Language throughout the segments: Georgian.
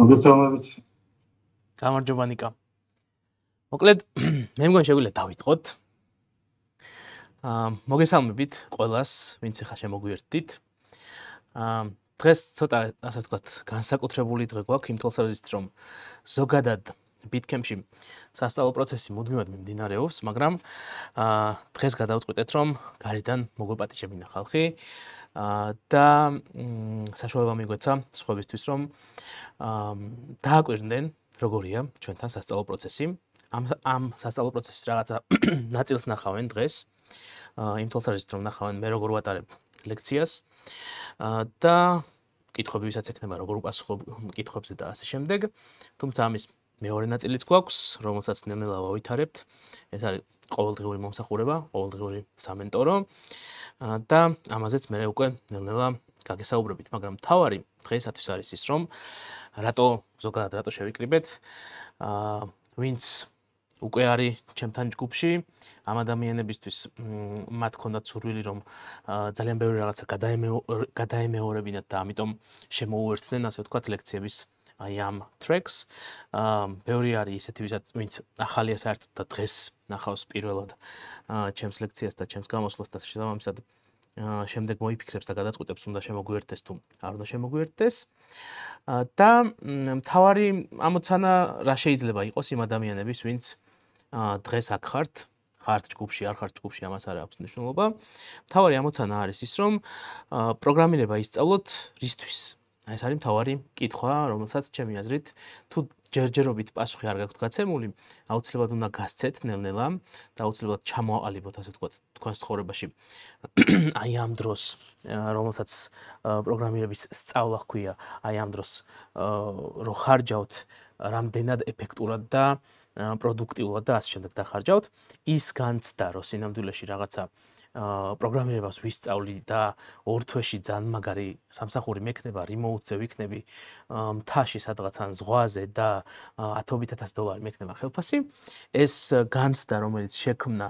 მოგესალმებით. გამარჯობა ნიკა. მოკლედ მე მგონი შეგვიძლია დავიწყოთ. მოგესალმებით ყველას, ვინც ახლა შემოგვიერთდით. დღეს ცოტა ასე ვთქვათ, განსაკუთრებული დღე გვაქვს იმ თვალსაზრისით, რომ ზოგადად BitCamp-ში სასწავლო პროცესი მუდმივად მიმდინარეობს, მაგრამ დღეს გადავწყვიტეთ, რომ გარედან მოგვეპატიჟებინა ხალხი და საშუალება მიგვეცა სხვებისთვის, რომ დააკვირდნენ როგორია ჩვენთან სასწავლო პროცესი. ამ სასწავლო პროცესის რაღაცა ნაწილს ნახავენ დღეს. იმ თვალსაზრისით, რომ ნახავენ მე როგორ ვატარებ ლექციას და კითხვები ვისაც ექნება როგორ უპასუხობ კითხვებზე და ასე შემდეგ. თუმცა ამის მეორე ნაწილიც გვაქვს, რომელსაც ნელ-ნელა ვავითარებთ. ეს არის ყოველდღიური მომსახურება, ყოველდღიური სამენტორო და ამაზეც მე უკვე ნელ-ნელა გაგესაუბრებით, მაგრამ თავარი დღეისათვის არის ის, რომ ზოგადად რატო შევიკრიბეთ, ვინც უკვე არის ჩემთან ჯგუფში, ამ ადამიანებისთვის მათ ჰქონდათ სურვილი, რომ ძალიან ბევრი რაღაცა გადაემეორებინათ და ამიტომ შემოუერთდნენ, ასე ვთქვათ, ლექციების აი ამ tracks. ბევრი არის ისეთი, ვინც ახალია საერთოდ და დღეს ნახავს პირველად ჩემს ლექციას და ჩემს გამოსვლას და შესაბამისად შემდეგ მოიფიქრებს და გადაწყვეტებს, უნდა შემოგვიერთდეს თუ არ უნდა შემოგვიერთდეს. და მთავარი ამოცანა რა შეიძლება იყოს იმ ადამიანების, ვინც დღეს აქ ხართ ჯგუფში, არ ხართ ჯგუფში, ამას არ აქვს მნიშვნელობა. მთავარი ამოცანა არის ის, რომ პროგრამირება ისწავლოთ რისთვის. ეს არის მთავარი კითხვა, რომელსაც ჩემი აზრით, თუ ჯერჯერობით პასუხი არ გაქვთ გაცემული, აუცილებლად უნდა გასცეთ ნელ-ნელა და აუცილებლად ჩამოაყალიბოთ, ასე ვთქვათ, თქვენს ცხოვრებაში აი ამ დროს, რომელსაც პროგრამირების სწავლა ჰქვია, აი ამ დროს რო ხარჯავთ რამდენად ეფექტურად და პროდუქტიულად და ასე შემდეგ დახარჯავთ, ის განცდა, რომ სინამდვილეში რაღაცა პროგრამირებას ვისწავლი და 2 თვეში ძალიან მაგარი სამსახური მექნება, remote-ზე ვიქნები, მთაში სადღაც ან ზღვაზე და $10,000 მექნება ხელფასი. ეს განცდა, რომელიც შექმნა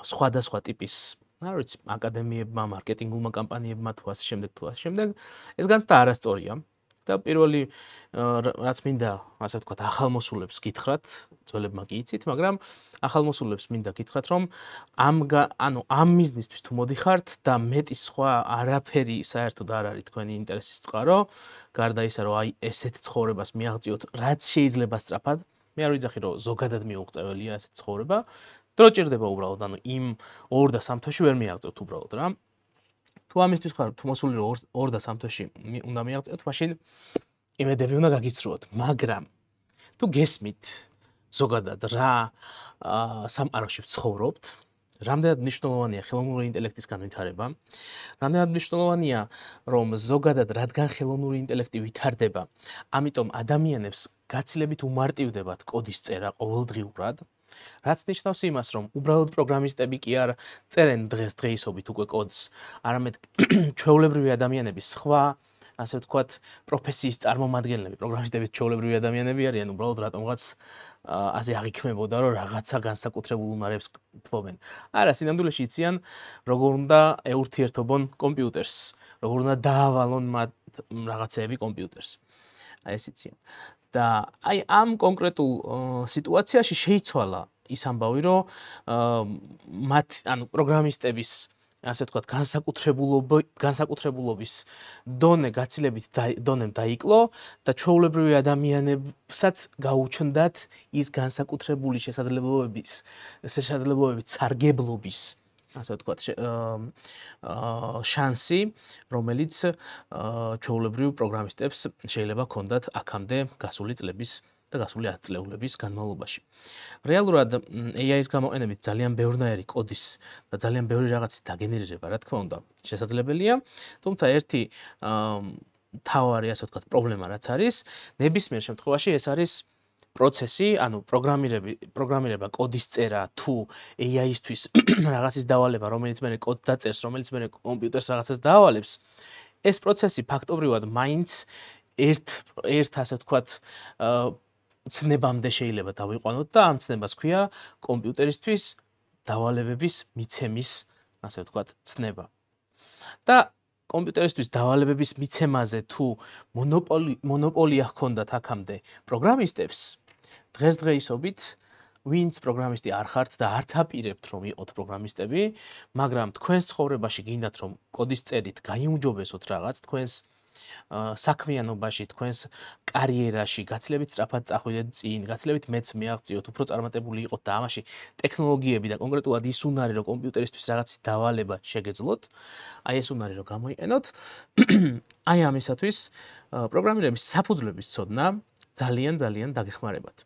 სხვადასხვა ტიპის, არ ვიცი, აკადემიებმა, მარკეტინგულმა კამპანიებმა თუ ასე შემდეგ, ეს განცდა არასწორია. და პირველი რაც მინდა, ასე ვთქვათ, ახალმოსულებს გითხრათ, ძველებმა კი იცით, მაგრამ ახალმოსულებს მინდა გითხრათ, რომ ამ მიზნისთვის თუ მოდიხართ და მეტი სხვა არაფერი საერთოდ არ არის თქვენი ინტერესის წყარო, გარდა ისა, რომ აი ესეთ ცხოვრებას მიაღწიოთ, რაც შეიძლება სწრაფად, მე არ ვიძახი, რომ ზოგადად მიუღწეველია ესეთ ცხოვრება, დრო ჭირდება უბრალოდ, იმ 2 და 3 თვეში ვერ მიაღწევთ უბრალოდ რა. თუ ამისთვის ხარ, თუ მოსული 2 და 3 თვეში უნდა მიაღწევთ, მაშინ იმედები უნდა გაგიცრუოთ, მაგრამ თუ გესმით ზოგადად რა სამყაროში ვცხოვრობთ, რამდენად მნიშვნელოვანია ხელოვნური ინტელექტის განვითარება, რამდენად მნიშვნელოვანია, რომ ზოგადად რადგან ხელოვნური ინტელექტი ვითარდება, ამიტომ ადამიანებს გაცილებით უმარტივდებათ კოდის წერა ყოველდღიურად. რაც ნიშნავს იმას, რომ უბრალოდ პროგრამისტები კი არ წერენ დღესდღეობით უკვე კოდს, არამედ ჩვეულებრივი ადამიანები, სხვა, ასე ვთქვათ, პროფესიის წარმომადგენლები, პროგრამისტები ჩვეულებრივი ადამიანები არიან, უბრალოდ რატომღაც ასე აღიქმებოდა, რომ რაღაცა განსაკუთრებულ უნარებს ფლობენ. არა, სინამდვილეში იციან, როგორ უნდა ეურთიერთობონ კომპიუტერს, როგორ უნდა დაავალონ მათ რაღაცეები კომპიუტერს. აი ეს იციან. და აი ამ კონკრეტულ სიტუაციაში შეიცვალა ის ამბავი, რომ პროგრამისტების, ასე ვთქვათ, განსაკუთრებულობის დონე გაცილებით დონემ დაიკლო და ჩვეულებრივი ადამიანებსაც გაუჩნდათ ის განსაკუთრებული შესაძლებლობების სარგებლობის, ასე ვთქვათ, შანსი, რომელიც ჩვეულებრივ პროგრამისტებს შეიძლება ჰქონდათ აქამდე გასული წლების და გასული 10 წლეულების განმავლობაში. რეალურად AI-ის გამოყენებით ძალიან ბევრნაირი კოდის და ძალიან ბევრი რაღაცის დაგენერირება, რა თქმა უნდა, შესაძლებელია, თუმცა ერთი მთავარი, ასე ვთქვათ, პრობლემა რაც არის, ნებისმიერ შემთხვევაში ეს არის პროცესი, პროგრამირება, კოდის წერა თუ AI-ისთვის რაღაცის დავალება, რომელიც მე კოდს დაწერს, რომელიც მე კომპიუტერს რაღაცას დაავალებს, ეს პროცესი ფაქტობრივად მაინც ერთ ასე ვთქვათ, ცნებამდე შეიძლება დავიყვანოთ და ამ ცნებას ქვია კომპიუტერისთვის დავალებების მიცემის, ასე ვთქვათ, ცნება. და კომპიუტერისთვის დავალებების მიცემაზე თუ მონოპოლია ჰქონდათ აქამდე პროგრამისტებს, დღესდღეობით ვინც პროგრამისტი არ ხართ და არც აპირებთ რომ იყოთ პროგრამისტები, მაგრამ თქვენს ცხოვრებაში გინდათ რომ კოდის წერით გაიუმჯობესოთ რაღაც, თქვენს საქმიანობაში, თქვენს კარიერაში გაცილებით სწრაფად წახვიდეთ წინ, გაცილებით მეც მიაღწიოთ, უფრო წარმატებული იყოთ და ამაში ტექნოლოგიები და კონკრეტულად ის უნარი, რომ კომპიუტერისთვის რაღაცის დავალება შეგეძლოთ, აი ეს უნარი რომ გამოიყენოთ, აი ამისათვის პროგრამირების საფუძვლების ცოდნა ძალიან დაგეხმარებათ.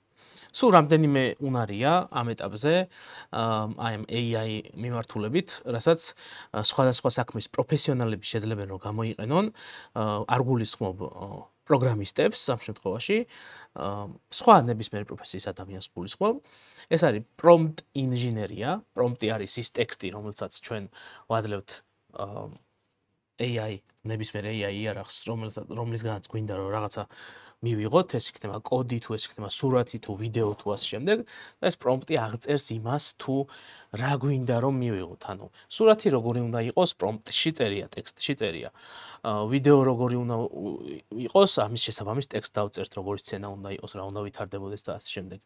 სულ რამდენიმე უნარია ამ ეტაპზე, აი ამ AI მიმართულებით, რასაც სხვადასხვა საქმის პროფესიონალები შეძლებენ რომ გამოიყენონ, არ გულისხმობ პროგრამისტებს ამ შემთხვევაში, სხვა ნებისმიერ პროფესიის ადამიანს გულისხმობ. ეს არის prompt ინჟინერია, prompt-ი არის ის ტექსტი, რომელსაც ჩვენ ვაძლევთ AI, ნებისმიერ AI იარაღს, რომლისგანაც გვინდა რომ რაღაცა მივიღოთ, ეს იქნება კოდი თუ ეს იქნება სურათი თუ ვიდეო თუ ასე შემდეგ, და ეს პრომპტი აღწერს იმას თუ რა გვინდა რომ მივიღოთ. ანუ სურათი როგორი უნდა იყოს, პრომპტში წერია, ტექსტში წერია. ვიდეო როგორი უნდა იყოს, ამის შესაბამის ტექსტ დავწერთ, როგორი სცენა უნდა იყოს, რა უნდა ვითარდებოდეს და ასე შემდეგ.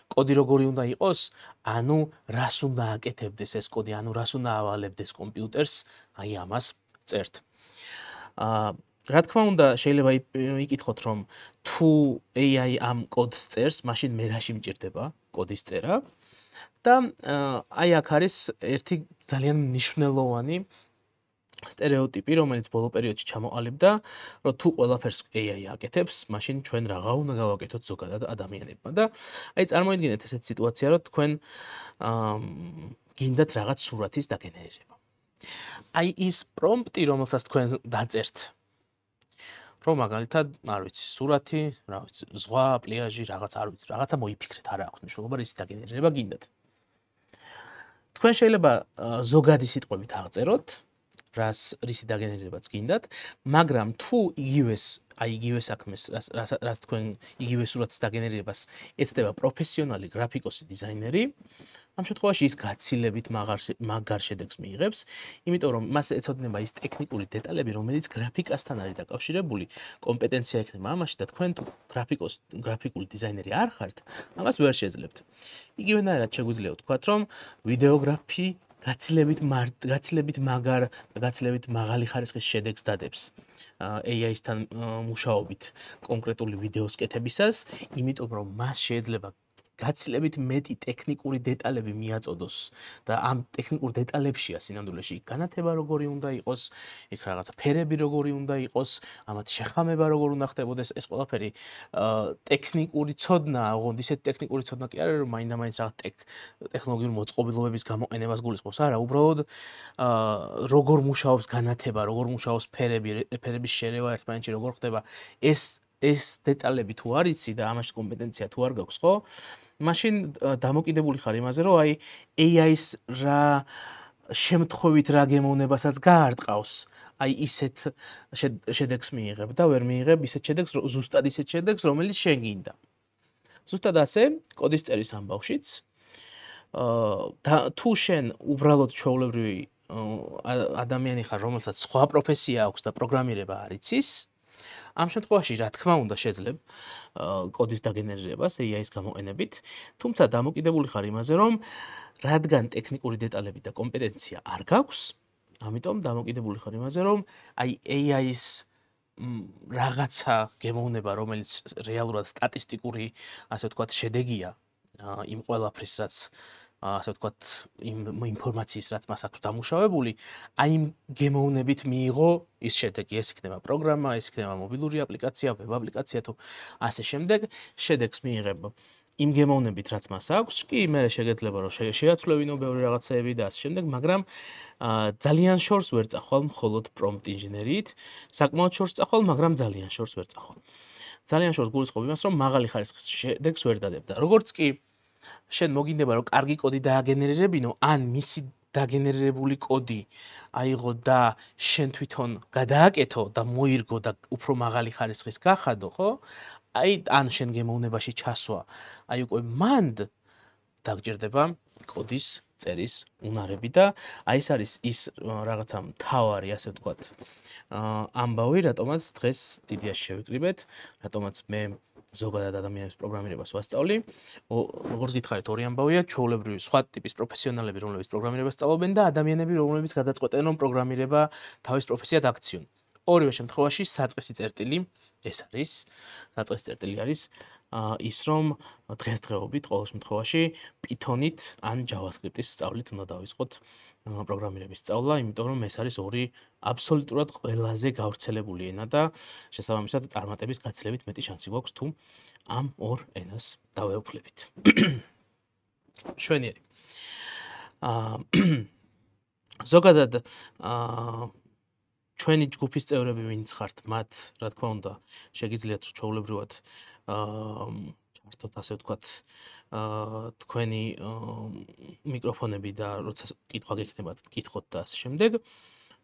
კოდი როგორი უნდა იყოს, ანუ რას უნდა აკეთებდეს ეს კოდი, ანუ რას უნდა ავალებდეს კომპიუტერს, აი ამას წერთ. რა თქმა უნდა, შეიძლება იკითხოთ, რომ თუ AI ამ კოდს წერს, მაშინ მე რაში მჭირდება კოდის წერა და აი აქ არის ერთი ძალიან მნიშვნელოვანი სტერეოტიპი, რომელიც ბოლო პერიოდში ჩამოყალიბდა, რომ თუ ყველაფერს AI აკეთებს, მაშინ ჩვენ რაღა უნდა გავაკეთოთ ზოგადად ადამიანებმა და აი წარმოიდგინეთ ესეთ სიტუაცია, რომ თქვენ გინდათ რაღაც სურათის დაგენერირება. აი ის პრომპტი, რომელსაც თქვენ დაწერთ, რომ მაგალითად, არ ვიცი, სურათი, რა ვიცი, ზღვა, პლიაჟი, რაღაც არ ვიცი, რაღაცა მოიფიქრეთ, არა აქვს მნიშვნელობა, რის დაგენერირება გინდათ. თქვენ შეიძლება ზოგადი სიტყვებით აღწეროთ, რისი დაგენერირებაც გინდათ, მაგრამ თუ იგივე საქმეს, რაც თქვენ იგივე სურათის დაგენერირებას ეცდება პროფესიონალი გრაფიკოსი, დიზაინერი, ამ შემთხვევაში ის გაცილებით მაგარ შედეგს მიიღებს, იმიტომ რომ მას ეცოდინება ის ტექნიკური დეტალები, რომელიც გრაფიკასთან არის დაკავშირებული, კომპეტენცია ექნება ამაში და თქვენ თუ გრაფიკული დიზაინერი არ ხართ, ამას ვერ შეძლებთ. იგივენაირად შეგვიძლია ვთქვათ, რომ ვიდეოგრაფი გაცილებით მაგარ და გაცილებით მაღალი ხარისხის შედეგს დადებს AI-სთან მუშაობით კონკრეტული ვიდეოს კეთებისას, იმიტომ რომ მას შეიძლება გაცილებით მეტი ტექნიკური დეტალები მიაწოდოს და ამ ტექნიკურ დეტალებშია სინამდვილეში განათება როგორი უნდა იყოს, იქ რაღაცა ფერები როგორი უნდა იყოს, ამათი შეხამება როგორ უნდა ხდებოდეს, ეს ყველაფერი ტექნიკური ცოდნაა, ოღონდ ისეთი ტექნიკური ცოდნა კი არა, რომ მაინდა-მაინც რაღაც ტექნოლოგიური მოწყობილობების გამოყენებას გულისხმობს, არა, უბრალოდ როგორ მუშაობს განათება, როგორ მუშაობს ფერების შერევა ერთმანეთში როგორ ხდება, ეს დეტალები თუ არ იცი და ამაში კომპეტენცია თუ არ გაქვს, ხო? მაშინ დამოკიდებული ხარ იმაზე, რომ აი AI-ს რა შემთხვევით რა გემოვნებასაც გაარტყავს, აი ისეთ შედეგს მიიღებ და ვერ მიიღებ ისეთ შედეგს, ზუსტად ისეთ შედეგს, რომელიც შენ გინდა. ზუსტად ასე, კოდის წერის ამბავშიც, თუ შენ უბრალოდ ჩვეულებრივი ადამიანი ხარ, რომელსაც სხვა პროფესია აქვს და პროგრამირება არ იცის, ამ შემთხვევაში რა თქმა უნდა შეძლებ კოდის დაგენერირებას AI-ის გამოყენებით, თუმცა დამოკიდებული ხარ იმაზე, რომ რადგან ტექნიკური დეტალები და კომპეტენცია არ გაქვს, ამიტომ დამოკიდებული ხარ იმაზე, რომ აი AI-ის რაღაცა გემოვნება, რომელიც რეალურად სტატისტიკური, ასე ვთქვათ, შედეგია იმ ყველაფრის, რაც ასე ვთქვათ, იმ ინფორმაციის, რაც მას აქვს დამუშავებული, აი იმ გემოვნებით მიიღო ის შედეგი, ეს იქნება პროგრამა, ეს იქნება მობილური აპლიკაცია, ვებ აპლიკაცია თუ ასე შემდეგ, შედეგს მიიღებ იმ გემოვნებით, რაც მას აქვს, კი მე შეგეძლება რომ შეაცვლევინო ბევრი რაღაცეები და ასე შემდეგ, მაგრამ ძალიან შორს ვერ წახვალ მხოლოდ პრომპტ ინჟინერიით, საკმაოდ შორს წახვალ, მაგრამ ძალიან შორს ვერ წახვალ. ძალიან შორს გულისხმობ იმას, რომ მაღალი ხარისხის შედეგს ვერ დადებ და როგორც კი შენ მოგინდება რომ კარგი კოდი დააგენერირებინო, ან მისი დაგენერირებული კოდი აიღო და შენ თვითონ გადააკეთო და მოირგო და უფრო მაღალი ხარისხის გახადო, ხო? აი ან შენ გემოვნებაში ჩასვა, აი უკვე მანდ დაგჭირდება კოდის წერის უნარები და აი ეს არის ის რაღაცა მთავარი, ასე ვთქვათ, ამბავი, რატომაც დღეს იდეაში შევიკრიბეთ, რატომაც მე ზოგადად ადამიანების პროგრამირებას ვასწავლი. როგორც გითხარით, ორი ამბავია, ჩვეულებრივი სხვა ტიპის პროფესიონალები, რომლებიც პროგრამირებას სწავლობენ და ადამიანები, რომლებიც გადაწყვეტენ, რომ პროგრამირება თავის პროფესიად აქციონ. ორივე შემთხვევაში საწყისი წერტილი ეს არის, საწყისი წერტილი არის ის, რომ დღესდღეობით ყოველ შემთხვევაში Python-ით ან JavaScript-ის სწავლით უნდა დავიწყოთ პროგრამირების სწავლა, იმიტომ რომ ეს არის ორი აბსოლუტურად ყველაზე გავრცელებული ენა და შესაბამისად წარმატების გაცილებით მეტი შანსი გვაქვს თუ ამ ორ ენას დავეუფლებით. შვენიერი. ზოგადად ჩვენი ჯგუფის წევრები ვინც ხართ, მათ რა თქმა უნდა შეგიძლიათ ჩვეულებრივად ჩართოთ, ასე ვთქვათ, თქვენი მიკროფონები და როცა კითხვა გექნებათ, გკითხოთ და ასე შემდეგ.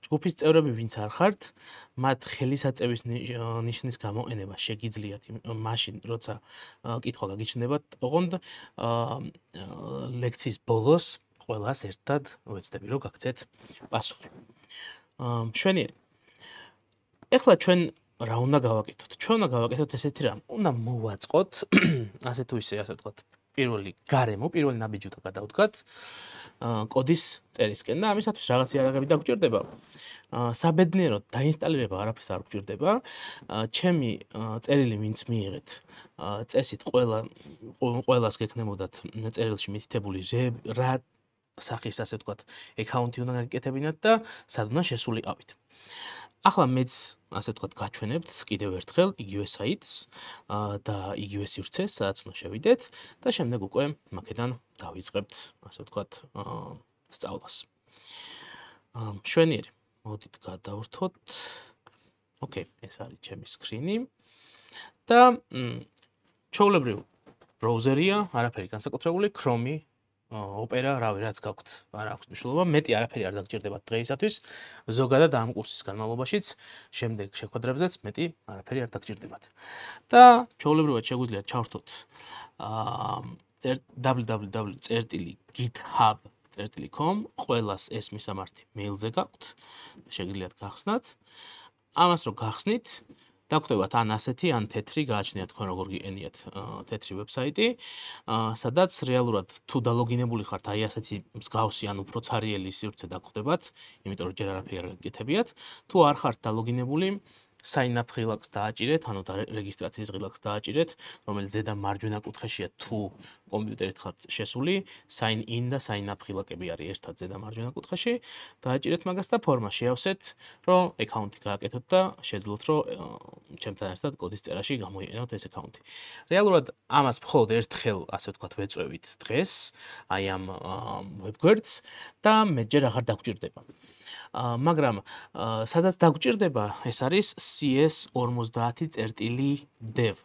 ჯგუფის წევრები ვინც არ ხართ, მათ ხელისაწევის ნიშნის გამოყენება შეგიძლიათ მაშინ, როცა კითხვა გაგიჩნდებათ, ოღონდ ლექციის ბოლოს ყველას ერთად ვეცდები, რომ გაგცეთ პასუხი. შვენიერი. ეხლა ჩვენ რა უნდა გავაკეთოთ? ჩვენ უნდა გავაკეთოთ ესეთი რამ, უნდა მოვაწყოთ, ასე თუ ისე, ასე ვთქვათ, პირველი გარემო, პირველი ნაბიჯი უნდა გადავდგათ კოდის წერისკენ და ამისათვის რაღაც იარაღები დაგჭირდება. საბედნიეროდ დაინსტალირება არაფერს არ გჭირდება. ჩემი წერილი ვინც მიიღეთ, წესით ყველას გექნებოდათ წერილში მითითებული რა სახის, ასე ვთქვათ, აკაუნტი უნდა გაკეთებინათ და სად უნდა შესულიყავით. ახლა მეც, ასე ვთქვათ, გაჩვენებთ კიდევ ერთხელ იგივე საიტს და იგივე სივრცეს, სადაც უნდა შევიდეთ და შემდეგ უკვე მაქედან დავიწყებთ, ასე ვთქვათ, სწავლას. შვენიერი. მოდით გადავრთოთ. ოკეი, ეს არის ჩემი სკრინი. და ჩვეულებრივ ბრაუზერია, არაფერი განსაკუთრებული, Chrome, Opera, რავი, რაც გაქვთ, არ აქვს მნიშვნელობა, მეტი არაფერი არ დაგჭირდებათ დღეისათვის. ზოგადად ამ კურსის განმავლობაშიც, შემდეგ შეხვედრებზეც მეტი არაფერი არ დაგჭირდებათ. და ჩვეულებრივად შეგვიძლია ჩავრთოთ www.github.com, ყველას ეს მისამართი მეილზე გაქვთ, შეგიძლიათ გახსნათ. ამას რო გახსნით, დაგვხვდებათ ან ასეთი, ან თეთრი, გააჩნიათ თქვენ როგორ გიყენიათ თეთრი ვებსაიტი, სადაც რეალურად თუ დალოგინებული ხართ, აი ასეთი მსგავსი ან უფრო ცარიელი სივრცე დაგვხვდებათ, იმიტომ რომ ჯერ არაფერი არ გაკეთებიათ. თუ არ ხართ დალოგინებული, sign up ღილაკს დააჭირეთ, ანუ რეგისტრაციის ღილაკს დააჭირეთ, რომელიც ზედა მარჯვენა კუთხეშია თუ კომპიუტერით ხართ შესული, sign in და sign up ღილაკები არის ერთად ზედა მარჯვენა კუთხეში. დააჭირეთ მაგას და ფორმა შეავსეთ, რომ აკაუნტი გააკეთოთ და შეძლოთ, რომ ჩემთან ერთად კოდის წერაში გამოიყენოთ ეს აკაუნტი. რეალურად ამას მხოლოდ ერთხელ, ასე ვთქვათ, ვეწვევით დღეს, აი ამ webguards და მეჯერ აღარ დაგჭირდება. მაგრამ სადაც დაგჭირდება, ეს არის cs50.dev.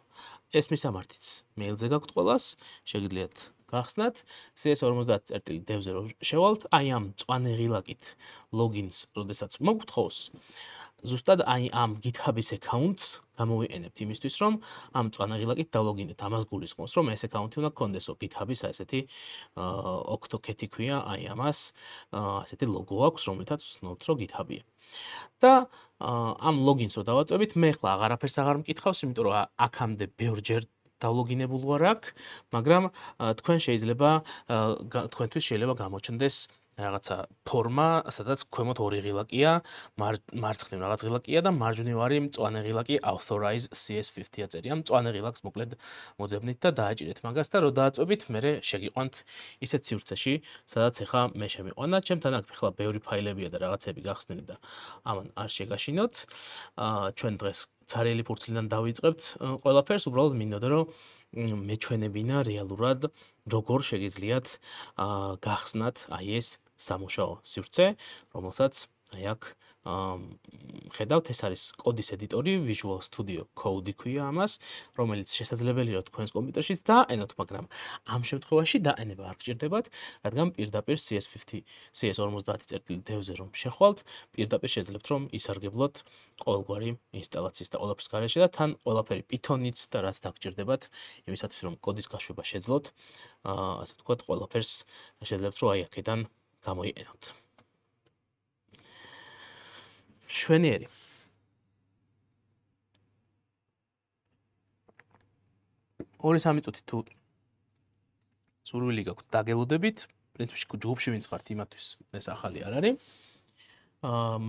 ეს მისამართიც მეილზე გაქვთ ყველას, შეგიძლიათ გახსნათ. cs50.dev-ზე რომ შევალთ, აი ამ მწვანე ღილაკით logins, როდესაც მოგთხოვს, ზუსტად აი ამ GitHub-ის აკაუნტს გამოვიყენებთ იმისთვის, რომ ამ მწვანე ღილაკით დალოგინეთ. ამას გულისხმობს, რომ ეს აკაუნტი უნდა გქონდესო GitHub-ის ასეთი octocat ქვია, აი ამას ასეთი ლოგო აქვს, რომელთაც ვცნობთ, რომ GitHub-ია. და ამ logins რო დავაწვევით, მე ხლა აღარაფერს აღარ მკითხავს, იმიტომ რომ აქამდე ბევრჯერ დალოგინებულ ვარ აქ, მაგრამ თქვენთვის შეიძლება გამოჩნდეს რაღაცა ფორმა, სადაც ქვემოთ ორი ღილაკია, მარცხნივ რაღაც ღილაკია და მარჯვნივ არის მწვანე ღილაკი authorize cs50 წერია. მწვანე ღილაკს მოკლედ მოძებნით და დააჭირეთ მაგას და რო დააწვევით, მერე შეგიყვანთ ისეთ სივრცეში, სადაც ახლა მე შემიყვანა. ჩემთან აქ ახლა ბევრი ფაილებია და რაღაცები გახსნილი და ამან არ შეგაშინოთ. ჩვენ დღეს ცარიელი ფურცლიდან დავიწყებთ ყველაფერს, უბრალოდ მინდოდა რომ მეჩვენებინა რეალურად როგორ შეგიძლიათ გახსნათ აი ეს სამუშაო სივრცე, რომელსაც აი აქ ხედავთ, ეს არის კოდის ედიტორი, Visual Studio Code ქვია ამას, რომელიც შესაძლებელია თქვენს კომპიუტერშიც დააყენოთ, მაგრამ ამ შემთხვევაში დაყენება არ გჭირდებათ, რადგან პირდაპირ CS50-ზე რომ შეხვალთ, პირდაპირ შეძლებთ რომ ისარგებლოთ ყოველგვარი ინსტალაციის და ყველაფრის გარეშე და თან ყველაფერი Python-იც და რაც დაგჭირდებათ, იმისათვის რომ კოდის გაშვება შეძლოთ, ასე ვთქვათ, ყველაფერს შეძლებთ რომ აი აქედან გამოიყენოთ. შვენიერი. ორი-სამი წუთი თუ სურვილი გაქვთ დაგელოდებით, პრინციპში ჯგუფში ვინც ხართ იმათვის ეს ახალი არ არის.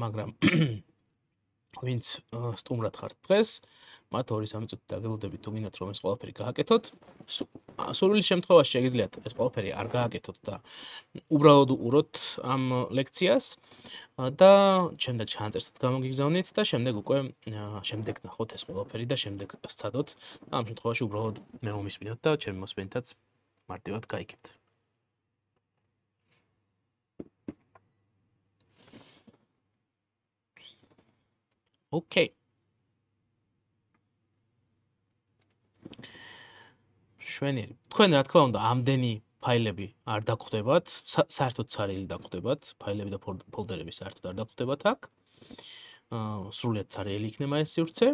მაგრამ ვინც სტუმრად ხართ დღეს, მათ 2-3 წუთი დაგელოდებით თუ გინდათ რომ ეს ყველაფერი გააკეთოთ. სურვილის შემთხვევაში შეგიძლიათ ეს ყველაფერი არ გააკეთოთ და უბრალოდ უყუროთ ამ ლექციას და შემდეგ ჩანაწერსაც გამოგიგზავნით და შემდეგ უკვე შემდეგ ნახოთ ეს ყველაფერი და შემდეგ სცადოთ. ამ შემთხვევაში უბრალოდ მე მომისმინოთ და ჩემი მოსმენითაც მარტივად გაიგებთ. Okay. შვენიერი. თქვენ რა თქმა უნდა ამდენი ფაილები არ დაგხვდებათ, საერთოდ ცარიელი დაგხვდებათ, ფაილები და ფოლდერები საერთოდ არ დაგხვდებათ აქ. სრულიად ცარიელი იქნება ეს სივრცე.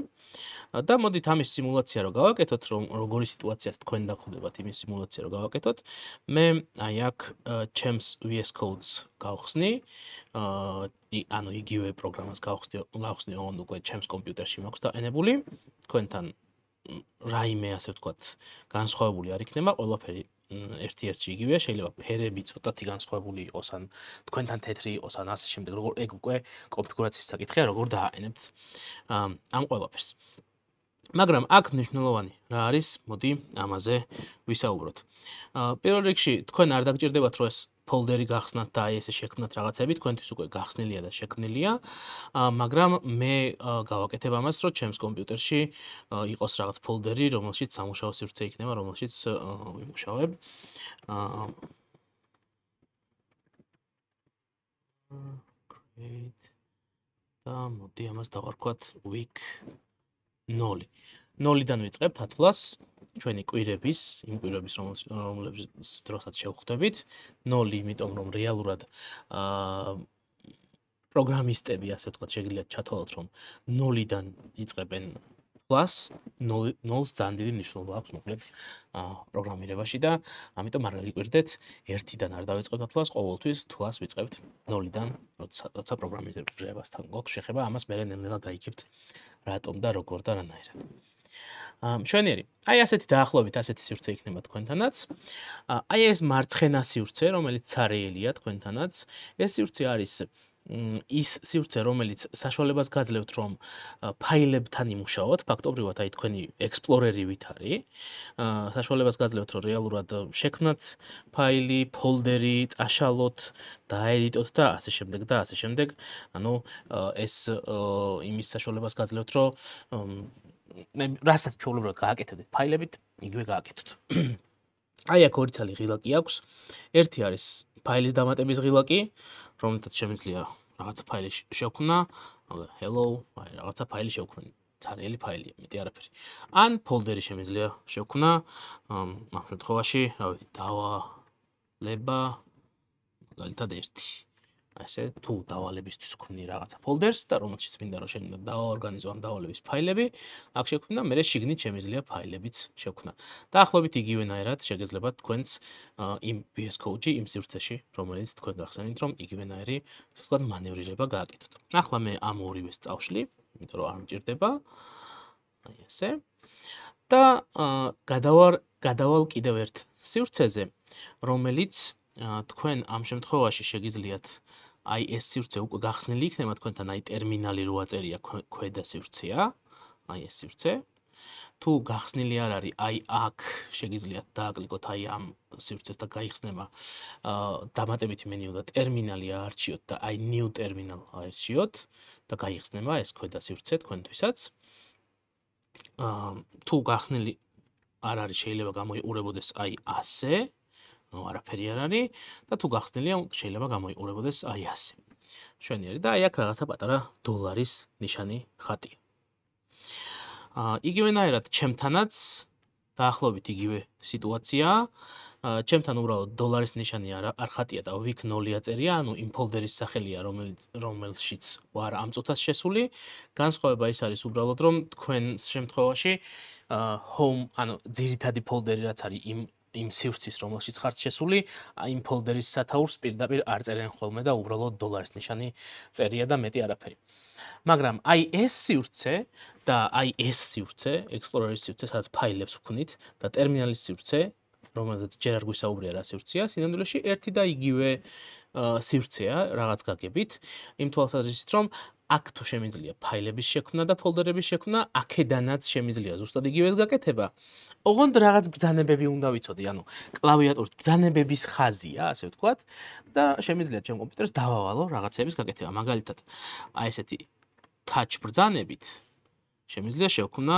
და მოდით ამის სიმულაცია რო გავაკეთოთ, რომ როგორი სიტუაციას თქვენ დაგხვდებათ, იმის სიმულაცია რო გავაკეთოთ, მე აი აქ ჩემს VS Codes გავხსნი, ანუ იგივე პროგრამას გავხსნი, ოღონდ უკვე ჩემს კომპიუტერში მაქვს დაყენებული, თქვენთან რაიმე ასე ვთქვათ, განსხვავებული არ იქნება, ყველაფერი ერთ-ერთში იგივეა, შეიძლება ფერები ცოტათი განსხვავებული იყოს, ან თქვენთან თეთრი იყოს, ან ასე შემდეგ, როგორ ეგ უკვე კონფიგურაციის საკითხია, როგორ დააყენებთ ამ ყველაფერს. მაგრამ აქ მნიშვნელოვანი რა არის, მოდი ამაზე ვისაუბროთ. პირველ რიგში თქვენ არ დაგჭირდებათ რომ ეს ფოლდერი გახსნათ და აი ესე შექმნათ რაღაცები, თქვენთვის უკვე გახსნილია და შექმნილია, მაგრამ მე გავაკეთებ ამას, რომ ჩემს კომპიუტერში იყოს რაღაც ფოლდერი, რომელშიც სამუშაო სივრცე იქნება, რომელშიც ვიმუშავებ. Create და მოდი ამას დავარქვათ week 0. 0-დან ვიწყებთ 10-ლას ჩვენი კვირების, იმ კვირების რომლებიც დროსაც შევხვდებით. 0, იმიტომ რომ რეალურად პროგრამისტები, ასე ვთქვათ, შეგიძლიათ ჩათვალოთ, რომ 0-დან იწყებენ plus 0-ს ძალიან დიდი მნიშვნელობა აქვს მოკლედ პროგრამირებაში და ამიტომ არ გიკვირდეთ 1-დან არ დავიწყებთ 10-ლას, ყოველთვის 10-ლას ვიწყებთ 0-დან, როცა პროგრამირებასთან გვაქვს შეხება, ამას მე ნელ-ნელა გაიგებთ რატომ და როგორ და რანაირად. შვენიერი. აი ასეთი დაახლოებით ასეთი სივრცე იქნება თქვენთანაც. აი ეს მარცხენა სივრცე, რომელიც ცარიელია თქვენთანაც, ეს სივრცე არის ის სივრცე, რომელიც საშუალებას გაძლევთ, რომ ფაილებთან იმუშაოთ, ფაქტობრივად აი თქვენი ექსპლორერი ვით არის. საშუალებას გაძლევთ, რომ რეალურად შექმნათ ფაილი, ფოლდერი, წაშალოთ, დაედიტოთ და ასე შემდეგ და ასე შემდეგ. ანუ ეს იმის საშუალებას გაძლევთ, რომ მე რასაც ჩვეულებრივად გააკეთებდეთ ფაილებით, იგივე გააკეთოთ. აი აქ ორი ცალი ღილაკი აქვს. ერთი არის ფაილის დამატების ღილაკი, რომელთაც შემიძლია რაღაცა ფაილი შევქმნა, hello, აი რაღაცა ფაილი შევქმნი, ცარიელი ფაილია, მეტი არაფერი. ან ფოლდერი შემიძლია შევქმნა, ამ შემთხვევაში, რა ვიცი, დავალება მაგალითად 1. ასე თუ დავალებისთვის ვქმნი რაღაცა ფოლდერს და რომელშიც მინდა რომ შემიძლია დავაორგანიზო ამ დავალების ფაილები, აქ შევქმნა, მე შიგნით შემიძლია ფაილებიც შევქმნა. დაახლოებით იგივენაირად შეგეძლებათ თქვენც იმ VS Code-ში, იმ სივრცეში, რომელიც თქვენ გახსენით, რომ იგივენაირი, ასე ვთქვათ, მანევრირება გააკეთოთ. ახლა მე ამ ორივეს წავშლი, იმიტომ რომ არ მჭირდება. აი ესე. და გადავალ კიდევ ერთ სივრცეზე, რომელიც თქვენ ამ შემთხვევაში შეგიძლიათ აი ეს სივრცე უკვე გახსნილი იქნება თქვენთან, აი ტერმინალი რო აწერია ქვედა სივრცეა, აი ეს სივრცე. თუ გახსნილი არ არის, აი აქ შეგიძლიათ დააკლიკოთ აი ამ სივრცეს და გაიხსნება დამატებითი მენიუ და ტერმინალი აარჩიოთ და აი new terminal აარჩიოთ და გაიხსნება ეს ქვედა სივრცე თქვენთვისაც. თუ გახსნილი არ არის, შეიძლება გამოიყურებოდეს აი ასე. არაფერი არ არის და თუ გახსნილია შეიძლება გამოიყურებოდეს აი ასე. მშვენიერი და აი აქ რაღაცა პატარა დოლარის ნიშანი ხატია. იგივენაირად ჩემთანაც დაახლოებით იგივე სიტუაციაა. ჩემთან უბრალოდ დოლარის ნიშანი არ ხატია და ვიქ 0 აწერია, ანუ იმ ფოლდერის სახელია, რომელშიც ვარ ამ წუთას შესული. განსხვავება ის არის უბრალოდ, რომ თქვენს შემთხვევაში home, ანუ ძირითადი ფოლდერი რაც არის იმ სივრცის, რომელშიც ხართ შესული, იმ ფოლდერის სათაურს პირდაპირ არ წერენ ხოლმე და უბრალოდ დოლარის ნიშანი წერია და მეტი არაფერი. მაგრამ აი ეს სივრცე და აი ეს სივრცე, Explorer-ის სივრცე, სადაც ფაილებს ვქნით და ტერმინალის სივრცე, რომელზეც ჯერ არ გვისაუბრია რა სივრცეა, სინამდვილეში ერთი და იგივე სივრცეა რაღაც გაგებით, იმ თვალსაზრისით, რომ აქ თუ შემიძლია ფაილების შექმნა და ფოლდერების შექმნა, აქედანაც შემიძლია ზუსტად იგივეს გაკეთება. ოღონდ რაღაც ბრძანებები უნდა ვიცოდი, ანუ კლავიატურის ბრძანებების ხაზია, ასე ვთქვათ, და შემიძლია ჩემ კომპიუტერს დავავალო რაღაცების გაკეთება. მაგალითად, აი ესეთი touch ბრძანებით შემიძლია შევქმნა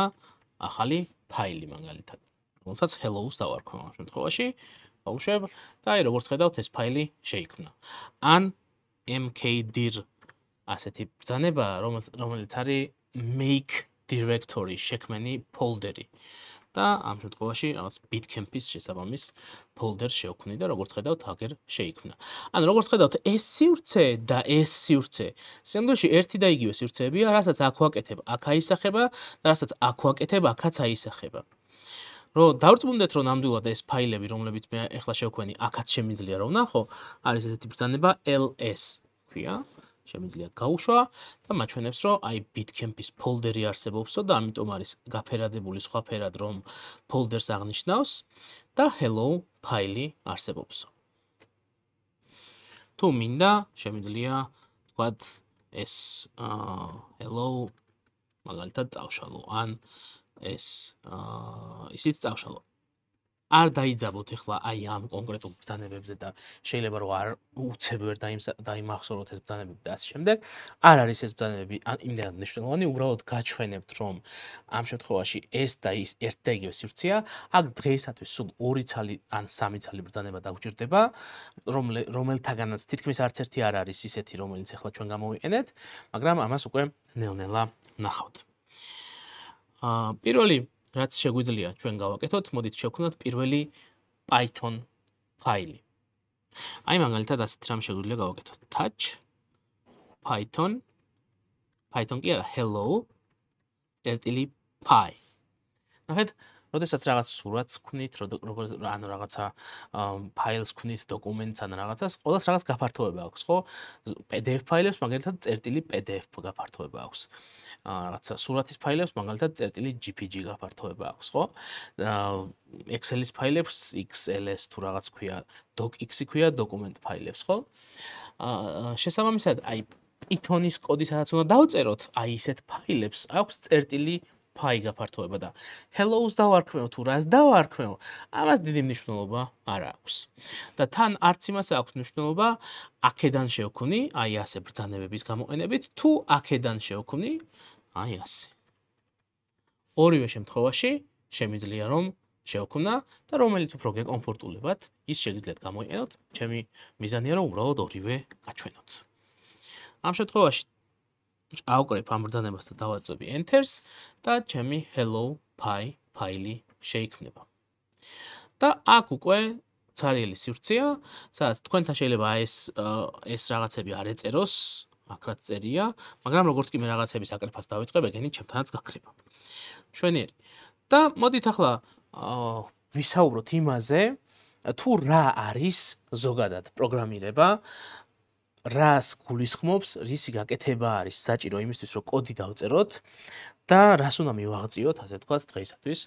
ახალი ფაილი მაგალითად, რომელსაც hello-ს დავარქვევ ამ შემთხვევაში, ბავშვებ და აი როგორც ხედავთ ეს ფაილი შეიქმნა. ან mkdir ასეთი ბრძანებაა, რომელიც არის make directory შექმენი ფოლდერი. და ამ შემთხვევაში რაღაც bitcamp-ის შესაბამის ფოლდერს შევქმნი და როგორც ხედავთ აგერ შეიქმნა. ანუ როგორც ხედავთ ეს სივრცე და ეს სივრცე სინამდვილეში ერთი და იგივე სივრცეებია, რასაც აქ ვაკეთებ, აქ აისახება და რასაც აქ ვაკეთებ, აქაც აისახება. რომ დავrწმუნდეთ, რომ ნამდვილად ეს ფაილები, რომლებიც მე ახლა შევქმნი, აქაც შემიძლია რომ ვნახო, არის ესეთი ბრძანება ls ქვია. შემიძლია გაუშვა და მაჩვენებს, რომ აი bitcamp-ის ფოლდერი არსებობსო და ამიტომ არის გაფერადებული სხვა ფერად, რომ ფოლდერს აღნიშნავს და hello ფაილი არსებობსო. თუ მინდა, შემიძლია ვთქვათ ეს hello მაგალითად წავშალო, ან ეს ისიც წავშალო. არ დაიძაბოთ ახლა აი ამ კონკრეტულ ბრძანებებზე და შეიძლება რომ არ უცებ ვერ დაიმახსოვროთ ეს ბრძანებები და ასე შემდეგ. არ არის ეს ბრძანებები იმდენად მნიშვნელოვანი, უბრალოდ გაჩვენებთ, რომ ამ შემთხვევაში ეს და ის ერთ და იგივე სივრცეა. აქ დღეისათვის სულ 2 ცალი ან 3 ცალი ბრძანება დაგვჭირდება, რომელთაგანაც თითქმის არც ერთი არ არის ისეთი, რომელიც ახლა ჩვენ გამოვიყენეთ, მაგრამ ამას უკვე ნელ-ნელა ვნახავთ. პირველი რაც შეგვიძლია ჩვენ გავაკეთოთ, მოდით შევქმნათ პირველი Python ფაილი. აი მაგალითად ასეთ რამ შეგვიძლია გავაკეთოთ. touch Python კი არა, hello .py. ნახეთ, როდესაც რაღაც სურათს ვქნით, ანუ რაღაცა ფაილს ვქნით, დოკუმენტს ან რაღაცას, ყველას რაღაც გაფართოება აქვს, ხო? PDF ფაილებს მაგალითად .pdf გაფართოება აქვს. რაღაცა სურათის ფაილებს მაგალითად .jpg გაფართოება აქვს, ხო? Excel-ის ფაილებს XLS თუ რაღაც ქვია, docx-ი ქვია, document ფაილებს, ხო? შესაბამისად, აი Python-ის კოდი სადაც უნდა დავწეროთ, აი ისეთ ფაილებს აქვს .py გაფართოება და hello-ს დავარქმევ თუ რას დავარქმევ, ამას დიდი მნიშვნელობა არ აქვს. და თან არც იმას აქვს მნიშვნელობა, აქედან შევქმნი, აი ასე ბრძანებების გამოყენებით, თუ აქედან შევქმნი, აი ასე. ორივე შემთხვევაში შემიძლია რომ შევქმნა და რომელიც უფრო გეკომფორტულებათ, ის შეგიძლიათ გამოიყენოთ. ჩემი მიზანია რომ უბრალოდ ორივე გაჩვენოთ. ამ შემთხვევაში ავკრებ ამ ბრძანებას და დავაწვევი enter-ს და ჩემი hello py ფაილი შეიქმნება. და აქ უკვე ცარიელი სივრცეა, სადაც თქვენთან შეიძლება ეს რაღაცები არ ეწეროს, აქ რაც წერია, მაგრამ როგორც კი მე რაღაცების აკრეფას დავიწყებ, ეგენი ჩემთანაც გაქრება. მშვენიერი. და მოდით ახლა ვისაუბროთ იმაზე, თუ რა არის ზოგადად პროგრამირება, რას გულისხმობს, რისი გაკეთება არის საჭირო იმისთვის, რომ კოდი დავწეროთ და რას უნდა მივაღწიოთ, ასე ვთქვათ, დღეისათვის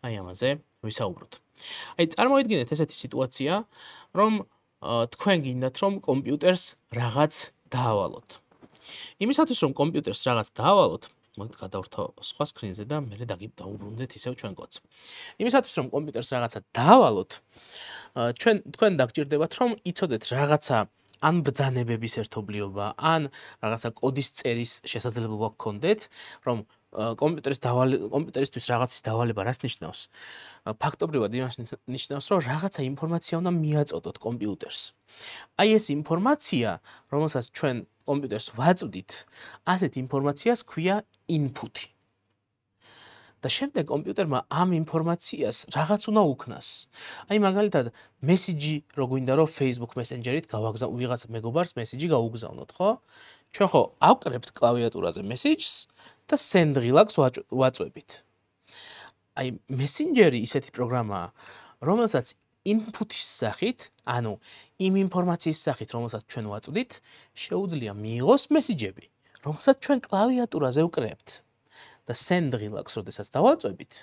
აი ამაზე ვისაუბროთ. აი წარმოვიდგინეთ ესეთი სიტუაცია, რომ თქვენ გინდათ რომ კომპიუტერს რაღაც დაავალოთ. იმისათვის რომ კომპიუტერს რაღაც დაავალოთ, მოდით გადავრთავ სხვა სკრინზე და მე დავუბრუნდეთ ისევ ჩვენ კოდს. იმისათვის რომ კომპიუტერს რაღაცა დაავალოთ, თქვენ დაგჭირდებათ რომ იცოდეთ რაღაცა ან ბრძანებების ერთობლიობა, ან რაღაცა კოდის წერის შესაძლებლობა გქონდეთ, რომ კომპიუტერისთვის რაღაცის დავალება რას ნიშნავს? ფაქტობრივად იმას ნიშნავს, რომ რაღაცა ინფორმაცია უნდა მიაწოდოთ კომპიუტერს. აი ეს ინფორმაცია, რომელსაც ჩვენ კომპიუტერს ვაწვდით, ასეთ ინფორმაციას ქვია input-ი. და შემდეგ კომპიუტერმა ამ ინფორმაციას რაღაც უნდა უქნას. აი მაგალითად, მესიჯი რო გვინდა რომ Facebook Messenger-ით ვიღაც მეგობარს მესიჯი გაუგზავნოთ, ხო? ჩვენ ხო ავკრებთ კლავიატურაზე message-ს და send ღილაკს ვაწვევით. აი Messenger-ი ისეთი პროგრამაა, რომელსაც input-ის სახით, ანუ იმ ინფორმაციის სახით, რომელსაც ჩვენ ვაწვდით, შეუძლია მიიღოს მესიჯები, რომელსაც ჩვენ კლავიატურაზე ვკრებთ. და send ღილაკს, როდესაც დავაწვევით,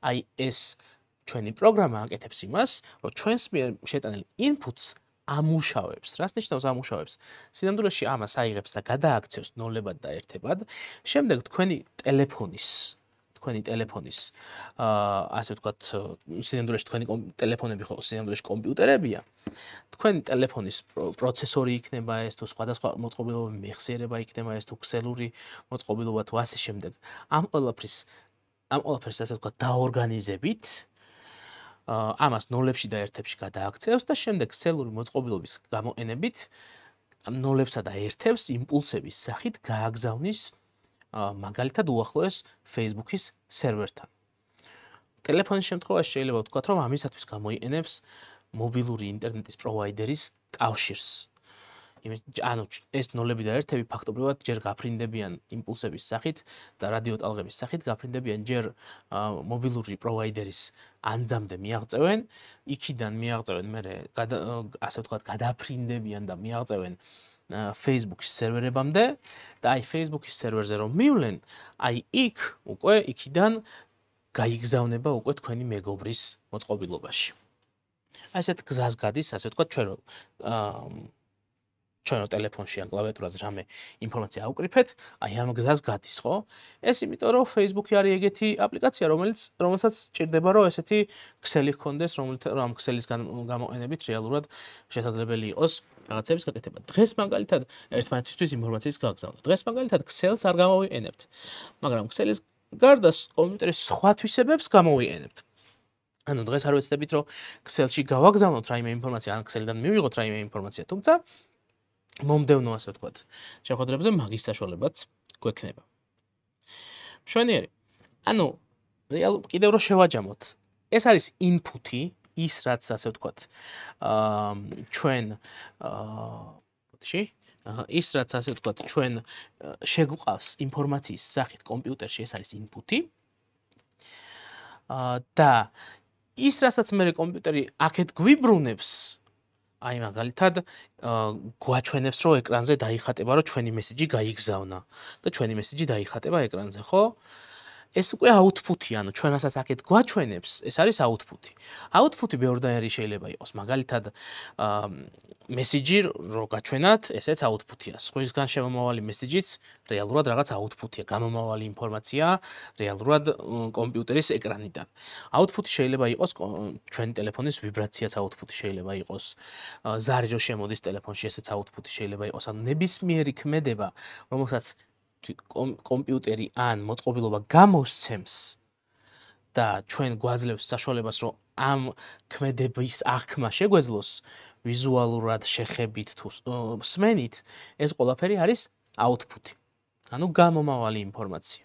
აი ეს ჩვენი პროგრამა აკეთებს იმას, რომ ჩვენს მიერ შეტანილ inputs ამუშავებს. რას ნიშნავს ამუშავებს? სინამდვილეში ამას აიღებს და გადააქცევს ნოლებად და ერთებად. შემდეგ თქვენი ტელეფონის ასე ვთქვათ, სინამდვილეში თქვენი ტელეფონები ხო სინამდვილეში კომპიუტერებია. თქვენი ტელეფონის პროცესორი იქნება ეს თუ სხვადასხვა მოწყობილობა მეხსიერება იქნება ეს თუ ქსელური მოწყობილობა თუ ასე შემდეგ. ამ ყველაფრის ასე ვთქვათ დაორგანიზებით ამას ნოლებში და ერთებში გადააქცევს და შემდეგ ქსელური მოწყობილობის გამოყენებით ნოლებსა და ერთებს იმპულსების სახით გააგზავნის მაგალითად უახლოეს Facebook-ის სერვერთან. ტელეფონის შემთხვევაში შეიძლება ვთქვათ, რომ ამისათვის გამოიყენებს მობილური ინტერნეტის პროვაიდერის კავშირს. ანუ ეს ნოლები და ერთები ფაქტობრივად ჯერ გაფრინდებიან იმპულსების სახით და რადიოტალღების სახით გაფრინდებიან ჯერ მობილური პროვაიდერის ანძამდე მიაღწევენ, იქიდან მიაღწევენ მერე ასე ვთქვათ გადაფრინდებიან და მიაღწევენ Facebook-ის სერვერებამდე და აი Facebook-ის სერვერზე რომ მივლენ, აი იქიდან გაიგზავნება უკვე თქვენი მეგობრის მოწყობილობაში. ასეთ გზას გადის, ასე ვთქვათ, ჩვენ ტელეფონში ან კლავიატურაზე რამე ინფორმაცია ავკრიფეთ, აი ამ გზას გადის, ხო? ეს იმიტომ რომ Facebook-ი არის ეგეთი აპლიკაცია, რომელსაც ჭირდება რომ ესეთი ქსელი ჰქონდეს, რომ ქსელის გამოყენებით რეალურად შესაძლებელი იყოს რაღაცების გაკეთება. დღეს მაგალითად ერთმანეთისთვის ინფორმაციის გაგზავნა. დღეს მაგალითად ქსელს არ გამოვიყენებთ, მაგრამ ქსელის გარდა კომპიუტერის სხვა თვისებებს გამოვიყენებთ. ანუ დღეს არ ვეცდებით რომ ქსელში გავაგზავნოთ რაიმე ინფორმაცია, ან ქსელიდან მივიღოთ რაიმე ინფორმაცია, თუმცა მომდევნო ასე ვთქვათ, შეხვედრებზე მაგის საშუალებაც გვექნება. მშვენიერი. ანუ კიდევ რომ შევაჯამოთ, ეს არის input-ი, ის რაც ასე ვთქვათ, ჩვენ ის რაც ასე ვთქვათ, ჩვენ შეგვყავს ინფორმაციის სახით კომპიუტერში, ეს არის input-ი. და ის რასაც მე კომპიუტერი აქეთ გვიბრუნებს, აი მაგალითად გვაჩვენებს რომ ეკრანზე დაიხატება რომ ჩვენი მესიჯი გაიგზავნა და ჩვენი მესიჯი დაიხატება ეკრანზე, ხო? ეს უკვე output-ი, ანუ ჩვენასაც აქეთ გვაჩვენებს, ეს არის output-ი. Output-ი ბევრდაერი შეიძლება იყოს, მაგალითად მესიჯი რო გაჩვენათ, ესეც output-ია. სხვისგან შემომავალი მესიჯიც რეალურად რაღაც output-ია, გამომავალი ინფორმაცია რეალურად კომპიუტერის ეკრანიდან. Output-ი შეიძლება იყოს ჩვენი ტელეფონის ვიბრაციაც output-ი შეიძლება იყოს. ზარი რო შემოდის ტელეფონში, ესეც output-ი შეიძლება იყოს. ანუ ნებისმიერი ქმედება, რომელსაც კომპიუტერი ან მოწყობილობა გამოსცემს და ჩვენ გვაძლევს საშუალებას რომ ამ ქმედების აღქმა შეგვეძლოს ვიზუალურად შეხებით თუ სმენით, ეს ყველაფერი არის output-ი. ანუ გამომავალი ინფორმაცია.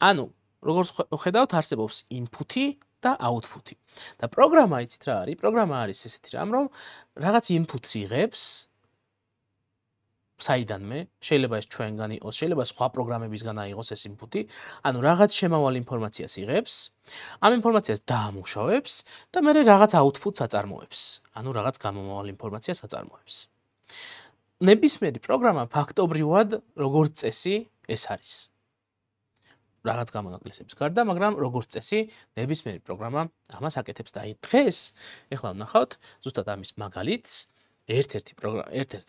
ანუ როგორც ხედავთ, არსებობს input-ი და output-ი. და პროგრამა იცით რა არის? პროგრამა არის ესეთი რამ, რომ რაღაც input-ს იღებს საიდანმე, შეიძლება ეს ჩვენგან იყოს, შეიძლება სხვა პროგრამებისგან აიღოს ეს input-ი, ანუ რაღაც შემავალ ინფორმაციას იღებს, ამ ინფორმაციას დაამუშავებს და მერე რაღაც output-ს აწარმოებს, ანუ რაღაც გამომავალ ინფორმაციას აწარმოებს. ნებისმიერი პროგრამა ფაქტობრივად როგორც წესი ეს არის. რაღაც გამონაკლისების გარდა, მაგრამ როგორც წესი ნებისმიერი პროგრამა ამას აკეთებს და აი დღეს ეხლა ვნახავთ ზუსტად ამის მაგალითს. ერთ-ერთი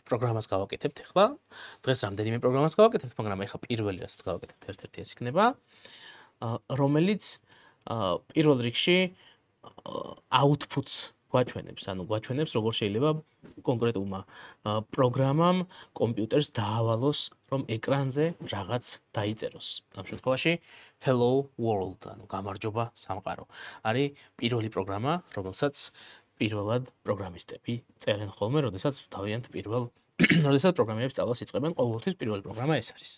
პროგრამას გავაკეთებთ ახლა. დღეს რამდენიმე პროგრამას გავაკეთებთ, მაგრამ ახლა პირველი რასაც გავაკეთებთ, ერთ-ერთი ეს იქნება, რომელიც პირველ რიგში outputs გვაჩვენებს, ანუ გვაჩვენებს როგორ შეიძლება კონკრეტულმა პროგრამამ კომპიუტერს დაავალოს, რომ ეკრანზე რაღაც დაიწეროს. ამ შემთხვევაში hello world, ანუ გამარჯობა სამყარო. არის პირველი პროგრამა, რომელსაც პირველად პროგრამისტები წერენ ხოლმე, როდესაც თავიანთ პირველ როდესაც პროგრამერები სწავლას იწყებენ, ყოველთვის პირველი პროგრამა ეს არის.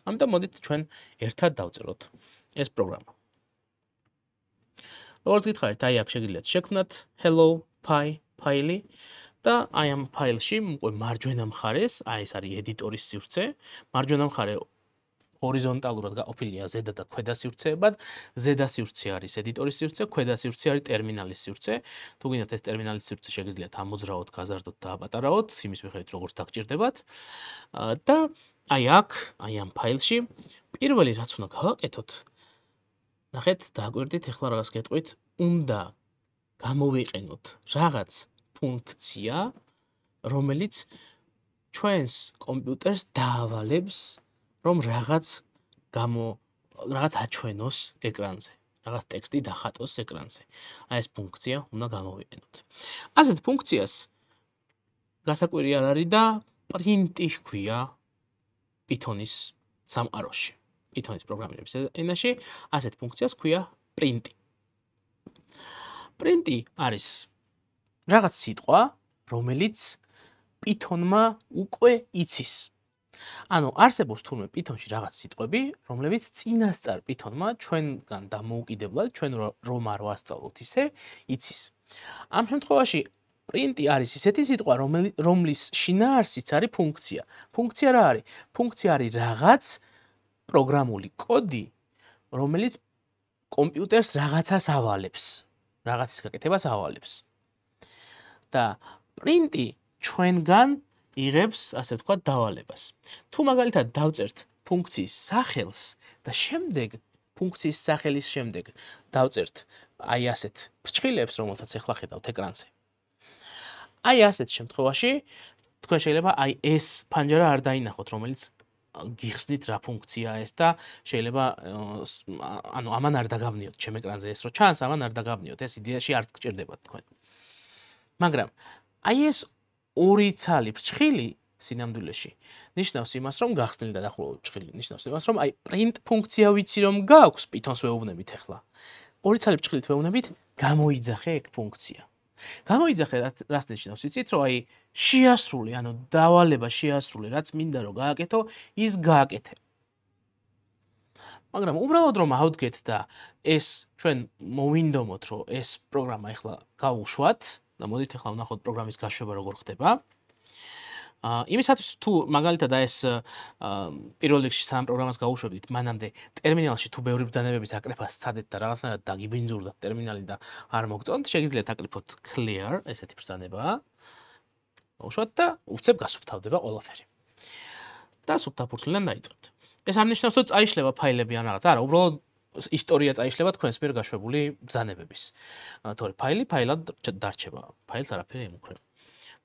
ამიტომ მოდით ჩვენ ერთად დავწეროთ ეს პროგრამა. როგორც გითხარით, აი აქ შეგიძლიათ შექმნათ hello ფაილი და აი ამ ფაილში უკვე მარჯვენა მხარეს, აი ეს არის ედიტორის სივრცე, მარჯვენა მხარე ჰორიზონტალურად გაყოფილია ზედა და ქვედა სივრცეებად. ზედა სივრცე არის ედიტორის სივრცე, ქვედა სივრცე არის ტერმინალის სივრცე. თუ გინდათ ეს ტერმინალის სივრცე შეგიძლიათ ამოძრავოთ, გაზარდოთ და აპატარავოთ, იმის მიხედვით როგორც დაგჭირდებათ. და აი აქ, აი ამ ფაილში პირველი რაც უნდა გავაკეთოთ, ნახეთ, დააკვირდით, ახლა რაღაც გეტყვით, უნდა გამოვიყენოთ რაღაც ფუნქცია, რომელიც ჩვენს კომპიუტერს დაავალებს, რომ რაღაც აჩვენოს ეკრანზე, რაღაც ტექსტი დახატოს ეკრანზე. აი ეს ფუნქცია უნდა გამოვიყენოთ. ასეთ ფუნქციას გასაკვირი არ არის და პრინტი ჰქვია Python-ის სამყაროში. Python-ის პროგრამირების ენაში ასეთ ფუნქციას ჰქვია პრინტი. პრინტი არის რაღაც სიტყვა, რომელიც Python-მა უკვე იცის. ანუ არსებობს თურმე Python-ში რაღაც სიტყვები, რომლებიც წინასწარ Python-მა ჩვენგან დამოუკიდებლად, ჩვენ რომ არ ვასწავლოთ ისე, იცის. ამ შემთხვევაში პრინტი არის ისეთი სიტყვა, რომლის შინაარსიც არის ფუნქცია. ფუნქცია რა არის? ფუნქცია არის რაღაც პროგრამული კოდი, რომელიც კომპიუტერს რაღაცას ავალებს, რაღაცის გაკეთებას ავალებს. და პრინტი ჩვენგან იღებს, ასე ვთქვათ, დავალებას. თუ მაგალითად დავწერთ ფუნქციის სახელს და შემდეგ ფუნქციის სახელის შემდეგ დავწერთ აი ასეთ ფრჩხილებს, რომელსაც ახლა ხედავთ ეკრანზე. აი ასეთ შემთხვევაში თქვენ შეიძლება აი ეს ფანჯარა არ დაინახოთ, რომელიც გიხსნით რა ფუნქციაა ეს და შეიძლება ანუ ამან არ დაგაბნიოთ ჩემ ეკრანზე ეს რო ჩანს, ამან არ დაგაბნიოთ, ეს იდეაში არ გჭირდებათ თქვენ. მაგრამ აი ეს ორი ცალი ფრჩხილი სინამდვილეში ნიშნავს იმას, რომ გახსნილი და დაახლოებით ფრჩხილი ნიშნავს იმას, რომ აი print ფუნქცია ვიცი რომ გაქვს Python-ს ვეუბნებით ახლა. ორი ცალი ფრჩხილით ვეუბნებით, გამოიძახე ეგ ფუნქცია. გამოიძახე რას ნიშნავს, იცით, რომ აი შეასრულე, ანუ დავალება შეასრულე, რაც მინდა რომ გააკეთო, ის გააკეთე. მაგრამ უბრალოდ რომ ავდგეთ და ეს ჩვენ მოვინდომოთ, რომ ეს პროგრამა ახლა გავუშვათ და მოდით ახლა ვნახოთ პროგრამის გაშვება როგორ ხდება. იმისათვის თუ მაგალითად ეს პირველ რიგში სამ პროგრამას გავუშვებდით, მანამდე ტერმინალში თუ ბევრი ბრძანებების აკრეფას სცადეთ და რაღაცნაირად დაგიბინძურდათ ტერმინალი და არ მოგწონთ, შეგიძლიათ აკრიფოთ clear, ესეთი ბრძანებაა. გავუშვათ და უცებ გასუფთავდება ყველაფერი. და სუფთაფურცლიდან დაიწყებთ. ეს არ ნიშნავს, რომ წაიშლება ფაილები ან რაღაც, არა, უბრალოდ ისტორია წაიშლება თქვენს მიერ გაშვებული ბრძანებების. თორე ფაილად დარჩება, ფაილს არაფერი ემუქრება.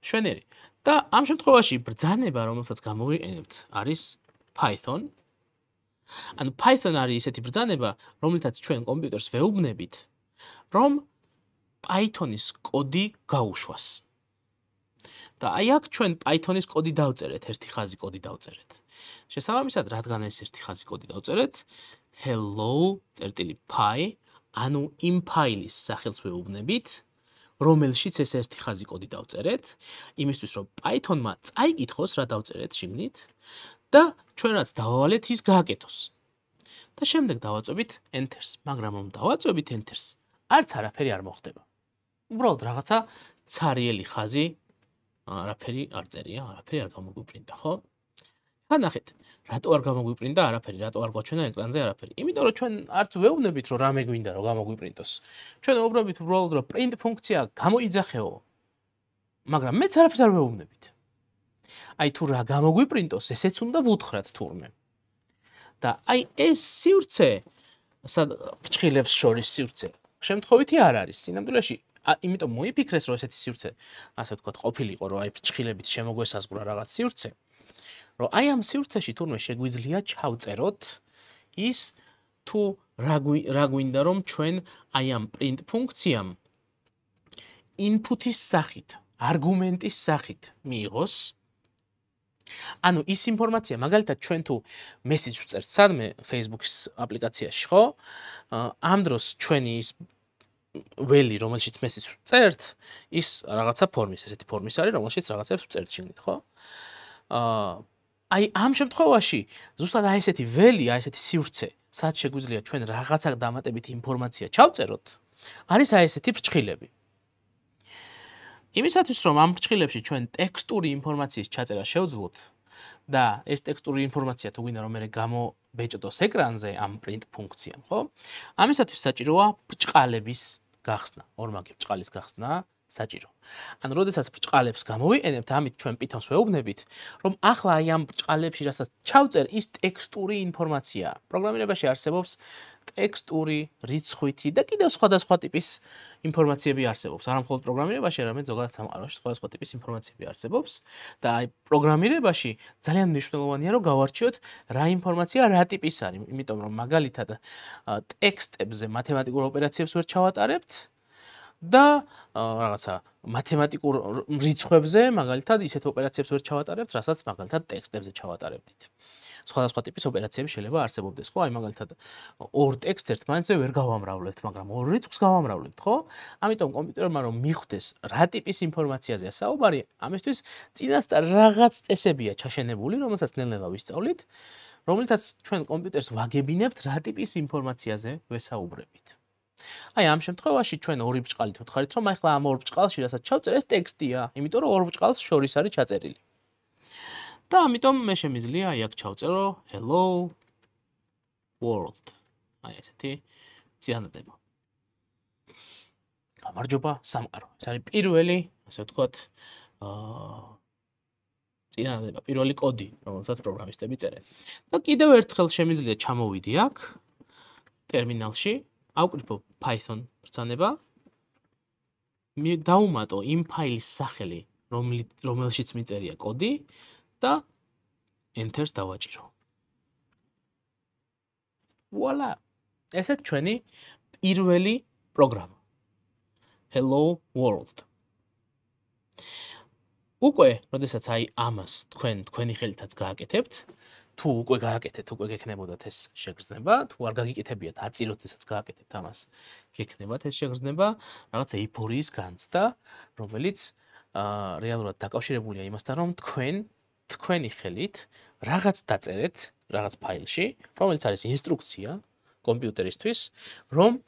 შვენიერი. და ამ შემთხვევაში ბრძანება, რომელსაც გამოვიყენებთ, არის Python. ანუ Python არის ისეთი ბრძანება, რომელთაც ჩვენ კომპიუტერს ვეუბნებით, რომ Python-ის კოდი გაუშვას. და აი აქ ჩვენ Python-ის კოდი დავწერეთ, ერთი ხაზი კოდი დავწერეთ. შესაბამისად, რადგან ეს ერთი ხაზი კოდი დავწერეთ, hello.py, ანუ იმ ფაილის სახელს ვეუბნებით, რომელშიც ეს ერთი ხაზი კოდი დავწერეთ, იმისთვის რომ Python-მა წაიკითხოს რა დავწერეთ შიგნით და ჩვენ რაც დავავალეთ ის გააკეთოს. და შემდეგ დავაწვევით enter-ს, მაგრამ რომ დავაწვევით enter-ს, არც არაფერი არ მოხდება. უბრალოდ რაღაცა ცარიელი ხაზი არაფერი არ წერია, არაფერი არ გამოგვიპრინტა, ხო? ხა ნახეთ, რატო არ გამოგვიპრინტა არაფერი, რატო არ გვაჩვენა ეკრანზე არაფერი? იმიტომ რომ ჩვენ არც ვეუბნებით რომ რამე გვინდა რომ გამოგვიპრინტოს. ჩვენ ვეუბნებით უბრალოდ რომ print ფუნქცია გამოიძახეო. მაგრამ მეც არაფერს არ ვეუბნებით. აი თუ რა გამოგვიპრინტოს, ესეც უნდა ვუთხრათ თურმე. და აი ეს სივრცე, ფრჩხილებს შორის სივრცე, შემთხვევითი არ არის. სინამდვილეში იმიტომ მოიფიქრეს რომ ესეთი სივრცე, ასე ვთქვათ, ყოფილიყო რომ აი ფრჩხილებით შემოგვესაზღვრა რაღაც სივრცე. რომ აი ამ სივრცეში თურმე შეგვიძლია ჩავწეროთ ის თუ რა გვინდა რომ ჩვენ აი ამ print ფუნქციამ input-ის სახით, არგუმენტის სახით მიიღოს. ანუ ის ინფორმაცია, მაგალითად ჩვენ თუ message ვწერთ სადმე Facebook-ის აპლიკაციაში, ხო? ამ დროს ჩვენი ის ველი, რომელშიც message ვწერთ, ის რაღაცა ფორმის, ესეთი ფორმის არის, რომელშიც რაღაცებს ვწერთ შეგნით, ხო? აი ამ შემთხვევაში ზუსტად აი ესეთი ველი, აი ესეთი სივრცე, სადაც შეგვიძლია ჩვენ რაღაცა დამატებით ინფორმაცია ჩავწეროთ, არის აი ესეთი ფრჩხილები. იმისათვის რომ ამ ფრჩხილებში ჩვენ ტექსტური ინფორმაციის ჩაწერა შევძლოთ და ეს ტექსტური ინფორმაცია თუ გვინდა რომ მე გამობეჭდოს ეკრანზე ამ print ფუნქციამ, ხო? ამისათვის საჭიროა ბრჭყალების გახსნა, ორმაგი ბრჭყალის გახსნა საჭირო. ანუ როდესაც ბრჭყალებს გამოვიყენებთ, ამით ჩვენ Python-ს ვეუბნებით, რომ ახლა აი ამ ბრჭყალებში რასაც ჩავწერ, ის ტექსტური ინფორმაციაა. პროგრამირებაში არსებობს ტექსტური, რიცხვითი და კიდევ სხვადასხვა ტიპის ინფორმაციები არსებობს. არა მხოლოდ პროგრამირებაში, არამედ ზოგადად სამყაროში სხვადასხვა ტიპის ინფორმაციები არსებობს და აი პროგრამირებაში ძალიან მნიშვნელოვანია რომ გავარჩიოთ რა ინფორმაცია რა ტიპის არის, იმიტომ რომ მაგალითად ტექსტებზე მათემატიკურ ოპერაციებს ვერ ჩავატარებთ და რაღაცა მათემატიკურ რიცხვებზე მაგალითად ისეთ ოპერაციებს ვერ ჩავატარებთ, რასაც მაგალითად ტექსტებზე ჩავატარებდით. სხვადასხვა ტიპის ოპერაციები შეიძლება არსებობდეს, ხო? აი მაგალითად ორ ტექსტს ერთმანეთზე ვერ გავამრავლებთ, მაგრამ ორ რიცხვს გავამრავლებთ, ხო? ამიტომ კომპიუტერმა რომ მიხვდეს რა ტიპის ინფორმაციაზეა საუბარი, ამისთვის წინასწარ რაღაც წესებია ჩაშენებული, რომელსაც ნელ-ნელა ვისწავლით, რომლითაც ჩვენ კომპიუტერს ვაგებინებთ რა ტიპის ინფორმაციაზე ვესაუბრებით. აი ამ შემთხვევაში ჩვენ ორი ბრჭყალით ვთხარით, რომ ახლა ამ ორ ბრჭყალში რასაც ჩავწერ, ეს ტექსტია, იმიტომ რომ ორ ბრჭყალს შორის არის ჩაწერილი. და ამიტომ მე შემიძლია აი აქ ჩავწერო hello world. აი ესეთი წინადადება. გამარჯობა სამყარო. ეს არის პირველი, ასე ვთქვათ, წინადადება, პირველი კოდი, რომელსაც პროგრამისტები წერენ. და კიდევ ერთხელ შემიძლია ჩამოვიდი აქ ტერმინალში, ავკრიფო Python ბრძანება, დავუმატო იმ ფაილის სახელი, რომელშიც მიწერია კოდი და Enter-ს დავაჭირო. Voila! ესეც ჩვენი პირველი პროგრამა. Hello world. უკვე, როდესაც აი ამას თქვენი ხელითაც გააკეთებთ, თუ უკვე გააკეთეთ, უკვე გექნებოდათ ეს შეგრძნება, თუ არ გაგიკეთებიათ, აწიროთ ესაც გააკეთებთ ამას, გექნებათ ეს შეგრძნება, რაღაცა ეიფორიის განცდა, რომელიც რეალურად დაკავშირებულია იმასთან, რომ თქვენი ხელით რაღაც დაწერეთ, რაღაც ფაილში, რომელიც არის ინსტრუქცია კომპიუტერისთვის, რომ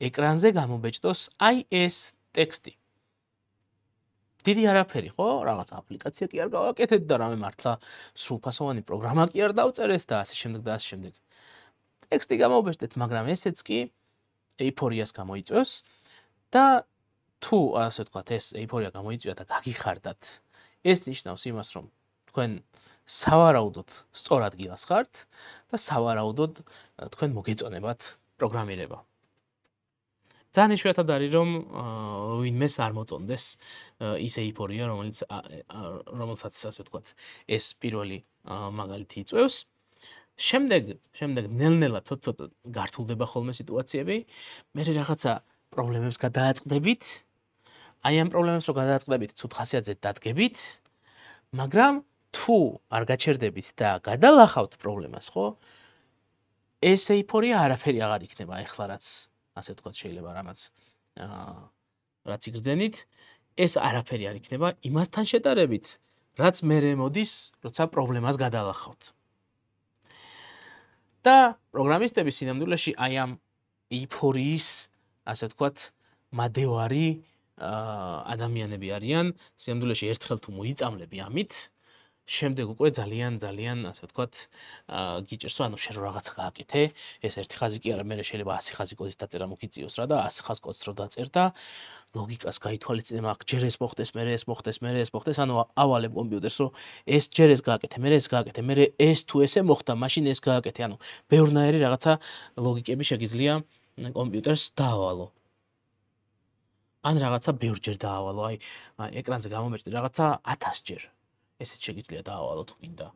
ეკრანზე გამობეჭდოს აი ეს ტექსტი. დიდი არაფერი, ხო? რაღაც აპლიკაცია კი არ გავაკეთეთ და რამე მართლა სრულფასოვანი პროგრამა კი არ დავწერეთ და ასე შემდეგ და ასე შემდეგ. ტექსტი გამოვბეჭდეთ, მაგრამ ესეც კი ეიფორიას გამოიწვევს და თუ ასე ვთქვათ, ეს ეიფორია გამოიწვია და გაგიხარდათ, ეს ნიშნავს იმას, რომ თქვენ სავარაუდოდ სწორ ადგილას ხართ და სავარაუდოდ თქვენ მოგეწონებათ პროგრამირება. ძალიან იშვიათად არის, რომ ვინმეს არ მოწონდეს ის ეიფორია, რომელსაც ასე ვთქვათ, ეს პირველი მაგალითი იწვევს. შემდეგ ნელ-ნელა ცოტ-ცოტ გართულდება ხოლმე სიტუაციები, მე რაღაცა პრობლემებს გადააწყდებით. აი ამ პრობლემებს რო გადააწყდებით, ცუდ ხასიათზე დადგებით, მაგრამ თუ არ გაჩერდებით და გადალახავთ პრობლემას, ხო? ეს ეიფორია არაფერი აღარ იქნება ეხლა რაც ასე ვთქვათ, შეიძლება რაც იგრძენით, ეს არაფერი არ იქნება იმასთან შედარებით, რაც მერე მოდის, როცა პრობლემას გადალახავთ. და პროგრამისტები სინამდვილეში აი ამ ეიფორიის, ასე ვთქვათ, მადევარი ადამიანები არიან, სინამდვილეში ერთხელ თუ მოიწამლები ამით, შემდეგ უკვე ძალიან, ასე ვთქვათ, გიჭირს, რომ ანუ შენ რაღაცა გააკეთე, ეს ერთი ხაზი კი არა, მე შეიძლება 100 ხაზი კოდის დაწერა მოგიწიოს რა და 100 ხაზ კოდს რო დაწერ და ლოგიკას გაითვალისწინებ, აქ ჯერ ეს მოხდეს, მერე ეს მოხდეს, ანუ ავალებ კომპიუტერს, რომ ეს ჯერ ეს გააკეთე, მერე ეს გააკეთე, მერე ეს თუ ესე მოხდა, მაშინ ეს გააკეთე, ანუ ბევრნაირი რაღაცა ლოგიკები შეგიძლია კომპიუტერს დაავალო. ან რაღაცა ბევრჯერ დაავალო, აი ეკრანზე გამომეჭდი რაღაცა 1000 ჯერ. ესეც შეგიძლია დაავალო თუ გინდა.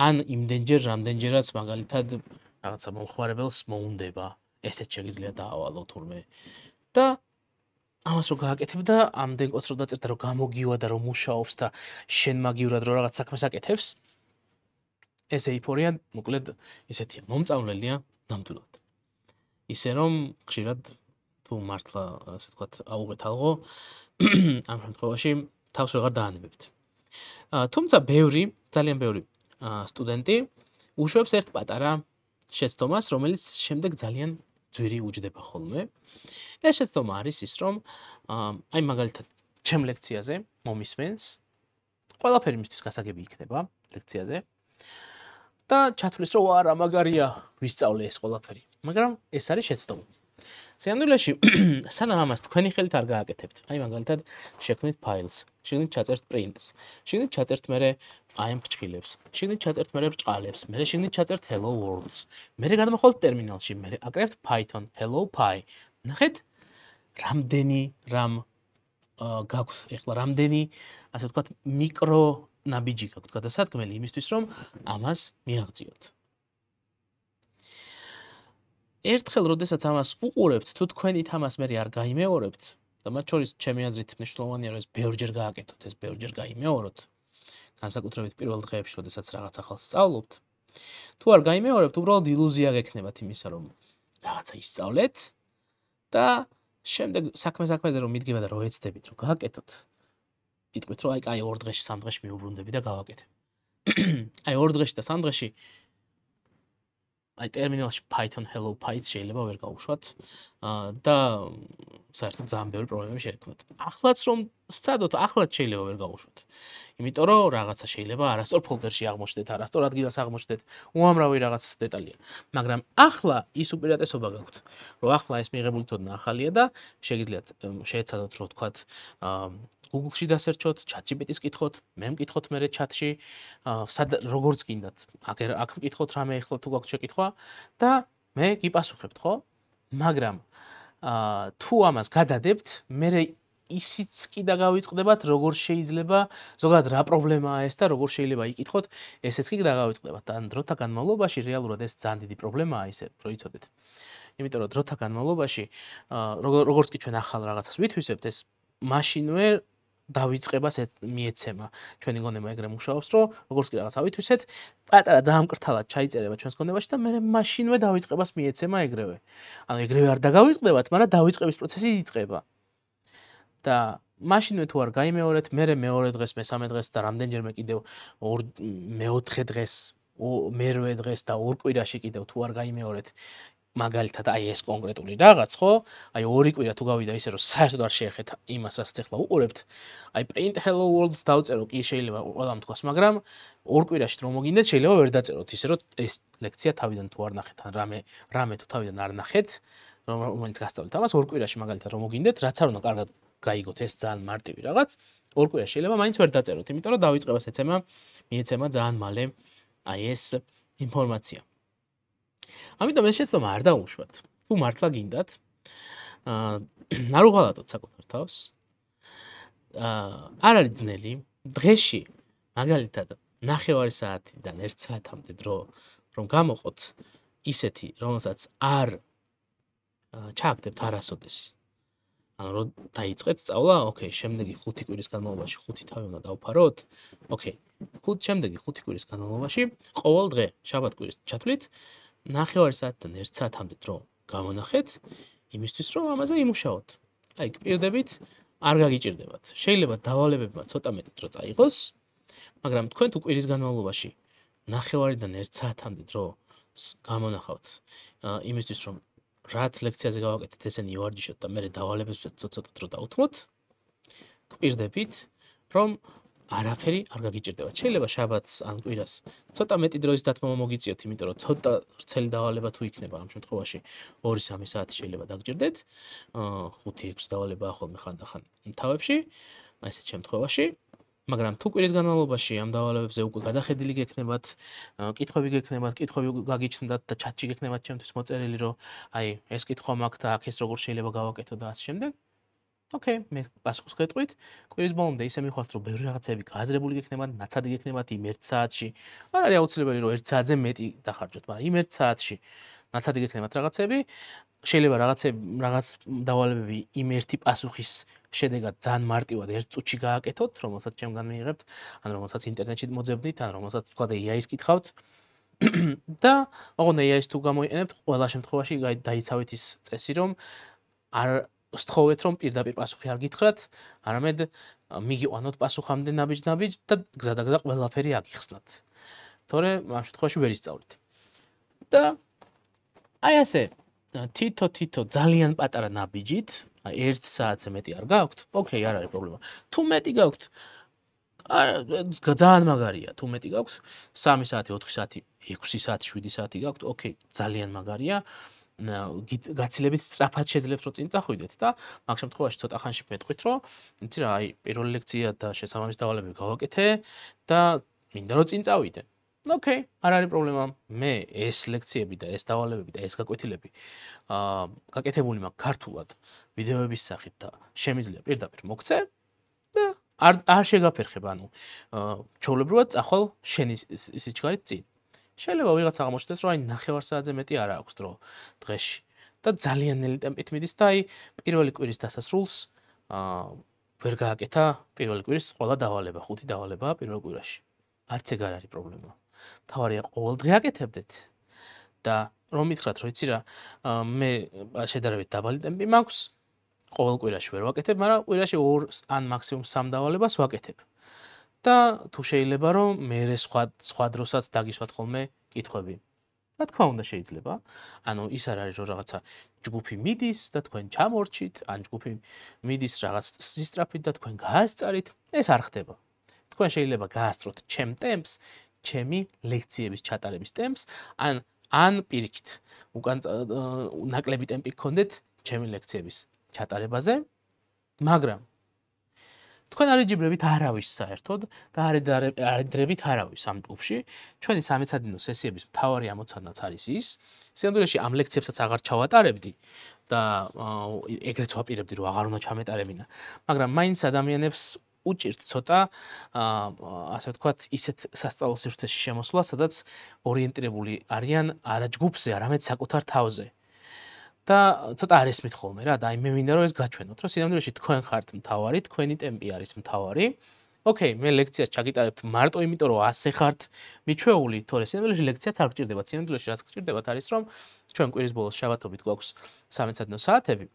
ან იმდენჯერ, რამდენჯერაც მაგალითად რაღაცა მომხმარებელს მოუნდება, ესეც შეგიძლია დაავალო თურმე. და ამას რო გააკეთებ და ამდენ კოდს რო დაწერთ და რო გამოგივა და რო მუშაობს და შენ მაგივრად რო რაღაც საქმეს აკეთებს, ეს ეიფორია მოკლედ ესეთია, მომწავლელია ნამდვილად. ისე რომ ხშირად თუ მართლა ასე ვთქვათ, აუღეთ ალღო, ამ შემთხვევაში თავს ვეღარ დაანებებთ. თუმცა ძალიან ბევრი სტუდენტი უშვებს ერთ პატარა შეცდომას, რომელიც შემდეგ ძალიან ძვირი უჯდება ხოლმე. ეს შეცდომა არის ის, რომ აი მაგალითად ჩემ ლექციაზე მომისმენს, ყველაფერი მისთვის გასაგები იქნება ლექციაზე და ჩათვლის, რომ რა მაგარია ვისწავლე ეს ყველაფერი. მაგრამ ეს არის შეცდომა. სინამდვილეში სანამ ამას თქვენი ხელით არ გააკეთებთ, აი მაგალითად შექმნით ფაილს, შეგნით ჩაწერთ პრინტს, შეგნით ჩაწერთ მერე აი ამ ფრჩხილებს, შეგნით ჩაწერთ მერე ბრჭყალებს, მერე შეგნით ჩაწერთ hello worlds, მერე გადმოხვალთ ტერმინალში, მერე აკრებთ python hello py. ნახეთ, რამდენი რამ გაგვთ ეხლა რამდენი ასე ვთქვათ მიკრო ნაბიჯი გაგვთ გადასადგმელი იმისთვის რომ ამას მიაღწიოთ. ერთხელ როდესაც ამას უყურებთ, თუ თქვენით ამას მე არ გაიმეორებთ და მათ შორის ჩემი აზრით მნიშვნელოვანია რომ ეს ბევრჯერ გააკეთოთ, ეს ბევრჯერ გაიმეოროთ. განსაკუთრებით პირველ დღეებში, როდესაც რაღაც ახალს სწავლობთ. თუ არ გაიმეორებთ, უბრალოდ ილუზია გექნებათ იმისა, რომ რაღაცა ისწავლეთ და შემდეგ საქმეზე რომ მიდგება და რო ეცდებით რომ გააკეთოთ, იტყვით რომ აი 2 დღეში, 3 დღეში მიუბრუნდები და გავაკეთებ. აი 2 დღეში და 3 დღეში აი ტერმინალში python hello py შეიძლება ვერ გავუშვათ და საერთოდ ძალიან ბევრი პრობლემები შეექმნათ. ახლაც რომ სცადოთ, ახლაც შეიძლება ვერ გავუშვათ. იმიტომ რომ რაღაცა შეიძლება არასწორ ფოლდერში აღმოჩნდეთ, არასწორ ადგილას აღმოჩნდეთ, უამრავი რაღაც დეტალია. მაგრამ ახლა ის უპირატესობა გაქვთ, რომ ახლა ეს მიღებული ცოდნა ახალია და შეგიძლიათ შეეცადოთ რომ თქვათ Google-ში დასერჩოთ, ChatGPT-ს კითხოთ, მე მკითხოთ მერე chat-ში, როგორც გინდათ. აქ მკითხოთ რამე ეხლა თუ გაქვთ შეკითხვა და მე გიპასუხებთ, ხო? მაგრამ თუ ამას გადადებთ, მერე ისიც კი და გავიწყდებათ, როგორ შეიძლება, ზოგადად რა პრობლემაა ეს და როგორ შეიძლება იკითხოთ, ესეც კი და გავიწყდებათ. და დროთა განმავლობაში რეალურად ეს ძალიან დიდი პრობლემაა ისე, რომ იცოდეთ. იმიტომ რომ დროთა განმავლობაში, როგორც კი ჩვენ ახალ რაღაცას ვითვისებთ, ეს მაშინვე დავიწყებას მიეცემა. ჩვენი გონება ეგრე მუშაობს, რომ როგორც კი რაღაცა ვითვისეთ, პატარა ძალიან მკრთალად ჩაიწერება ჩვენს გონებაში და მე მაშინვე დავიწყებას მიეცემა ეგრევე. ანუ ეგრევე არ დაგავიწყდებათ, მაგრამ დავიწყების პროცესი იწყება. და მაშინვე თუ არ გაიმეორეთ, მე მეორე დღეს, მესამე დღეს და რამდენჯერმე კიდევ მეოთხე დღეს, მერვე დღეს და 2 კვირაში კიდევ თუ არ გაიმეორეთ, მაგალითად აი ეს კონკრეტული რაღაც, ხო? აი 2 კვირა თუ გავიდა ისე რომ საერთოდ არ შეეხეთ იმას, რასაც ახლა უყურებთ. აი print hello worlds დავწერო, კი შეიძლება ყველამ თქვას, მაგრამ 2 კვირაში რომ მოგინდეთ, შეიძლება ვერ დაწეროთ ისე რომ ეს ლექცია თავიდან თუ არ ნახეთ, ან რამე თუ თავიდან არ ნახეთ, რომელიც გასწავლეთ ამას 2 კვირაში მაგალითად რომ მოგინდეთ, რაც არ უნდა კარგად გაიგოთ, ეს ძალიან მარტივი რაღაც. 2 კვირაში შეიძლება მაინც ვერ დაწეროთ, იმიტომ რომ დავიწყებას მიეცემა ძალიან მალე აი ეს ინფორმაცია. ამიტომ ეს შეცდომა არ დაუშვათ. თუ მართლა გინდათ, არ უღალატოთ საკუთარ თავს. არ არის ძნელი, დღეში მაგალითად 9 საათიდან 1 საათამდე დრო რომ გამოყოთ ისეთი, რომელსაც არ ჩააგდებთ არასოდეს. ანუ რომ დაიწყეთ სწავლა, ოკეი, შემდეგი 5 კვირის განმავლობაში 5 თავი უნდა დავფაროთ. ოკეი, შემდეგი 5 კვირის განმავლობაში ყოველ დღე შაბათ-კვირის ჩათვლით 9 საათიდან 1 საათამდე დრო გამონახეთ, იმისთვის რომ ამაზე იმუშაოთ. აი, გპირდებით, არ გაგიჭირდებათ. შეიძლება დავალებებმა ცოტა მეტი დრო წაიღოს, მაგრამ თქვენ თუ კვირის განმავლობაში 9-დან 1 საათამდე დრო გამონახავთ, იმისთვის რომ რაც ლექციაზე გავაკეთეთ, ესენი ივარჯიშოთ და მე დავალებებს ცოტა დრო დავუთმოთ, გპირდებით, რომ არაფერი არ გაგიჭირდებათ. შეიძლება შაბათს ან კვირას ცოტა მეტი დროის დათმობა მოგიწიოთ, იმიტომ რომ ცოტა ვრცელი დავალება თუ იქნება ამ შემთხვევაში 2-3 საათი შეიძლება დაგჭირდეთ. 5-6 დავალებაა ხოლმე ხანდახან თავებში, აი ესეთ შემთხვევაში. მაგრამ თუ კვირის განმავლობაში ამ დავალებებზე უკვე გადახედილი გექნებათ, კითხვები გაგიჩნდათ და ჩატში გექნებათ ჩემთვის მოწერილი, რომ აი ეს კითხვა მაქვს და აქ ეს როგორ შეიძლება გავაკეთო და ასე შემდეგ. ოკეი, მე პასუხს გეტყვით. კვირის ბოლომდე ისე მიხვალთ, რომ ბევრი რაღაცები გააზრებული გექნებათ, ნაცადი გექნებათ იმ 1 საათში. არ არის აუცილებელი, რომ 1 საათზე მეტი დახარჯოთ, მაგრამ იმ 1 საათში ნაცადი გექნებათ რაღაცები. შეიძლება რაღაც დავალებები იმ ერთი პასუხის შედეგად ძალიან მარტივად 1 წუთში გააკეთოთ, რომელსაც ჩემგან მიიღებთ, ან რომელსაც ინტერნეტში მოძებნით, ან რომელსაც თქვა და AI-ს კითხავთ. და ოღონდ AI-ს თუ გამოიყენებთ, ყველა შემთხვევაში დაიცავით ის წესი, რომ არ სთხოვეთ, რომ პირდაპირ პასუხი არ გითხრათ, არამედ მიგიყვანოთ პასუხამდე ნაბიჯ-ნაბიჯ და გზადაგზა ყველაფერი აგიხსნათ. თორე ამ შემთხვევაში ვერ ისწავლით. და აი ასე თითო ძალიან პატარა ნაბიჯით, აი 1 საათზე მეტი არ გაქვთ? ოკეი, არ არის პრობლემა. თუ მეტი გაქვთ, ძალიან მაგარია. თუ მეტი გაქვთ, 3 საათი, 4 საათი, 6 საათი, 7 საათი გაქვთ, ოკეი, ძალიან მაგარია. გაცილებით სწრაფად შეძლებს რომ წინ წახვიდეთ და მაგ შემთხვევაში ცოტა ხანში მეტყვით რომ იცი რა, აი პირველი ლექცია და შესაბამის დავალებები გავაკეთე და მინდა რომ წინ წავიდე. ოკეი, არ არის პრობლემა. მე ეს ლექციები და ეს დავალებები და ეს გაკვეთილები გაკეთებული მაქვს ქართულად ვიდეოების სახით და შემიძლია პირდაპირ მოგცე და არ შეგაფერხებ, ანუ ჩვეულებრივად წახვალ შენი სიჩქარით წინ. შეიძლება ვიღაც აღმოჩნდეს, რომ აი 9 საათზე მეტი არ აქვს დრო დღეში და ძალიან ნელი ტემპით მიდის და აი პირველი კვირის დასასრულს ვერ გააკეთა პირველი კვირის ყველა დავალება, 5 დავალებაა პირველ კვირაში. არც ეგ არ არის პრობლემა. თავარია ყოველდღე აკეთებდეთ და რომ მითხრათ, რომ იცი რა, მე შედარებით დაბალი ტემპი მაქვს, ყოველ კვირაში ვერ ვაკეთებ, მაგრამ კვირაში 2 ან მაქსიმუმ 3 დავალებას ვაკეთებ. და თუ შეიძლება რომ მე სხვა დროსაც დაგისვათ ხოლმე კითხვები. რა თქმა უნდა შეიძლება. ანუ ის არ არის რომ რაღაცა ჯგუფი მიდის და თქვენ ჩამორჩით, ან ჯგუფი მიდის რაღაც სისტრაფით და თქვენ გაასწარით, ეს არ ხდება. თქვენ შეიძლება გაასწროთ ჩემ ტემპს, ჩემი ლექციების ჩატარების ტემპს, ან პირიქით, უკან ნაკლები ტემპი გქონდეთ ჩემი ლექციების ჩატარებაზე, მაგრამ თქვენ არ იჯიბრებით არავის საერთოდ და არ ედრებით არავის ამ ჯგუფში. ჩვენი სამეცადინო სესიების მთავარი ამოცანაც არის ის, სინამდვილეში ამ ლექციებსაც აღარ ჩავატარებდი და ეგრეც ვაპირებდი რომ აღარ უნდა ჩამეტარებინა, მაგრამ მაინც ადამიანებს უჭირთ ცოტა ასე ვთქვათ, ისეთ სასწავლო სივრცეში შემოსვლა, სადაც ორიენტირებული არიან არა ჯგუფზე, არამედ საკუთარ თავზე. და ცოტა არ ესმით ხოლმე რა და აი მე მინდა რომ ეს გაჩვენოთ, რომ სინამდვილეში თქვენ ხართ მთავარი, თქვენი ტემპი არის მთავარი. ოკეი, მე ლექციას ჩაგიტარებთ მარტო იმიტომ რომ ასე ხართ მიჩვეული, თორე სინამდვილეში ლექციაც არ გჭირდებათ. სინამდვილეში რაც გჭირდებათ არის რომ ჩვენ კვირის ბოლოს შაბათობით გვაქვს სამეცადინო საათები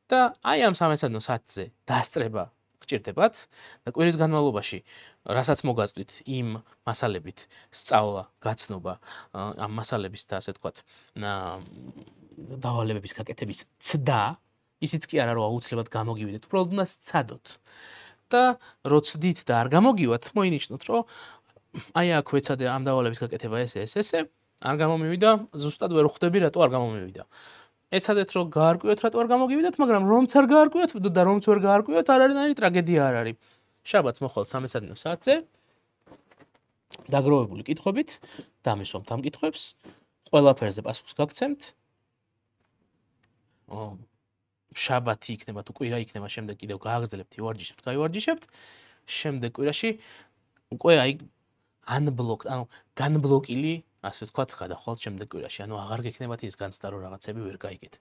და აი ამ სამეცადინო საათზე დასწრება გჭირდებათ და კვირის განმავლობაში რასაც მოგაწვით იმ მასალებით სწავლა, გაცნობა ამ მასალების და ასე ვთქვათ დავალებების გაკეთების ცდა, ისიც კი არა რომ აუცილებლად გამოგივიდეთ, უბრალოდ უნდა სცადოთ. და რო ცდით და არ გამოგივათ, მოინიშნოთ, რომ აი აქ ვეცადე ამ დავალების გაკეთება ესე, არ გამომივიდა, ზუსტად ვერ ხვდები რატო არ გამომივიდა. ეცადეთ რომ გაარკვიოთ რატო არ გამოგივიდათ, მაგრამ რომც არ გაარკვიოთ და რომც ვერ გაარკვიოთ, არ არის ნაირი ტრაგედია არ არის. შაბათს მოხვალთ სამეცადინო საათზე, დაგროვებული კითხვებით, დამისვამთ ამ კითხვებს, ყველაფერზე პასუხს გაგცემთ. შაბათი იქნება თუ კვირა იქნება, შემდეგ კიდევ გააგრძელებთ, ივარჯიშებთ, გაივარჯიშებთ. შემდეგ კვირაში უკვე აი unblocked, ანუ განბლოკილი, ასე ვთქვათ, გადახვალთ შემდეგ კვირაში. ანუ აღარ გექნებათ ის განცდა, რომ რაღაცები ვერ გაიგეთ.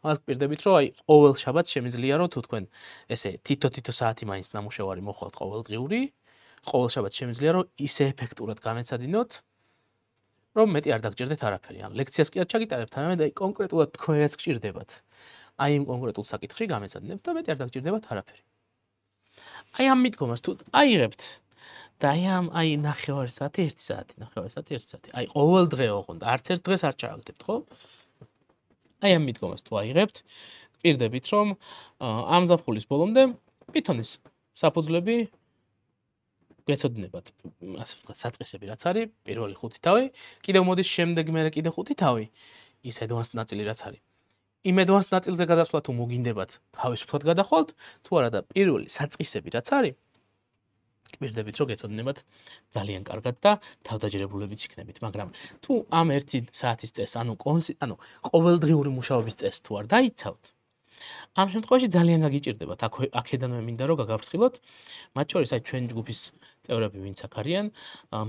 ამას გპირდებით, რომ აი ყოველ შაბათს შემიძლია რომ თუ თქვენ ესე თითო საათი მაინც ნამუშევარი მოხვალთ ყოველდღიური, ყოველ შაბათს შემიძლია რომ ისე ეფექტურად გამეცადინოთ, რომ მეტი არ დაგჭირდეთ არაფერი. ან ლექციას კი არ ჩაგიტარებთ, არამედ აი კონკრეტულად თქვენ რაც გჭირდებათ. აი იმ კონკრეტულ საკითხში გამეცადინებთ და მეტი არ დაგჭირდებათ არაფერი. აი ამ მიდგომას თუ აიღებთ და აი 9 საათი, 1 საათი, 9 საათი, 1 საათი. აი ყოველ დღე ოღონდ, არც ერთ დღეს არ ჩააგდებთ, ხო? აი ამ მიდგომას თუ აიღებთ, გპირდებით, რომ ამ ზაფხულის ბოლომდე პითონის საფუძვლები გეცოდინებათ, ასე ვთქვათ, საწყისები რაც არის, პირველი 5 თავი, კიდევ მოდის შემდეგ მერე კიდე 5 თავი, ის advanced ნაწილი რაც არის. იმ advanced ნაწილზე გადასვლა თუ მოგინდებათ, თავისუფლად გადახვალთ, თუ არა და პირველი საწყისები რაც არის, გპირდებით, რომ გეცოდინებათ ძალიან კარგად და თავდაჯერებულებიც იქნებით, მაგრამ თუ ამ 1 საათის წეს, ანუ ყოველდღიური მუშაობის წეს თუ არ დაიცავთ, ამ შემთხვევაში ძალიან გაგიჭირდებათ, აქედანვე მინდა რომ გაგაფრთხილოთ, მათ შორის აი ჩვენ ჯგუფის წევრები ვინც აქ არიან,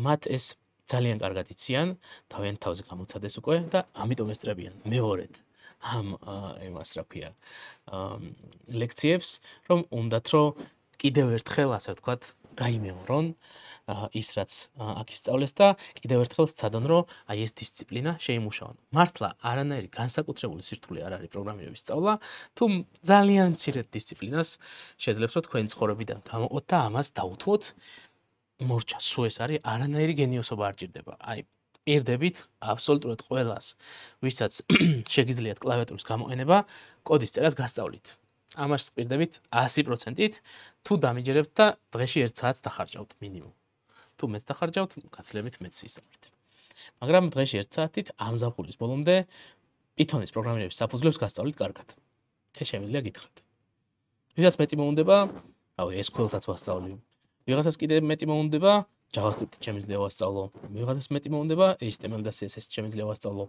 მათ ეს ძალიან კარგად იციან, თავიანთ თავზე გამოცადეს უკვე და ამიტომ ესწრებიან მეორედ ამ იმას რა ქვია, ლექციებს, რომ უნდათ რომ კიდევ ერთხელ ასე ვთქვათ, გაიმეორონ ის რაც აქ ისწავლეს და კიდევ ერთხელ სცადონ რომ აი ეს დისციპლინა შეიმუშავონ. მართლა არანაირი განსაკუთრებული სირთულე არ არის პროგრამირების სწავლა, თუ ძალიან მცირედ დისციპლინას შეძლებს რომ თქვენი ცხოვრებიდან გამოყოთ და ამას დაუთმოთ. მორჩა, სულ ეს არის არანაირი გენიოსობა არ ჭირდება. აი პირდებით აბსოლუტურად ყველას, ვისაც შეგიძლიათ კლავიატურის გამოყენება, კოდის წერას გასწავლით. ამას პირდებით 100%-ით თუ დამიჯერებთ და დღეში 1 საათს დახარჯავთ მინიმუმ. თუ მეც დახარჯავთ, გაცილებით მეც ისწავლეთ. მაგრამ დღეში 1 საათით ამ ზაფხულის ბოლომდე Python-ის პროგრამირების საფუძვლებს გასწავლით კარგად. ეს შემიძლია გითხრათ. ვისაც მეტი მოუნდება, რავი, SQL-საც ვასწავლი. ვიღაცას კიდე მეტი მოუნდება, JavaScript-ით შემიძლია ვასწავლო. ვიღაცას მეტი მოუნდება, HTML და CSS-ით შემიძლია ვასწავლო.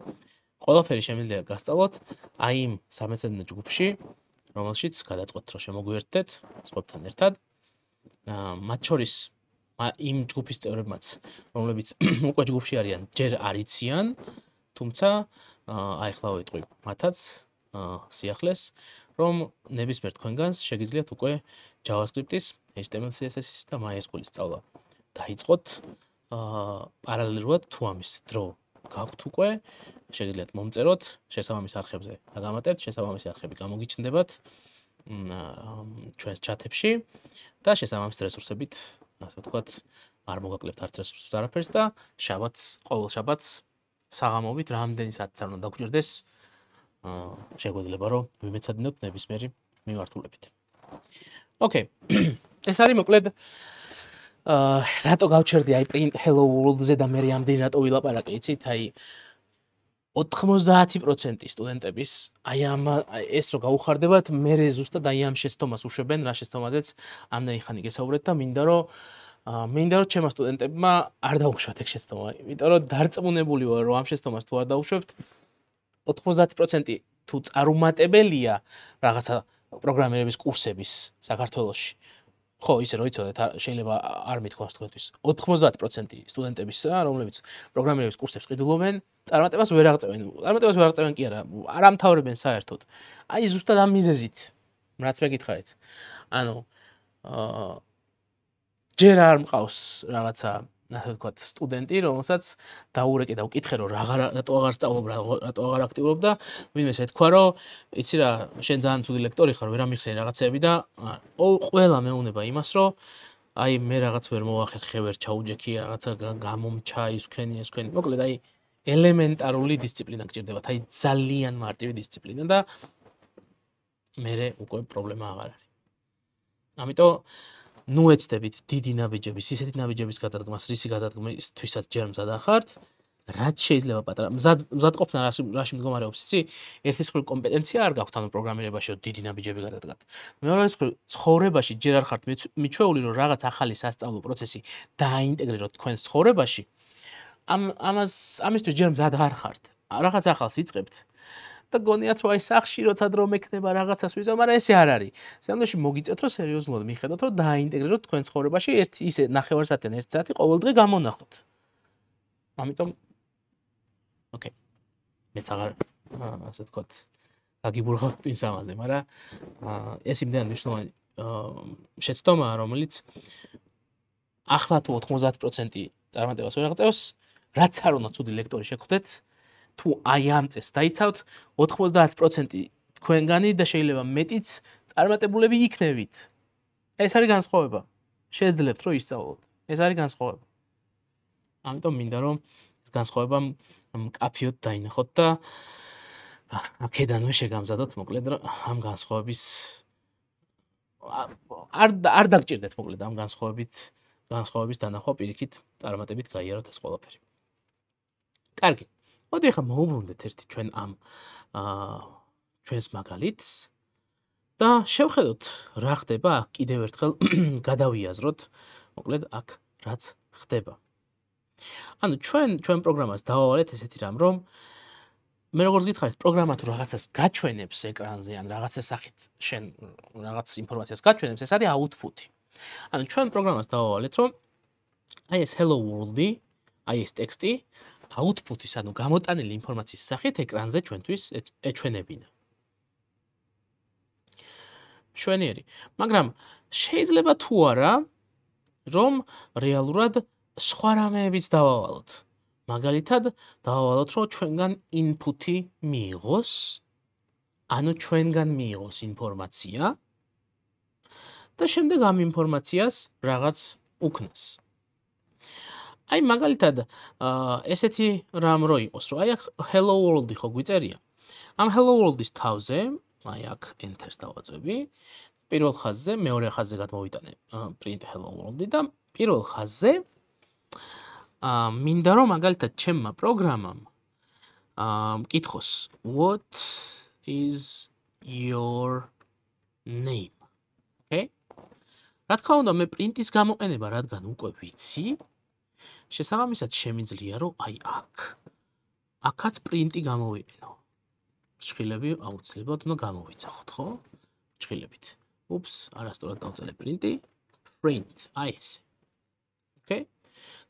ყველაფერი შემიძლია გასწავლოთ აი იმ სამეცნიერო ჯგუფში, რომელშიც გადაწყვეტთ რომ შემოგვიერთდეთ სხვებთან ერთად. მათ შორის იმ ჯგუფის წევრებმაც, რომლებიც უკვე ჯგუფში არიან, ჯერ არ იციან, თუმცა აი ახლა ვიტყვი მათაც სიახლეს, რომ ნებისმიერ თქვენგანს შეგიძლიათ უკვე JavaScript-ის, HTML, CSS-ის და MySQL-ის სწავლა დაიწყოთ. პარალელურად თუ ამის დრო გაქვთ უკვე, შეგიძლიათ მომწეროთ შესაბამის არხებზე და გამატებთ, შესაბამისი არხები გამოგიჩნდებათ ჩვენს ჩათებში და შესაბამის რესურსებით, ასე ვთქვათ, არ მოგაკლებთ არც რესურსს არაფერს და შაბათს, ყოველ შაბათს საღამოობით რამდენი საათიც არ უნდა დაგგვჭირდეს, შეგვეძლება რომ ვიმეცადინოთ ნებისმიერი მიმართულებით. ოკეი. ეს არის მოკლედ რატო გავჩერდი აი print hello world-ზე და მე ამდენი რატო ვილაპარაკე, იცით? აი 90% სტუდენტების აი ამ ეს რო გაუხარდებათ, მე ზუსტად აი ამ შეცდომას უშვებენ, რა შეცდომაზეც ამდენი ხანი გესაუბრეთ და მინდა რომ ჩემმა სტუდენტებმა არ დაუშვათ ეგ შეცდომა, იმიტომ რომ დარწმუნებული ვარ რომ ამ შეცდომას თუ არ დაუშვებთ 90% თუ წარუმატებელია რაღაცა პროგრამირების კურსების საქართველოში. ხო, ისე რომ იცოდეთ, შეიძლება არ მithქვას თქვენთვის. 90% სტუდენტებისა, რომლებიც პროგრამირების კურსებს ყიდულობენ, წარმატებას ვერ აღწევენ. წარმატებას ვერ აღწევენ კი არა, არ ამთავრებენ საერთოდ. აი ზუსტად ამ მიზეზით, რაც მეკითხარით. ანუ ჯერ არ მყავს რაღაცა, ასე ვთქვათ, სტუდენტი, რომელსაც დაურეკე და უკითხე რომ რატო აღარ სწავლობ, რატო აღარ აქტიურობ და ვინმეს ეთქვა რომ იცი რა, შენ ძალიან ცუდი ლექტორი ხარ, ვერ ამიხსენი რაღაცეები და ყველა მეუნება იმას რომ აი მე რაღაც ვერ მოვახერხე, ვერ ჩაუჯექი, რაღაცა გამომჩა ის თქვენი. მოკლედ აი ელემენტარული დისციპლინა გჭირდებათ, აი ძალიან მარტივი დისციპლინა და მე უკვე პრობლემა აღარ არის. ამიტომ ნუ ეცდებით დიდი ნაბიჯების, ისეთი ნაბიჯების გადადგმას, რისი გადადგმისთვისაც ჯერ მზად არ ხართ, რაც შეიძლება პატარა მზად ყოფნა რაში მდგომარეობს, იცი? ერთის მხრივ კომპეტენცია არ გაქვთ ანუ პროგრამირებაში დიდი ნაბიჯები გადადგათ. მეორეს მხრივ ცხოვრებაში ჯერ არ ხართ მიჩვეული რომ რაღაც ახალი სასწავლო პროცესი დააინტეგრიროთ თქვენს ცხოვრებაში. ამისთვის ჯერ მზად არ ხართ. რაღაც ახალს იწყებთ. და გონიათ რომ აი სახში როცა დრო მექნება რაღაცას ვიზამ, მაგრამ ესე არ არის. სამდროში მოგიწევთ რომ სერიოზულად მიხედოთ რომ დააინტეგრიროთ თქვენ ცხოვრებაში ერთ ისე 9 საათიდან 1 საათი ყოველდღე გამონახოთ. ამიტომ ოკეი. მეც აღარ ასე ვთქვათ, გაგიბურღავთ ის ამაზე, მაგრამ ეს იმდენად მნიშვნელოვანი შეცდომაა, რომელიც ახლა თუ 90% წარმატებას ვერ აღწევს, რაც არ უნდა ცუდი ლექტორი შეგხვდეთ, თუ აი ამ წეს დაიცავთ 90% თქვენგანი და შეიძლება მეტიც წარმატებულები იქნებით. ეს არის განსხვავება. შეძლებთ რომ ისწავლოთ. ეს არის განსხვავება. ამიტომ მინდა რომ ეს განსხვავება მკაფიოდ დაინახოთ და აქედანვე შეგამზადოთ მოკლედ რომ ამ განსხვავების არ დაგჭირდეთ მოკლედ ამ განსხვავების დანახვა პირიქით წარმატებით გაიაროთ ეს ყველაფერი. კარგი. მოდი ახლა მოვუბრუნდეთ ერთი ჩვენ ამ ჩვენს მაგალითს და შევხედოთ რა ხდება აქ კიდევ ერთხელ გადავიაზროთ მოკლედ აქ რაც ხდება. ანუ ჩვენ პროგრამას დავავალეთ ესეთი რამ რომ მე როგორც გითხარით პროგრამა თუ რაღაცას გაჩვენებს ეკრანზე ან რაღაცა სახით შენ რაღაც ინფორმაციას გაჩვენებს ეს არის output-ი. ანუ ჩვენ პროგრამას დავავალეთ რომ აი ეს hello world-ი, აი ეს ტექსტი output-ის, ანუ გამოტანილი ინფორმაციის სახით ეკრანზე ჩვენთვის ეჩვენებინა. შვენიერი. მაგრამ შეიძლება თუ არა, რომ რეალურად სხვა რამეებიც დავავალოთ. მაგალითად, დავავალოთ, რომ ჩვენგან input-ი მიიღოს, ანუ ჩვენგან მიიღოს ინფორმაცია და შემდეგ ამ ინფორმაციას რაღაც უქნას. აი მაგალითად, ესეთი რამ რო იყოს, რომ აი აქ hello world-ი ხო გვიწერია. ამ hello world-ის თავზე, აი აქ enter-ს დავაწვევი. პირველ ხაზზე, მეორე ხაზზე გადმოვიტანე print hello world-ი და პირველ ხაზზე მინდა რომ მაგალითად ჩემმა პროგრამამ მკითხოს what is your name. Okay? რა თქმა უნდა, მე print-ის გამოყენება რადგან უკვე ვიცი, შესაბამისად შემიძლია რომ აი აქაც print-ი გამოვიყენო. ჭხილები აუცილებლად უნდა გამოვიცახოთ, ხო? ჭხილებით. Ups, არასწორად დავწერე print-ი, print, აი ესე. Okay?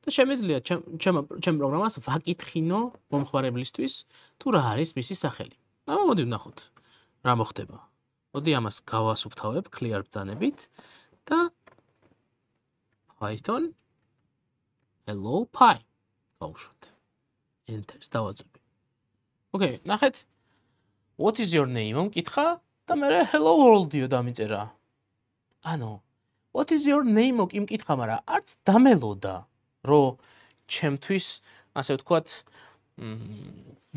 და შემიძლია ჩემ პროგრამას ვაკითხინო მომხმარებლისთვის თუ რა არის მისი სახელი. მოდი ვნახოთ რა მოხდება. მოდი ამას გავასუფთავებ clear ბრძანებით და Python hello py გავუშვათ. Enter-ს დავაწვევი. Okay, ნახეთ. What is your name? მკითხა და მე hello world-იო დამიწერა. ანუ what is your name? კი მკითხა, მაგრამ არც დამელოდა. რომ ჩემთვის ასე ვთქვათ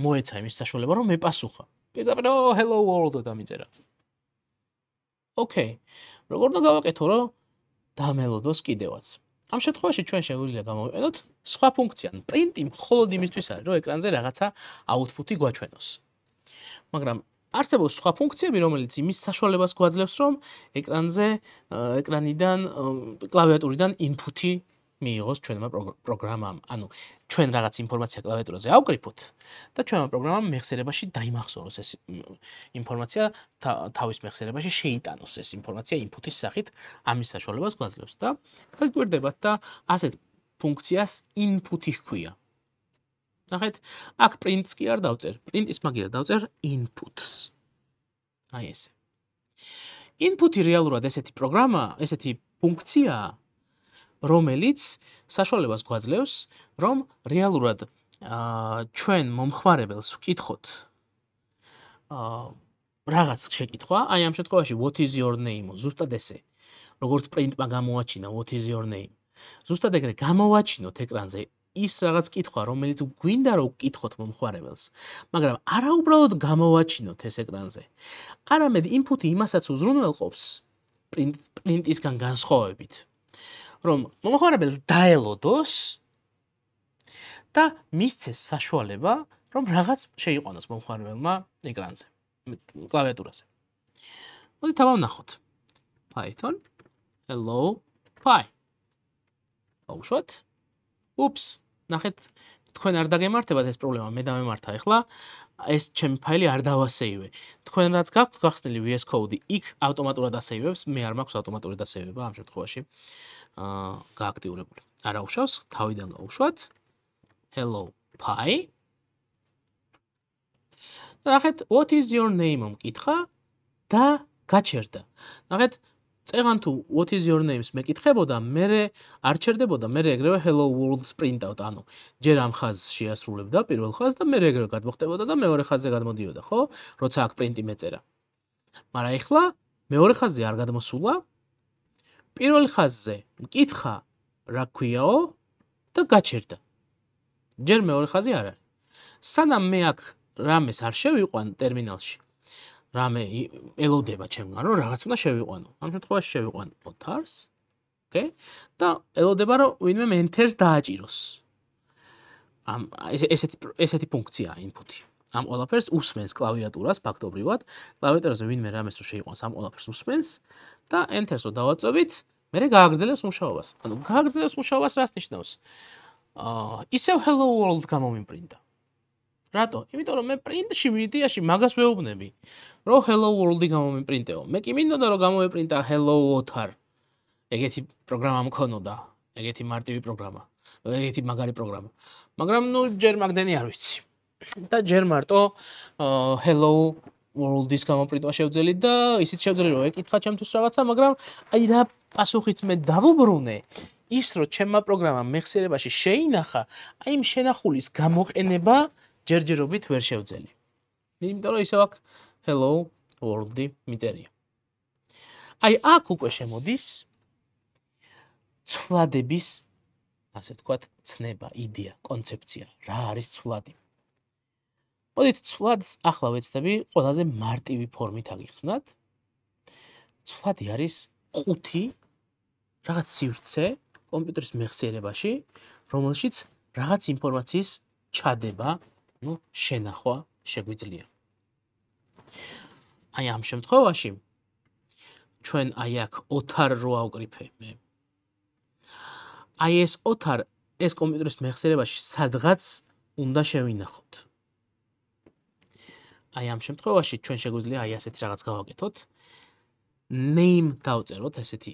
მოეცა იმის საშუალება რომ მეპასუხა. პირდაპირ hello world დამიწერა. Okay. როგორ უნდა გავაკეთო რომ დამელოდოს კიდევაც. ამ შემთხვევაში ჩვენ შეგვიძლია გამოვიყენოთ სხვა ფუნქცია. print-ი მხოლოდ იმისთვის არის რომ ეკრანზე რაღაცა output-ი გვაჩვენოს. მაგრამ არსებობს სხვა ფუნქციები, რომელიც იმის საშუალებას გვაძლევს რომ ეკრანიდან კლავიატურიდან input-ი მიიღოს ჩვენმა პროგრამამ. ანუ ჩვენ რაღაც ინფორმაცია კლავიატურაზე ავკრიფოთ და ჩვენმა პროგრამამ მეხსიერებაში დაიმახსოვროს ეს ინფორმაცია თავის მეხსიერებაში შეიტანოს ეს ინფორმაცია input-ის სახით ამის საშუალებას გვაძლევს და გაგვირდებათ და ასეთ ფუნქციას input-ი ჰქვია. ნახეთ, აქ print-ს კი არ დავწერ, print-ის მაგიერ დავწერ inputs. აი ესე. input-ი რეალურად ესეთი პროგრამა, ესეთი ფუნქციაა, რომელიც საშუალებას გვაძლევს, რომ რეალურად ჩვენ მომხმარებელს ვკითხოთ რაღაც შეკითხვა, აი ამ შემთხვევაში what is your name? ზუსტად ესე. როგორც print-მა გამოაჩინა what is your name? ზუსტად ეგრე გამოვაჩინოთ ეკრანზე ის რაღაც კითხვა, რომელიც გვინდა რომ ვკითხოთ მომხმარებელს, მაგრამ არა უბრალოდ გამოვაჩინოთ ეს ეკრანზე. არამედ input-ი იმასაც უზრუნველყოფს print-ისგან განსხვავებით. რომ მომხმარებელს დაელოდოს და მისცეს საშუალება, რომ რაღაც შეიყვანოს მომხმარებელმა ეკრანზე, კლავიატურაზე. მოდით ვნახოთ. Python hello py. გავუშვათ. Ups, ნახეთ, თქვენ არ დაგემართებათ ეს პრობლემა, მე დამემართა ახლა. ეს ჩემი ფაილი არ დავასეივე. თქვენ რაც გაქვთ გახსნილი VS Code-ი, იქ ავტომატურად ასეივებს, მე არ მაქვს ავტომატურად ასეივება ამ შემთხვევაში. გააქტიურებული. არა უშავს, თავიდან გავუშვათ. Hello py. ნახეთ, what is your name? მკითხა და გაჩერდა. ნახეთ, წეღან თუ what is your names მეკითხებოდა, მე არ ჩერდებოდა, მე ეგრევე hello world print-out, ანუ ჯერ ამ ხაზს შეასრულებდა პირველ ხაზს და მე ეგრევე გადმოხდებოდა და მეორე ხაზზე გადმოდიოდა, ხო? როცა აქ print-ი მეწერა. მაგრამ ეხლა მეორე ხაზზე არ გადმოსულა. პირველ ხაზზე მკითხა რა ქვიაო და გაჩერდა. ჯერ მეორე ხაზი არ არის. სანამ მე აქ რამეს არ შევიყვან ტერმინალში, რამე ელოდება ჩემგან, რომ რაღაც უნდა შევიყვანო. ამ შემთხვევაში შევიყვან others, okay? და ელოდება რომ ვინმე enter-ს დააჭიროს. ესეთი ფუნქციაა input-ი. ამ ყველაფერს უსმენს კლავიატურას ფაქტობრივად. კლავიატურაზე ვინმე რამეს რო შეიყვანს, ამ ყველაფერს უსმენს და enter-ს რო დავაწვევით, მე გააგრძელებს მუშაობას. ანუ გააგრძელებს მუშაობას რას ნიშნავს? ისევ hello world გამომიმპრინტა. რატო? იმიტომ რომ მე print-ში მიდიაში მაგას ვეუბნები, რომ hello world-ი გამომიმპრინტეო. მე კი მინდოდა რომ გამომიპრინტა hello author. ეგეთი პროგრამა მქონოდა, ეგეთი მარტივი პროგრამა, ეგეთი მაგარი პროგრამა. მაგრამ ნუ ჯერ მაგდენი არ ვიცი. და ჯერ მარტო hello world-ის გამომპრინტვა შევძელი და ისიც შევძელი რომ ეკითხა ჩემთვის რაღაცა, მაგრამ აი რა პასუხიც მე დავუბრუნე, ის რომ ჩემმა პროგრამამ მეხსიერებაში შეინახა, აი იმ შენახულის გამოყენება ჯერჯერობით ვერ შევძელი. იმიტომ რომ ისევ აქ hello world-ი მიწერია. აი აქ უკვე შემოდის ცვლადების, ასე ვთქვათ, ცნება, იდეა, კონცეფცია, რა არის ცვლადი. მოდით ცვლადს ახლა ვეცდები ყველაზე მარტივი ფორმით აგიხსნათ. ცვლადი არის ყუთი რაღაც სივრცე კომპიუტერის მეხსიერებაში, რომელშიც რაღაც ინფორმაციის ჩადება, შენახვა შეგვიძლია. აი ამ შემთხვევაში ჩვენ აი აქ ოთარ რო ავკრიფე მე. აი ეს ოთარ ეს კომპიუტერის მეხსიერებაში სადღაც უნდა შევინახოთ. აი ამ შემთხვევაში ჩვენ შეგვიძლია აი ასეთი რაღაც გავაკეთოთ. name დავწეროთ ესეთი.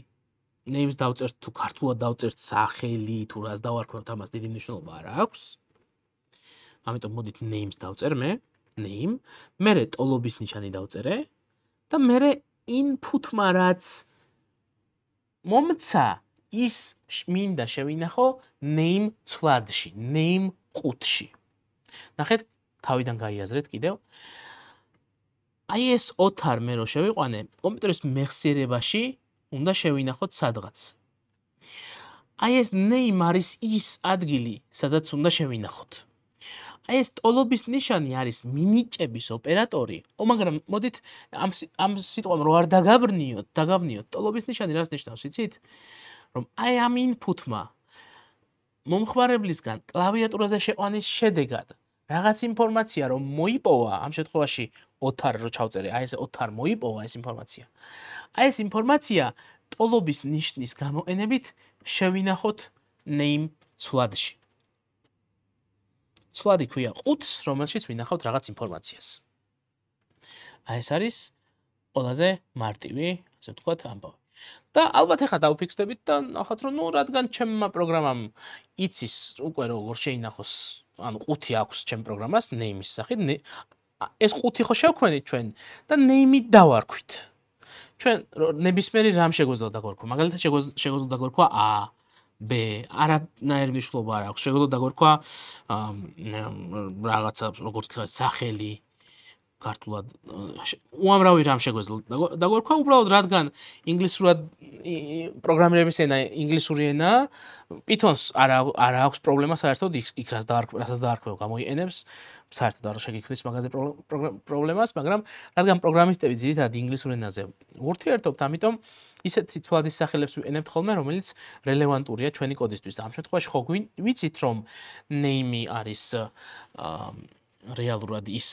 names დავწერთ თუ ქართულად დავწერთ სახელი თუ რას დავარქვევთ ამას დიდი მნიშვნელობა არ აქვს. ამიტომ მოდით names დავწერ მე, name, მერე ტოლობის ნიშანი დავწერე და მერე input-მა რაც მომცა ის მინდა შევინახო name ცვლადში, name ყუთში. ნახეთ, თავიდან გაიაზრეთ კიდევ. აი ეს ოთარ მე რო შევიყვანე, კომპიუტერის მეხსიერებაში უნდა შევინახოთ სადღაც. აი ეს name არის ის ადგილი, სადაც უნდა შევინახოთ. აი ეს ტოლობის ნიშანი არის მინიჭების ოპერატორი, მაგრამ მოდით ამ სიტყვამ რო არ დაგავნიოთ, ტოლობის ნიშანი რას ნიშნავს, იცით? რომ აი ამ input-მა მომხმარებლისგან კლავიატურაზე შეყვანის შედეგად რაღაც ინფორმაცია რომ მოიპოვა, ამ შემთხვევაში ოთარ რო ჩავწერე, აი ეს ოთარ მოიპოვა ეს ინფორმაცია. აი ეს ინფორმაცია ტოლობის ნიშნის გამოყენებით შევინახოთ name ცვლადში. ცვლადი ქვია ყუთს, რომელშიც ვინახავთ რაღაც ინფორმაციას. აი ეს არის ყველაზე მარტივი, ასე ვთქვათ, ამბავი. და ალბათ ახლა დავფიქსდებით და ნახოთ რომ რადგან ჩემმა პროგრამამ იცის უკვე როგორ შეინახოს, ანუ ყუთი აქვს ჩემ პროგრამას name-ის სახით, ეს ყუთი ხო შევქმნით ჩვენ და name-ი დავარქვით. ჩვენ ნებისმიერი რამ შეგვეძლო დაგვარქვა. მაგალითად შეგვეძლო დაგვარქვა A, B, არანაირი მნიშვნელობა არ აქვს. შეგვეძლო დაგვარქვა რაღაცა როგორც თქვა სახელი ქართულად უამრავი რამ შეგვეძლო დაგვარქვა უბრალოდ რადგან ინგლისურად პროგრამირების ენა ინგლისური ენაა Python-ს არ აქვს პრობლემა საერთოდ იქ რასაც დაარქვევ გამოიყენებს საერთოდ არ შეგიქმნის მაგაზე პრობლემას მაგრამ რადგან პროგრამისტები ძირითადად ინგლისურ ენაზე ურთიერთობთ ამიტომ ისეთი ცვლადის სახელებს ვიყენებთ ხოლმე რომელიც რელევანტურია ჩვენი კოდისთვის და ამ შემთხვევაში ხო ვიცით რომ name არის რეალურად ის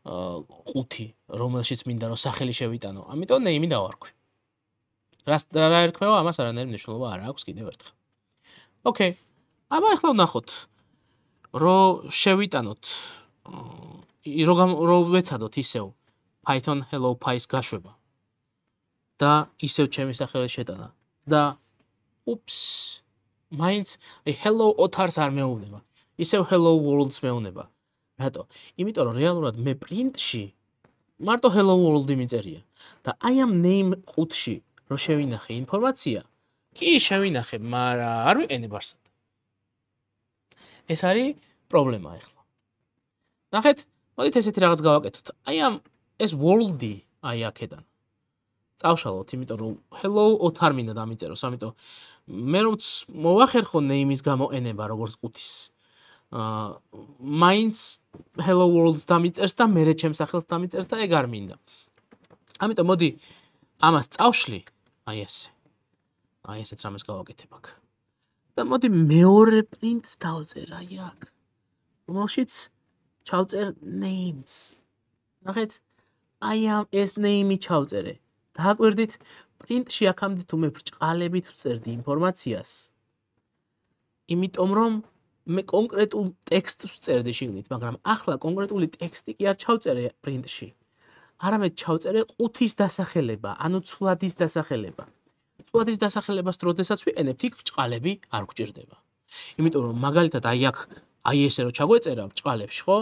ყუთი, რომელშიც მინდა რომ სახელი შევიტანო. ამიტომ name-ი დავარქვი. რა ერქმევა, ამას არანაირი მნიშვნელობა არ აქვს კიდევ ერთხელ. ოკეი. აბა ახლა ვნახოთ, რომ შევიტანოთ, რომ ვეცადოთ ისევ Python hello py-ს გაშვება. და ისევ ჩემი სახელის შეტანა. და მაინც hello ოთარს არ მეუბნება. ისევ hello world-ს მეუბნება. რატო? იმიტომ რომ რეალურად მე print-ში მარტო hello world-ი მიწერია და აი ამ name ყუთში რო შევინახე ინფორმაცია, კი შევინახე, მაგრამ არ ვიყენებ არსად. ეს არის პრობლემა ახლა. ნახეთ, მოდით ესეთი რაღაც გავაკეთოთ. აი ამ ეს world-ი აი აქედან. წავშალოთ, იმიტომ რომ hello ოთარ მინდა დამიწეროს, ამიტომ მე რომ მოვახერხო name-ის გამოყენება როგორც ყუთის მაინც hello world-ს დამიწერს და მერე ჩემს სახელს დამიწერს და ეგ არ მინდა. ამიტომ მოდი ამას წავშლი, აი ესე. აი ესეთ რამეს გავაკეთებ აქ. და მოდი მეორე print-ს დავწერ აი აქ. რომელშიც ჩავწერ names. ნახეთ, აი ამ ეს name-ი ჩავწერე. დააკვირდით, print-ში აქამდე თუ მე ბრჭყალებით ვწერდი ინფორმაციას. იმიტომ რომ მე კონკრეტულ ტექსტს ვწერდი შიგნით, მაგრამ ახლა კონკრეტული ტექსტი კი არ ჩავწერე print-ში. არამედ ჩავწერე ყუთის დასახელება, ანუ ცვლადის დასახელება. ცვლადის დასახელებას როდესაც ვიყენებთ, იქ ბრჭყალები არ გვჭირდება. იმიტომ რომ მაგალითად აი აქ აი ესე რომ ჩაგვეწერა ბრჭყალებში, ხო?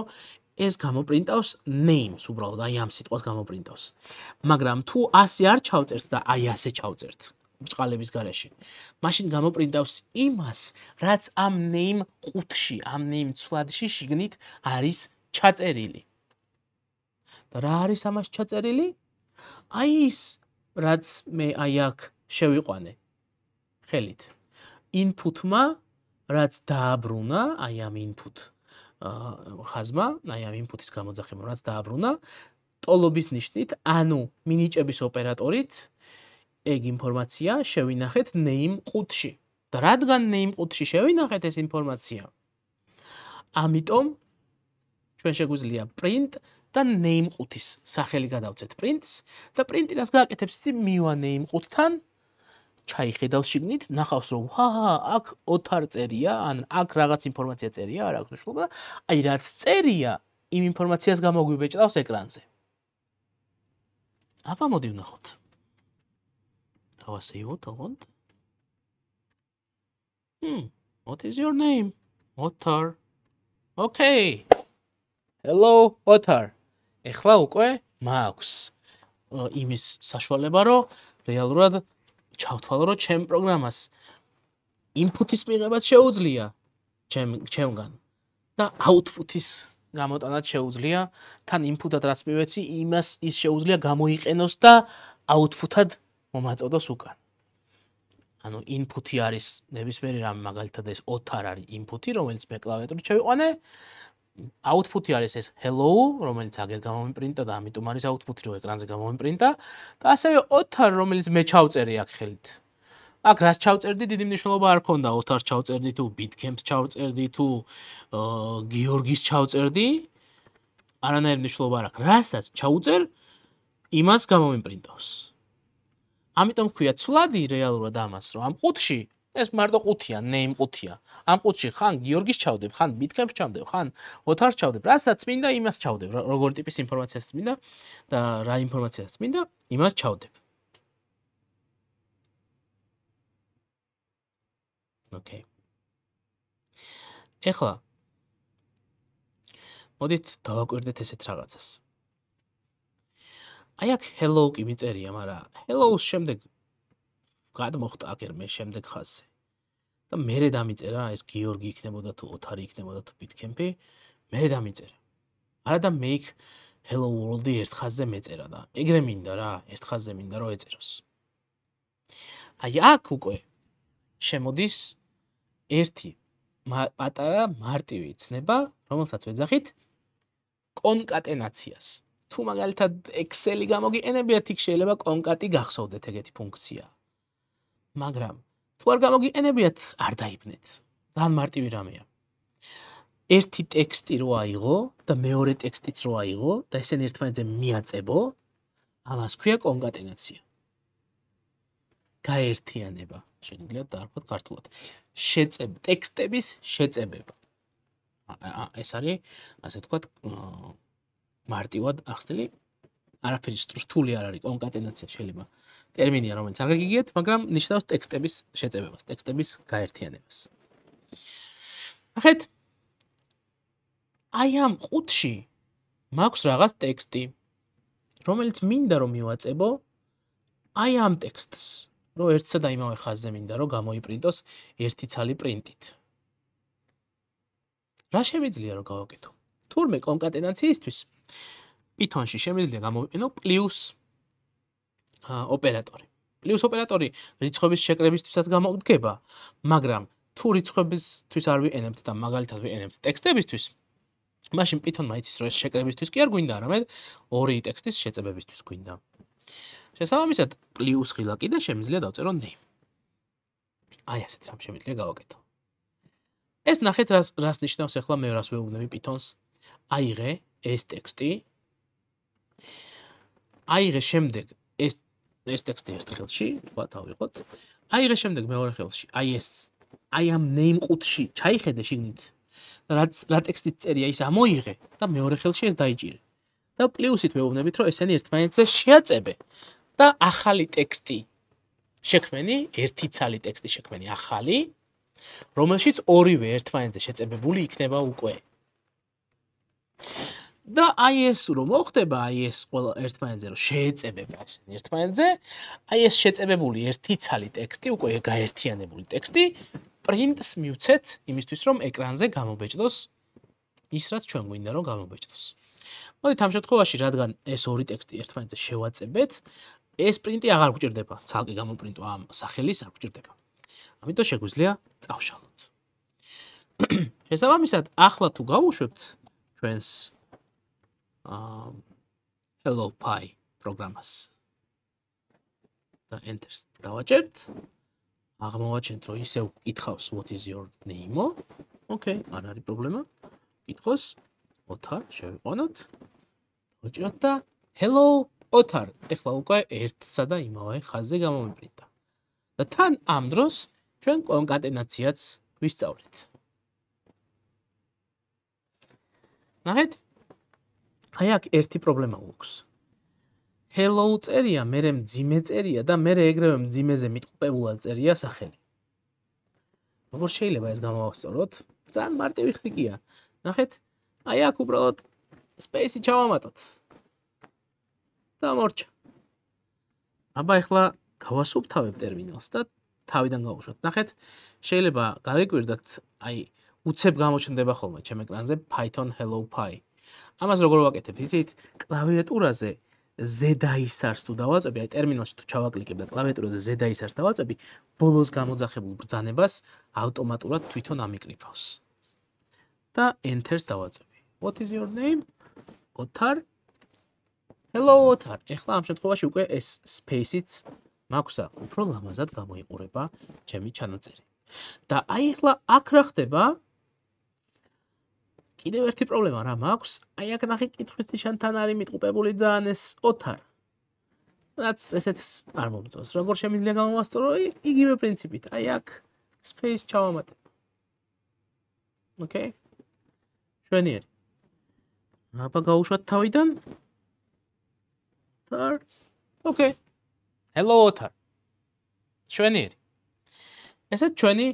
ეს გამოპრინტავს names უბრალოდ აი ამ სიტყვას გამოპრინტავს. მაგრამ თუ ასე არ ჩავწერთ და აი ასე ჩავწერთ, ბრწყალების გარეშე. მაშინ გამოპრინტავს იმას, რაც ამ name ყუთში, ამ name ცვლადში შიგნით არის ჩაწერილი. და რა არის ამას ჩაწერილი? აი ის, რაც მე აი აქ შევიყვანე ხელით. input-მა, რაც დააბრუნა, აი ამ input ხაზმა, აი ამ input-ის გამოძახება, რაც დააბრუნა, ტოლობის ნიშნით, ანუ მინიჭების ოპერატორით ეგ ინფორმაცია შევინახეთ name ყუთში. და რადგან name ყუთში შევინახეთ ეს ინფორმაცია, ამიტომ ჩვენ შეგვიძლია print და name ყუთის სახელი გადავწეთ print-ს და print-ი რას გააკეთებს, იცი, მივა name ყუთთან, ჩაიხედავს შიგნით, ნახავს რომ აქ ოთარ წერია, ან აქ რაღაც ინფორმაცია წერია, არ აქვს მნიშვნელობა და აი რაც წერია, იმ ინფორმაციას გამოგვიბეჭდავს ეკრანზე. აბა მოდი ვნახოთ. დავასეივოთ, ოღონდ. What is your name? Otar. Okay. Hello, Otar. ეხლა უკვე მაქვს იმის საშუალება, რომ რეალურად ჩავთვალო, რომ ჩემ პროგრამას input-ის მიღებაც შეუძლია ჩემგან და output-ის გამოტანაც შეუძლია, თან input-ად რაც მივეცი, იმას ის შეუძლია გამოიყენოს და output-ად მომაწოდოს უკან. ანუ input-ი არის ნებისმიერი რამე, მაგალითად ეს Otar არის input-ი, რომელიც მე კლავიატურით შევიყვანე. Output-ი არის ეს hello, რომელიც აგერ გამომიპრინტა და ამიტომ არის output-ი, რომ ეკრანზე გამომიპრინტა და ასევე Otar, რომელიც მე ჩავწერე აქ ხელით. აქ რას ჩავწერდი, დიდი მნიშვნელობა არ ქონდა, Otar ჩავწერდი თუ Bitcamp-ს ჩავწერდი თუ გიორგის ჩავწერდი, არანაირი მნიშვნელობა არ აქვს. რასაც ჩაუწერ, იმას გამომიპრინტავს. ამიტომ ქვია ცვლადი რეალურად ამას, რომ ამ ყუთში ეს მარტო ყუთია, name ყუთია. ამ ყუთში ხან გიორგის ჩავდებ, ხან Bitcamp-ს ჩავდებ, ხან Otar-ს ჩავდებ. რასაც მინდა, იმას ჩავდებ. როგორ ტიპის ინფორმაციას მინდა და რა ინფორმაციას მინდა, იმას ჩავდებ. Okay. ეხლა მოდით დავაკვირდეთ ესეთ რაღაცას. აი აქ hello კი მიწერია, მაგრამ hello-ს შემდეგ გადმოხდა აგერ მე შემდეგ ხაზზე. და მერე დამიწერა ეს გიორგი იქნებოდა თუ Otar იქნებოდა თუ Bitcamp-ი, მერე დამიწერა. არა და make hello world-ი ერთ ხაზზე მეწერა და ეგრე მინდა რა, ერთ ხაზზე მინდა რომ ეწეროს. აი აქ უკვე შემოდის ერთი პატარა მარტივი ცნება, რომელსაც ვეძახით კონკატენაციას. თუ მაგალითად Excel-ი გამოგიყენებიათ, იქ შეიძლება კონკატი გახსოვდეთ ეგეთი ფუნქცია. მაგრამ თუ არ გამოგიყენებიათ, არ დაიბნეთ. ძალიან მარტივი რამეა. ერთი ტექსტი რო აიღო და მეორე ტექსტიც რო აიღო და ესენი ერთმანეთზე მიაწებო, ამას ქვია კონკატენაცია. გაერთიანება. შეგიძლია დაარქვათ ქართულად. ტექსტების შეწებება. ეს არის, ასე ვთქვათ, მარტივად ახსნილი, არაფერი რთული არ არის, კონკატენაცია შეიძლება ტერმინია, რომელიც არ გიგიათ, მაგრამ ნიშნავს ტექსტების შეწებებას, ტექსტების გაერთიანებას. ნახეთ, აი ამ ყუთში მაქვს რაღაც ტექსტი, რომელიც მინდა რომ მივაწებო აი ამ ტექსტს, რომ ერთსა და იმავე ხაზზე მინდა რომ გამოიპრინტოს ერთი ცალი პრინტით. რა შემიძლია რომ გავაკეთო? თურმე კონკატენაციისთვის Python-ში შემიძლია გამოვიყენო პლუს ოპერატორი. პლუს ოპერატორი რიცხვების შეკრებისთვისაც გამოდგება, მაგრამ თუ რიცხვებისთვის არ ვიყენებთ და მაგალითად ვიყენებთ ტექსტებისთვის, მაშინ Python-მა იცის რომ ეს შეკრებისთვის კი არ გვინდა, არამედ ორი ტექსტის შეწებებისთვის გვინდა. შესაბამისად, პლუს ღილა კიდე შემიძლია დავწერო name. აი ასეთ რამ შემიძლია გავაკეთო. ეს ნახეთ რას ნიშნავს ახლა მე რას ვეუბნები Python-ს. აიღე ეს ტექსტი. აიღე შემდეგ ეს ტექსტი ერთ ხელში, ვთქვათ, ავიღოთ. აიღე შემდეგ მეორე ხელში. აი ამ name ყუთში ჩაიხედე შიგნით. რა ტექსტით წერია, ის ამოიღე და მეორე ხელში ეს დაიჭირე. და პლუსით ვეუბნებით, რომ ესენი ერთმანეთზე შეაწებე და ახალი ტექსტი შექმენი, ერთი ცალი ტექსტი შექმენი ახალი, რომელშიც ორივე ერთმანეთზე შეწებებული იქნება უკვე. და აი ეს რომ მოხდება, აი ეს ყველა ერთმანეთზე რომ შეეწებება ესენი ერთმანეთზე, აი ეს შეწებებული ერთი ცალი ტექსტი, უკვე გაერთიანებული ტექსტი პრინტს მივცეთ იმისთვის რომ ეკრანზე გამობეჭდოს ის რაც ჩვენ გვინდა რომ გამობეჭდოს. მოდით ამ შემთხვევაში რადგან ეს ორი ტექსტი ერთმანეთზე შევაწებეთ, ეს პრინტი აღარ გვჭირდება, ცალკე გამოპრინტვა ამ სახელის არ გვჭირდება. ამიტომ შეგვიძლია წავშალოთ. შესაბამისად, ახლა თუ გავუშვებთ ჩვენს Hello Pi პროგრამას და Enter-ს დავაჭერთ, აღმოვაჩენთ, რომ ისევ გითხავს what is your name? Okay, არ არის პრობლემა. გითხოს ოთარ შევიყვანოთ. დავაჭეროთ და Hello ოთარ. ეხლა უკვე ერთსა და იმავე ხაზზე გამომიპრინტა. და თან ამ დროს ჩვენ კონკატენაციაც ვისწავლეთ. ნახეთ? აი აქ ერთი პრობლემა გვაქვს. Hello წერია, მერე მძიმე წერია და მერე ეგრევე მძიმეზე მიტყუპებულად წერია სახელი. როგორ შეიძლება ეს გამოვასწოროთ? ძალიან მარტივი ხრიკია. ნახეთ? აი აქ უბრალოდ space-ი ჩავამატოთ. და მორჩა. აბა ეხლა გავასუფთავებ ტერმინალს და თავიდან გავუშვათ. ნახეთ? შეიძლება გავიკვირდათ, აი უცებ გამოჩნდება ხოლმე ჩემ ეკრანზე Python Hello Pi. ამას როგორ ვაკეთებ? იცით, კლავიატურაზე Z-ისარს თუ დავაწვევი, აი ტერმინალში თუ ჩავაკლიკებ და კლავიატურაზე Z-ისარს დავაწვევი, ბოლოს გამოძახებულ ბრძანებას ავტომატურად თვითონ ამიკრიფავს. და Enter-ს დავაწვევი. What is your name? ოთარ. Hello ოთარ. ეხლა ამ შემთხვევაში უკვე ეს space-იც მაქვსა, უფრო ლამაზად გამოიყურება ჩემი ჩანაწერი. და აი ეხლა აქ რა ხდება? კიდევ ერთი პრობლემა რა მაქვს, აი აქ ნახე კითხვის ნიშანთან არის მიტყუპებული ძალიან ეს ოთარ. რაც ესეც არ მომწონს. როგორ შემიძლია გამოვასწორო? იგივე პრინციპით. აი აქ space ჩავამატებ. Okay? შვენიერი. აბა გავუშვათ თავიდან. ოთარ. Okay. Hello ოთარ. შვენიერი. ესეც ჩვენი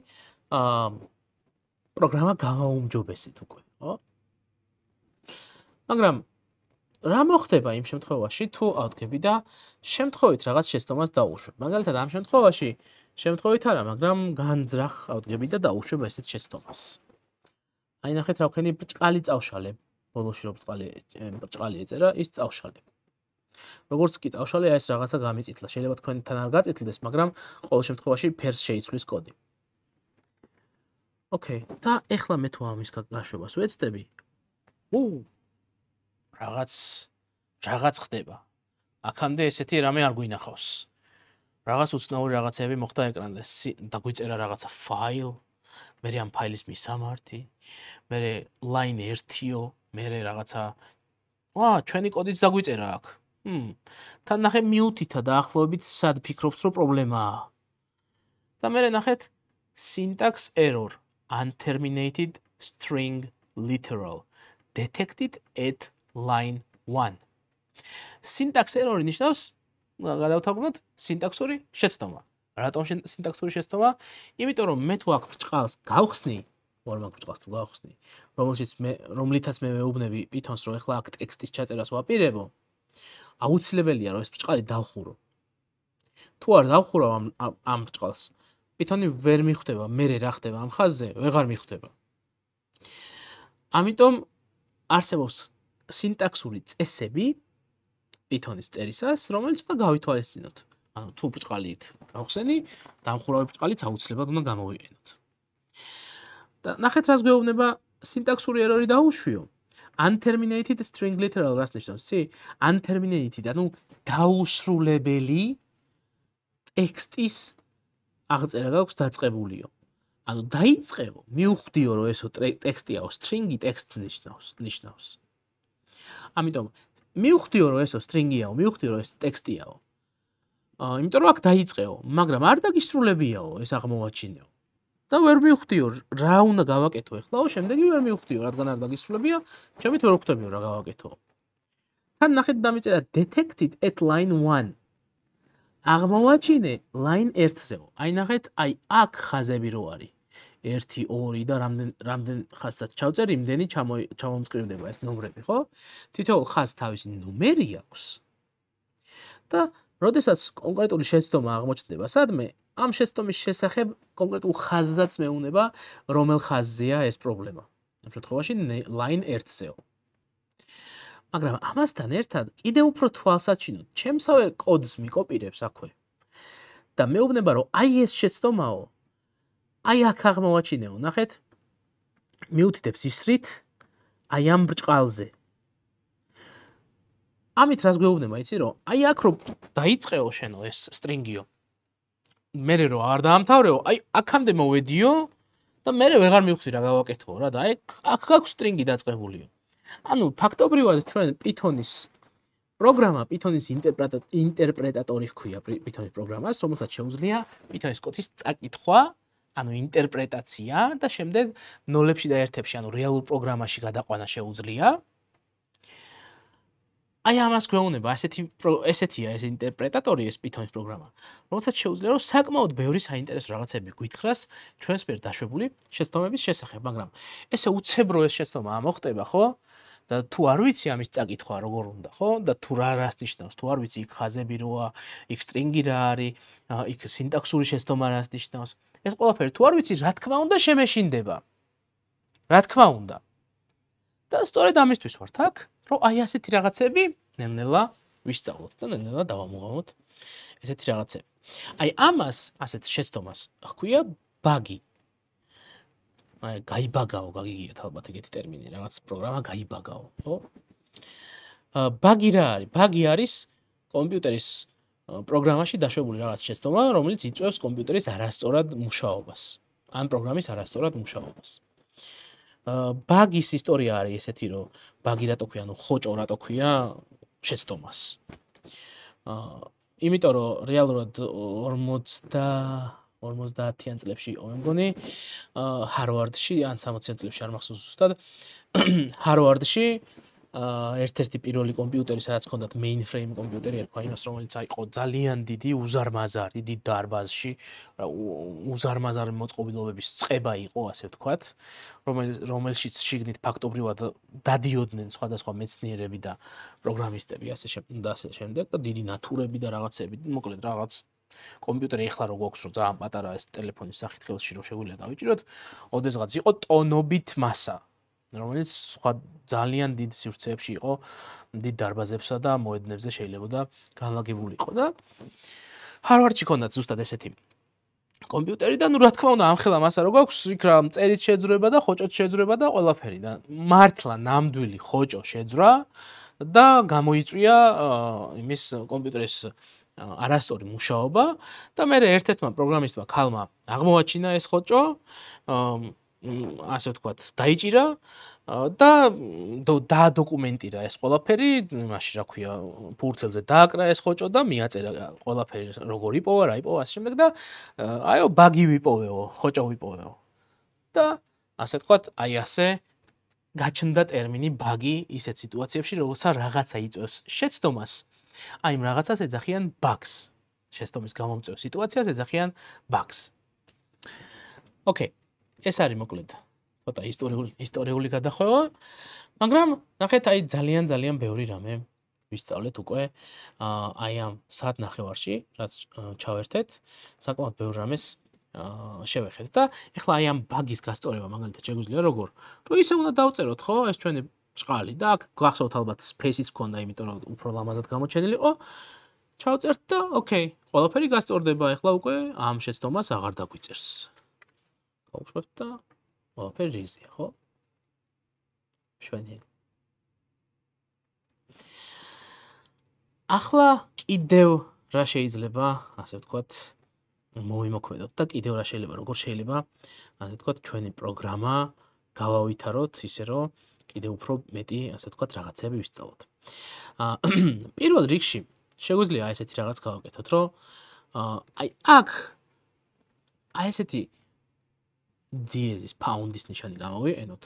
პროგრამა გავაუმჯობესეთ უკვე. მაგრამ რა მოხდება იმ შემთხვევაში თუ ავდგები და შემთხვევით რაღაც შეცდომას დავუშვებ. მაგალითად ამ შემთხვევაში შემთხვევით არა, მაგრამ განძრახ ავდგები და დავუშვებ ესეთ შეცდომას. აი ნახეთ რა ვქენი ბრჭყალი წავშალებ. ბოლოში რო ბრჭყალი ეწერა, ის წავშალებ. როგორც კი წავშალე, ეს რაღაცა გამიწითლა. შეიძლება თქვენთან არ გაწითლდეს, მაგრამ ყოველ შემთხვევაში ფერს შეიცვლის კოდი. Okay, და ეხლა მე თუ ამის გაშვებას ვეცდები. რაღაც ხდება. აქამდე ესეთი რამე არ გვინახავს. რაღაც უცნაური რაღაცები მოხდა ეკრანზე. დაგვიწერა რაღაცა ფაილ, მე ამ ფაილის მისამართი, მე line 1-ო, მე რაღაცა ჩვენი კოდიც დაგვიწერა აქ. თან ნახე mute-ითა დაახლოებით სად ფიქრობს რომ პრობლემაა. და მე ნახეთ syntax error, unterminated string literal, detected at line 1. Syntax error ნიშნავს, გადავთვალოთ, სინტაქსური შეცდომა. რატომ სინტაქსური შეცდომა? იმიტომ რომ მე თუ აქ ბრჭყალს გავხსნი, მაგ ბრჭყალს თუ გავხსნი, რომლითაც მე ვეუბნები Python-ს, რომ ეხლა აქ ტექსტის ჩაწერას ვაპირებო, აუცილებელია რომ ეს ბრჭყალი დავხურო. თუ არ დავხურავ ამ ბრჭყალს, Python-ი ვერ მიხვდება, მე რა ხდება ამ ხაზზე, ვეღარ მიხვდება. ამიტომ არსებობს სინტაქსური წესები Python-ის წერისას, რომელიც უნდა გავითვალისწინოთ. ანუ თუ ბრჭყალით გავხსენი, დამხურავი ბრჭყალიც აუცილებლად უნდა გამოვიყენოთ. და ნახეთ რას გვეუბნება სინტაქსური ერორი დაუშვიო. Unterminated string literal რას ნიშნავს, ცი? Unterminated, ანუ დაუსრულებელი ტექსტის აღწერა გაქვს დაწყებულიო. ანუ დაიწყეო, მიუხვდიო რომ ესო ტექსტიაო, string-ი ტექსტს ნიშნავს. ამიტომ მიუხვდიო რომ ესო string-იაო, მიუხვდიო რომ ეს ტექსტიაო. იმიტომ რომ აქ დაიწყეო, მაგრამ არ დაგისრულებიაო, ეს აღმოვაჩინეო. და ვერ მიხვდიო რა უნდა გავაკეთო ეხლაო, შემდეგი ვერ მიხვდიო, რადგან არ დაგისრულებია, ჩემით ვერ ვხვდებიო რა გავაკეთო. თან ნახეთ დამიწერა detected at line 1. აღმოვაჩინე line 1-ზეო. აი ნახეთ, აი აქ ხაზები რო არის. 1 2 და რამდენ ხაზსაც ჩავწერ, იმდენი ჩამომწკრივდება ეს ნომრები, ხო? თითოეულ ხაზს თავისი ნომერი აქვს. და როდესაც კონკრეტული შეცდომა აღმოჩნდება სადმე, ამ შეცდომის შესახებ კონკრეტულ ხაზზეც მეუნება, რომელ ხაზზეა ეს პრობლემა. ამ შემთხვევაში line 1-ზეო. მაგრამ ამასთან ერთად კიდევ უფრო თვალსაჩინოდ, ჩემსავე კოდს მიკოპირებს აქვე. და მეუბნება, რომ აი ეს შეცდომაო, აი აქ აღმოვაჩინეო, ნახეთ, მიუთითებს ისრით, აი ამ ბრჭყალზე. ამით რას გვეუბნება, იცი რომ აი აქ რო დაიწყეო შენო ეს სტრინგიო. მე რო არ დაამთავრეო, აი აქამდე მოვედიო და მე ვეღარ მივხვდი რა გავაკეთო რა და აი აქ აქვს სტრინგი დაწყებულიო. ანუ ფაქტობრივად ჩვენ Python-ის პროგრამა, Python-ის ინტერპრეტატორი ჰქვია Python-ის პროგრამას, რომელსაც შეუძლია Python-ის კოდის წაკითხვა, ანუ ინტერპრეტაცია და შემდეგ ნოლებში და ერთებში, ანუ რეალურ პროგრამაში გადაყვანა შეუძლია. აი ამას გვეუბნება, ესეთია ეს ინტერპრეტატორი, ეს Python-ის პროგრამა, რომელსაც შეუძლია რომ საკმაოდ ბევრი საინტერესო რაღაცები გვითხრას ჩვენს მიერ დაშვებული შეცდომების შესახებ, მაგრამ ესე უცებრო ეს შეცდომა ამოხდება, ხო? და თუ არ ვიცი ამის წაკითხვა როგორ უნდა, ხო? და თუ რას ნიშნავს, თუ არ ვიცი იქ ხაზები როა, იქ სტრინგი რა არის, იქ სინტაქსური შეცდომა რას ნიშნავს. ეს ყველაფერი თუ არ ვიცი, რა თქმა უნდა შემეშინდება. რა თქმა უნდა. და სწორედ ამისთვის ვართ აქ, რომ აი ასეთი რაღაცები ნელ-ნელა ვისწავლოთ და ნელ-ნელა დავამოღამოთ ესეთი რაღაცები. აი ამას, ასეთ შეცდომას ჰქვია ბაგი. აი გაიბაგაო, გაგიგიათ ალბათ ეგეთი ტერმინი, რაღაც პროგრამა გაიბაგაო, ხო? ბაგი რა არის? ბაგი არის კომპიუტერის პროგრამაში დაშვებული რაღაც შეცდომა, რომელიც იწვევს კომპიუტერის არასწორად მუშაობას. ან პროგრამის არასწორად მუშაობას. ბაგის ისტორია არის ესეთი, რომ ბაგი რატო ქვია, ანუ ხოჭო რატო ქვია შეცდომას. იმიტომ რომ რეალურად 50-იან წლებში იყო მე მგონი, ჰარვარდში ან 60-იან წლებში არ მახსოვს ზუსტად, ჰარვარდში ერთ-ერთი პირველი კომპიუტერი, სადაც ჰქონდათ mainframe კომპიუტერი, ერქვა იმას, რომელიც იყო ძალიან დიდი უზარმაზარი, დიდ დარბაზში, უზარმაზარი მოწყობილობების წყება იყო, ასე ვთქვათ, რომელშიც შიგნით ფაქტობრივად დადიოდნენ სხვადასხვა მეცნიერები და პროგრამისტები, ასე შემდეგ და დიდი ნათურები და რაღაცები, მოკლედ რაღაც კომპიუტერი ეხლა რო გვაქვს, რომ ძალიან პატარა ეს ტელეფონის სახით ხელში რო შეგვიძლია დავიჭიროთ, ოდესღაც იყო ტონობით მასა. რომელიც სხვა ძალიან დიდ სივრცეებში იყო, დიდ დარბაზებსა და მოედნებზე შეიძლება განლაგებულიყო და ჰარვარდში ჰქონდათ ზუსტად ესეთი კომპიუტერი და ნუ რა თქმა უნდა ამ ხელა მასა რო გვაქვს, იქ რა წერით შეძრება და ხოჭოც შეძრება და ყველაფერი და მართლა ნამდვილი ხოჭო შეძრა და გამოიწვია იმის კომპიუტერის არასწორი მუშაობა და მე ერთ-ერთმა პროგრამისტმა ქალმა აღმოაჩინა ეს ხოჭო, ასე ვთქვათ, დაიჭირა და დაადოკუმენტირა ეს ყველაფერი, მაშინ რა ქვია, ფურცელზე დააკრა ეს ხოჭო და მიაწერა ყველაფერი როგორ იპოვა, რა იპოვა, ასე შემდეგ და აიო ბაგი ვიპოვეო, ხოჭო ვიპოვეო. და ასე ვთქვათ, აი ასე გაჩნდა ტერმინი ბაგი ისეთ სიტუაციებში, როცა რაღაცა იწვევს შეცდომას, აი იმ რაღაცას ეძახიან bugs. შეცდომის გამომწვევ სიტუაციას ეძახიან bugs. ოკეი. ეს არის მოკლედ ცოტა ისტორიული გადახვევა, მაგრამ ნახეთ აი ძალიან ბევრი რამე ვისწავლეთ უკვე აი ამ საათნახევარში, რაც ჩავერთეთ, საკმაოდ ბევრ რამეს შევეხეთ და ეხლა აი ამ ბაგის გასწორება მაგალითად შეგვიძლია როგორ? რომ ისე უნდა დავწეროთ, ხო, ეს ჩვენი ბრჭყალი და აქ გახსოვთ ალბათ space-იც გქონდა, იმიტომ რომ უფრო ლამაზად გამოჩენილიყო. ჩავწერთ და ოკეი, ყველაფერი გასწორდება, ეხლა უკვე ამ შეცდომას აღარ დაგვიწერს. გავუშვებთ და ყველაფერი რიზია, ხო? შვენიერი. ახლა კიდევ რა შეიძლება, ასე ვთქვათ, მოვიმოქმედოთ და კიდევ რა შეიძლება, როგორ შეიძლება, ასე ვთქვათ, ჩვენი პროგრამა გავავითაროთ, ისე რომ კიდევ უფრო მეტი, ასე ვთქვათ, რაღაცები ვისწავლოთ. პირველ რიგში შეგვიძლია ესეთი რაღაც გავაკეთოთ, რომ აი აქ აი ესეთი ძიეზის pound-ის ნიშანი გამოვიყენოთ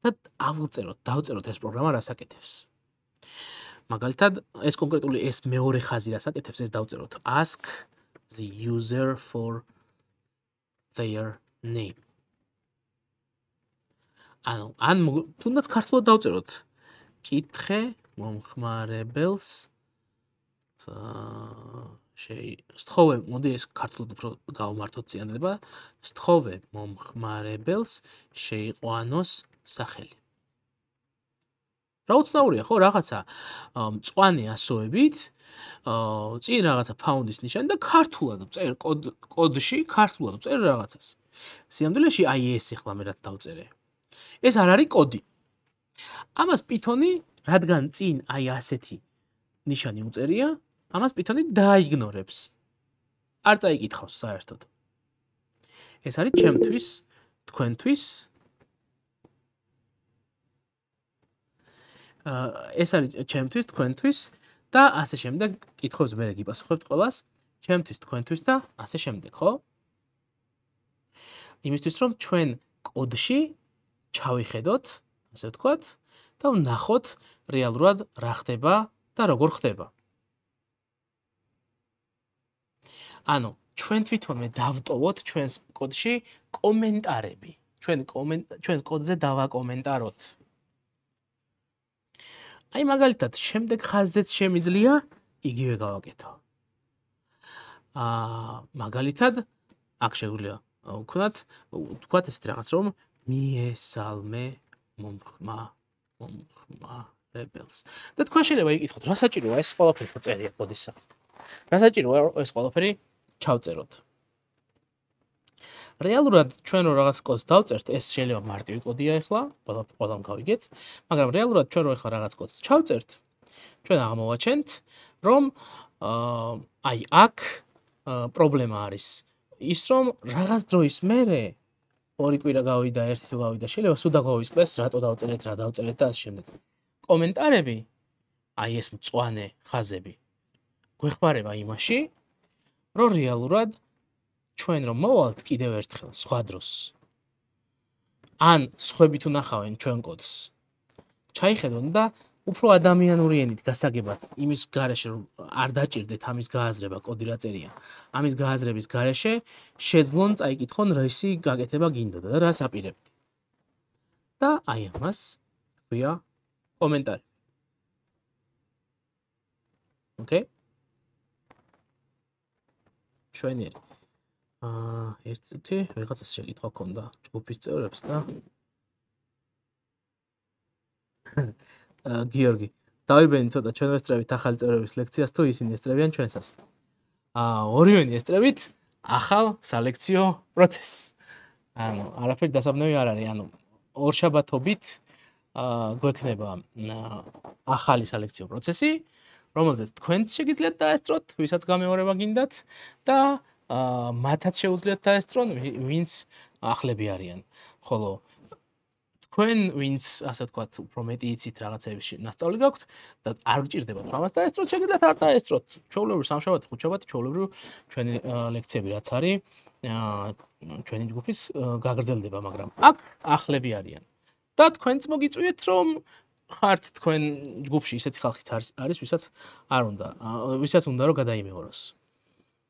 და დავწეროთ ეს პროგრამა რას აკეთებს. მაგალითად, ეს კონკრეტული ეს მეორე ხაზი რას აკეთებს, ეს დავწეროთ ask the user for their name. ანუ ან თუნდაც ქართულად დავწეროთ. კითხე მომხმარებელს სთხოვე, მოდი ეს ქართულად უფრო გავმართოთ წიანდება. სთხოვე მომხმარებელს შეიყვანოს სახელი. რა უცნაურია, ხო, რაღაცა მწვანე ასოებით, წინ რაღაცა ფაუნდის ნიშანი და ქართულად წერ კოდში ქართულად წერ რაღაცას. სიამდვილეში აი ეს ახლა მე რაც დავწერე. ეს არ არის კოდი. ამას Python-ი, რადგან წინ აი ასეთი ნიშანი უწერია, ამას Python-ი დაიგნორებს. არ წაიკითხავს საერთოდ. ეს არის ჩემთვის, თქვენთვის. ეს არის ჩემთვის, თქვენთვის და ასე შემდეგ კითხვებს მე გიპასუხებთ ყველას. ჩემთვის, თქვენთვის და ასე შემდეგ, ხო? იმისთვის რომ ჩვენ კოდში ჩავიხედოთ, ასე ვთქვათ, და ვნახოთ რეალურად რა ხდება და როგორ ხდება. ანუ ჩვენ თვითონვე დავტოვოთ ჩვენს კოდში კომენტარები. ჩვენ კოდზე დავაკომენტაროთ. აი მაგალითად, შემდეგ ხაზზეც შემიძლია იგივე გავაკეთო. მაგალითად, აქ შეგვიძლია ვთქვათ ესეთ რაღაც რომ მიესალმე მომხმარებელს. და თქვენ შეიძლება იკითხოთ, რა საჭიროა ეს ყველაფერი წერია კოდის სახით. რა საჭიროა ეს ყველაფერი ჩავწეროთ. რეალურად ჩვენ რო რაღაც კოდს დავწერთ, ეს შეიძლება მარტივი კოდია ახლა, ყველამ გავიგეთ, მაგრამ რეალურად ჩვენ რო ახლა რაღაც კოდს ჩავწერთ, ჩვენ აღმოვაჩენთ, რომ აი აქ პრობლემა არის ის, რომ რაღაც დროის მერე ორი კვირა გავიდა, ერთი თუ გავიდა, შეიძლება სულ დაგვაუწყდეს, რატო დავწერეთ, რა დავწერეთ და ასე შემდეგ. კომენტარები, აი ეს მწვანე ხაზები, გვეხმარება იმაში, რომ რეალურად ჩვენ რომ მოვალთ კიდევ ერთხელ სხვა დროს. ან სხვები თუ ნახავენ ჩვენ კოდს. ჩაიხედონ და უფრო ადამიანური ენით გასაგებად იმის გარეშე რომ არ დაჭirdეთ ამის გააზრება კოდი რა წერია. ამის გააზრების გარეშე შეძლონ წაიკითხონ რისი გაკეთება გინდოდა და რას აპირებდი. და აი ამას ქვია კომენტარი. ოკეი? ჩვენერი. ერთ წუთი ვიღაცას შეკითხვა ქონდა ჯგუფის წევრებს და გიორგი, დავიბენი ცოტა ჩვენ ვესწრებით ახალი წევრების ლექციას თუ ისინი ესწრებიან ჩვენსას. ორივენი ესწრებით ახალ სალექციო პროცესს. ანუ არაფერი დასაბნევი არ არის, ანუ ორშაბათობით გვექნება ახალი სალექციო პროცესი, რომელზეც თქვენც შეგიძლიათ დაესწროთ, ვისაც გამეორება გინდათ და მათაც შეუძლიათ დაესწრონ, ვინც ახლები არიან. ხოლო თქვენ ვინც ასე ვთქვათ, უფრო მეტი იცით რაღაცების ნასწავლი გაქვთ და არ გჭირდებათ ამას დაესწროთ, შეგიძლიათ არ დაესწროთ. ჩვეულებრივ სამშაბათი, ხუთშაბათი, ჩვეულებრივ ჩვენი ლექციები რაც არის, ჩვენი ჯგუფის გაგრძელდება, მაგრამ აქ ახლები არიან. და თქვენც მოგიწვიეთ, რომ ხართ თქვენ ჯგუფში ისეთი ხალხიც არის, ვისაც უნდა რომ გადაიმეოროს.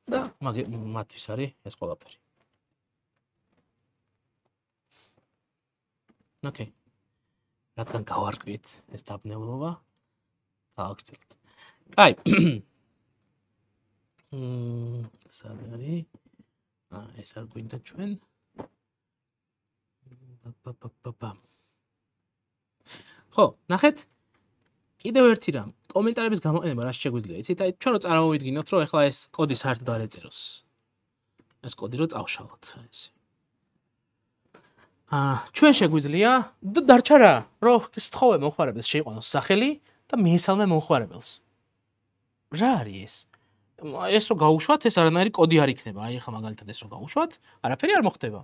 და მათთვის არის ეს ყველაფერი. ოკეი. რადგან გავარკვიეთ ეს დაბნეულობა, გავაგრძელებთ. კაი. სად არის? ეს არ გვინდა ჩვენ. ხო, ნახეთ. კიდევ ერთი რამ, კომენტარების გამოყენება რა შეგვიძლია, იცით? აი ჩვენ რო წარმოვიდგინოთ, რომ ეხლა ეს კოდი საერთოდ არ ეწეროს. ეს კოდი რო წავშალოთ, ესე. ჩვენ შეგვიძლია და დარჩა რა, რომ სთხოვე მომხმარებელს შეიყვანოს სახელი და მიესალმე მომხმარებელს. რა არის ეს? ეს რო გაუშვათ, ეს არანაირი კოდი არ იქნება. აი ახლა მაგალითად ეს რო გაუშვათ, არაფერი არ მოხდება.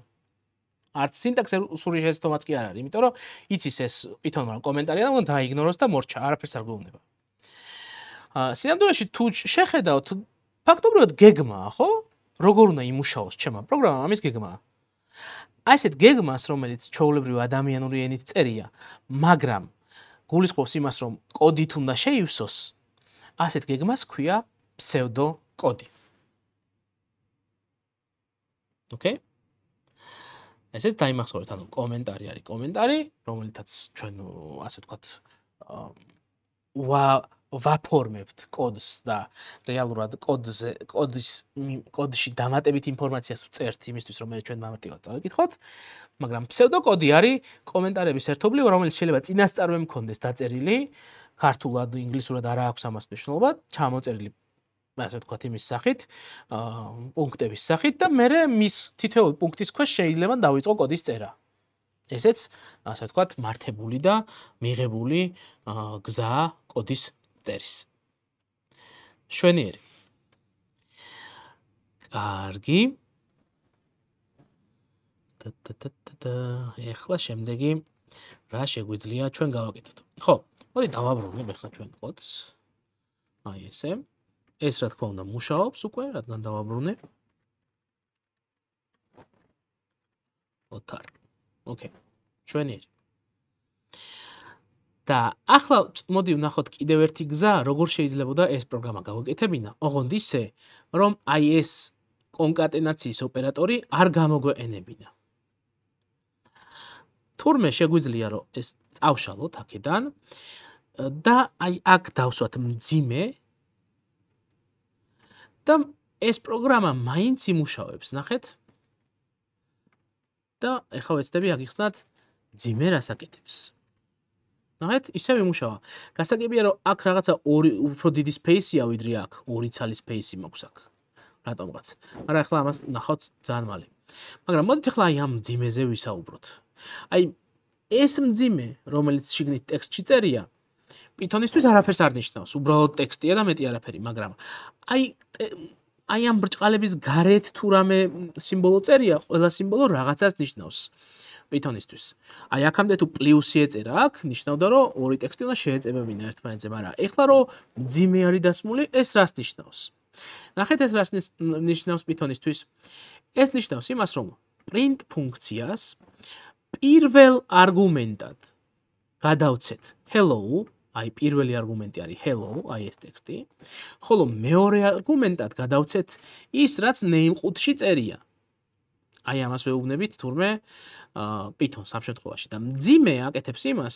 არც სინტაქსური შეცდომაც კი არ არის, იმიტომ რომ იცის ეს Python-მა კომენტარია და უნდა დაიგნოროს და მორჩა, არაფერს არ გვეუბნება. სინამდვილეში თუ შეხედავთ, ფაქტობრივად გეგმაა, ხო? როგორ უნდა იმუშაოს ჩემმა პროგრამამ, ამის გეგმაა. აი ესეთ გეგმას, რომელიც ჩვეულებრივ ადამიანური ენით წერია, მაგრამ გულისხმობს იმას, რომ კოდით უნდა შეივსოს, ასეთ გეგმას ქვია ფსევდო კოდი. ოკეი? ესეც დაიმახსოვრეთ, ანუ კომენტარი არის კომენტარი, რომელთაც ჩვენ ასე ვთქვათ, ვაფორმებთ კოდს და რეალურად კოდში დამატებით ინფორმაციას ვწერთ იმისთვის, რომ ჩვენ მამრტილად წავიკითხოთ, მაგრამ ფსევდოკოდი არის კომენტარების ერთობლივ, რომელიც შეიძლება წინასწარვე მქონდეს დაწერილი, ქართულად, ინგლისურად არა აქვს ამას მნიშვნელობა, ჩამოწერილი ასე ვთქვათ იმის სახით, პუნქტების სახით და მე მის თითოეულ პუნქტის ქვეშ შეიძლება დავიწყო კოდის წერა. ესეც ასე ვთქვათ მართებული და მიღებული გზა კოდის წერის. შვენიერი. კარგი. ეხლა შემდეგი რა შეგვიძლია ჩვენ გავაკეთოთ. ხო, მოდი დავაბრუნებ ეხლა ჩვენ კოდს. აი ესე. ეს რა თქმა უნდა მუშაობს უკვე, რადგან დავაბრუნე. ოთარ. ოკეი. შვენიერი. და ახლა მოდი ვნახოთ კიდევ ერთი გზა, როგორ შეიძლებოდა ეს პროგრამა გავაკეთებინა, ოღონდ ისე, რომ აი ეს კონკატენაციის ოპერატორი არ გამოგვეყენებინა. თურმე შეგვიძლია რომ ეს წავშალოთ აქედან და აი აქ დავსვათ მძიმე და ეს პროგრამა მაინც იმუშავებს, ნახეთ? და ეხლა ვეცდები აგიხსნათ მძიმე რას აკეთებს. ნახეთ, ისევ იმუშავა. გასაგებია რომ აქ რაღაცა უფრო დიდი სპეისია ვიდრე აქ, 2 ცალი სპეისი მაქვს აქ. რატომღაც. მაგრამ ახლა ამას ნახავთ ძალიან მალე. მაგრამ მოდით ახლა აი ამ მძიმეზე ვისაუბროთ. აი ეს მძიმე, რომელიც შიგნით ტექსტში წერია, Python-ისთვის არაფერს არ ნიშნავს, უბრალოდ ტექსტია და მეტი არაფერი, მაგრამ აი ამ ბრჭყალების გარეთ თუ რამე სიმბოლო წერია, ყველა სიმბოლო რაღაცას ნიშნავს Python-ისთვის. აი აქამდე თუ პლუსი ეწერა აქ, ნიშნავდა რომ ორი ტექსტი უნდა შეეწებებინა ერთმანეთზე, მაგრამ ეხლა რომ მძიმე არის დასმული, ეს რას ნიშნავს? ნახეთ ეს რას ნიშნავს Python-ისთვის? ეს ნიშნავს იმას, რომ print ფუნქციას პირველ არგუმენტად გადავცეთ hello, აი პირველი არგუმენტი არის hello, აი ეს ტექსტი, ხოლო მეორე არგუმენტად გადავცეთ ის, რაც name ყუთში წერია. აი ამას ვეუბნებით თურმე Python-ს ამ შემთხვევაში და მძიმე აკეთებს იმას,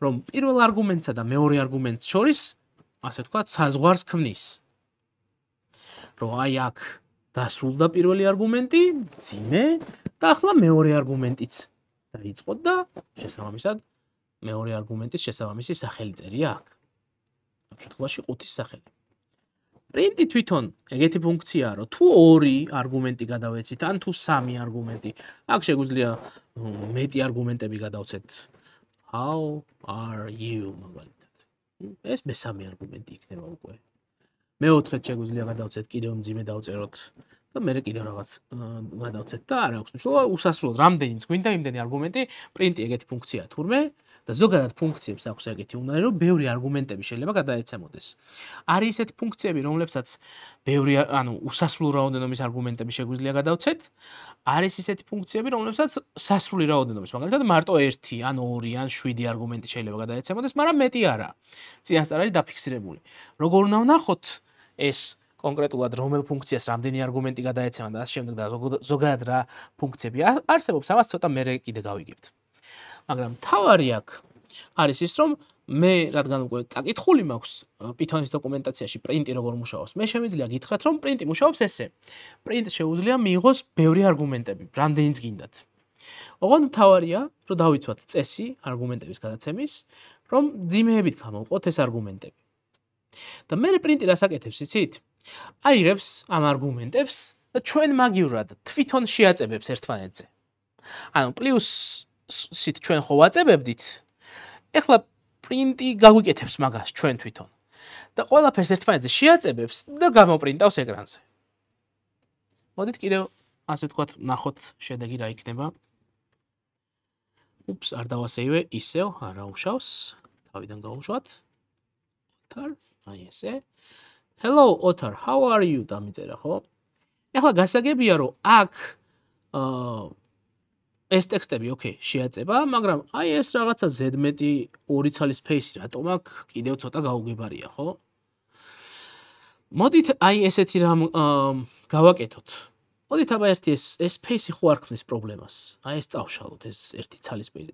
რომ პირველ არგუმენტსა და მეორე არგუმენტს შორის, ასე ვთქვათ, საზღვარს ქმნის. რომ აი აქ დასრულდა პირველი არგუმენტი, მძიმე და ახლა მეორე არგუმენტიც დაიწყო და შესაბამისად მეორე არგუმენტის შესაბამისი სახელი წერია აქ. ამ შემთხვევაში ყუთის სახელი. პრინტი თვითონ ეგეთი ფუნქციაა, რომ თუ 2 არგუმენტი გადავეცით, ან თუ 3 არგუმენტი, აქ შეგვიძლია მეტი არგუმენტები გადავცეთ. How are you მაგალითად. ეს მესამე არგუმენტი იქნება უკვე. მეოთხედ შეგვიძლია გადავცეთ კიდევ მძიმე დავწეროთ და მე კიდევ რაღაც გადავცეთ და არ აქვს მნიშვნელობა, უსასრულოდ რამდენიც გვინდა იმდენი არგუმენტი, პრინტი ეგეთი ფუნქციაა თურმე და ზოგადად ფუნქციებს აქვს ეგეთი უნარი, რომ ბევრი არგუმენტები შეიძლება გადაეცემოდეს. არის ესეთი ფუნქციები, რომლებსაც ბევრი, ანუ უსასრულო რაოდენობის არგუმენტები შეგვიძლია გადავცეთ, არის ესეთი ფუნქციები, რომლებსაც სასრული რაოდენობის, მაგალითად მარტო 1, ან 2, ან 7 არგუმენტი შეიძლება გადაეცემოდეს, მაგრამ მეტი არა. წინასწარ არის დაფიქსირებული. როგორ უნდა ვნახოთ ეს კონკრეტულად რომელ ფუნქციას რამდენი არგუმენტი გადაეცემა და ასე შემდეგ და ზოგადად რა ფუნქციები არსებობს, ამას ცოტა მე კიდე გავიგებთ. მაგრამ თავარი აქ არის ის, რომ მე რადგან უკვე წაკითხული მაქვს Python-ის დოკუმენტაციაში პრინტი როგორ მუშაობს, მე შემიძლია გითხრათ, რომ პრინტი მუშაობს ესე. პრინტს შეუძლია მიიღოს ბევრი არგუმენტები, რამდენიც გინდათ. ოღონდ თავარია, რომ დავიცვათ წესი არგუმენტების გადაცემის, რომ მძიმეებით გამოვყოთ ეს არგუმენტები. და მე პრინტი რას აკეთებს, იცით? აიღებს ამ არგუმენტებს და ჩვენ მაგივრად თვითონ შეაწებებს ერთმანეთზე. ანუ პლუსით ჩვენ ხო ვაწებებდით. ეხლა პრინტი გაგვიკეთებს მაგას ჩვენ თვითონ. და ყველაფერს ერთმანეთზე შეაწებებს და გამოპრინტავს ეკრანზე. მოდით კიდევ ასე ვთქვათ, ნახოთ შედეგი რა იქნება. უპს, არ დავასეივე, ისევ არა უშავს. თავიდან გავუშვათ. ოთარ, აი ესე. Hello Otar, how are you? დამიწერა ხო? ეხლა გასაგებია რომ აქ ეს ტექსტები ოკეი შეაწება, მაგრამ აი ეს რაღაცა ზედმეტი 2 ცალი სპეისი რატომ აქ კიდევ ცოტა გაუგებარია, ხო? მოდით აი ესეთი რამ გავაკეთოთ. მოდით აბა ერთი ეს space-ი ხო არ ქმნის პრობლემას. აი ეს წავშალოთ ეს ერთი ცალი space.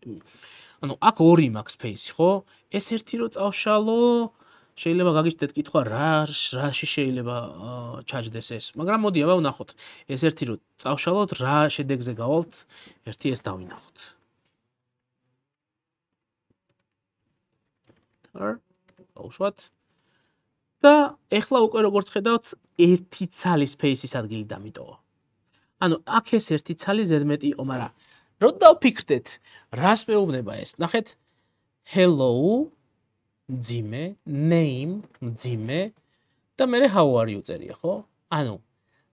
ანუ აქ ორი მაქვს space-ი, ხო? ეს ერთი რო წავშალო, შეიძლება გაგიჩნდეთ კითხვა რაში შეიძლება ჩაჯდეს ეს. მაგრამ მოდი აბა ვნახოთ. ეს ერთი რო წავშალოთ, რა შედეგზე გავალთ? ერთი ეს დავინახოთ. გავუშვათ. და ეხლა უკვე როგორც ხედავთ, ერთი ცალი space-ის ადგილი დამიტოვა. ანუ აქ ეს ერთი ცალი ზედმეტი იყო, მაგრამ რო დავფიქრდეთ, რას მეუბნება ეს? ნახეთ, hello, მძიმე, name, მძიმე და მე how are you წერია, ხო? ანუ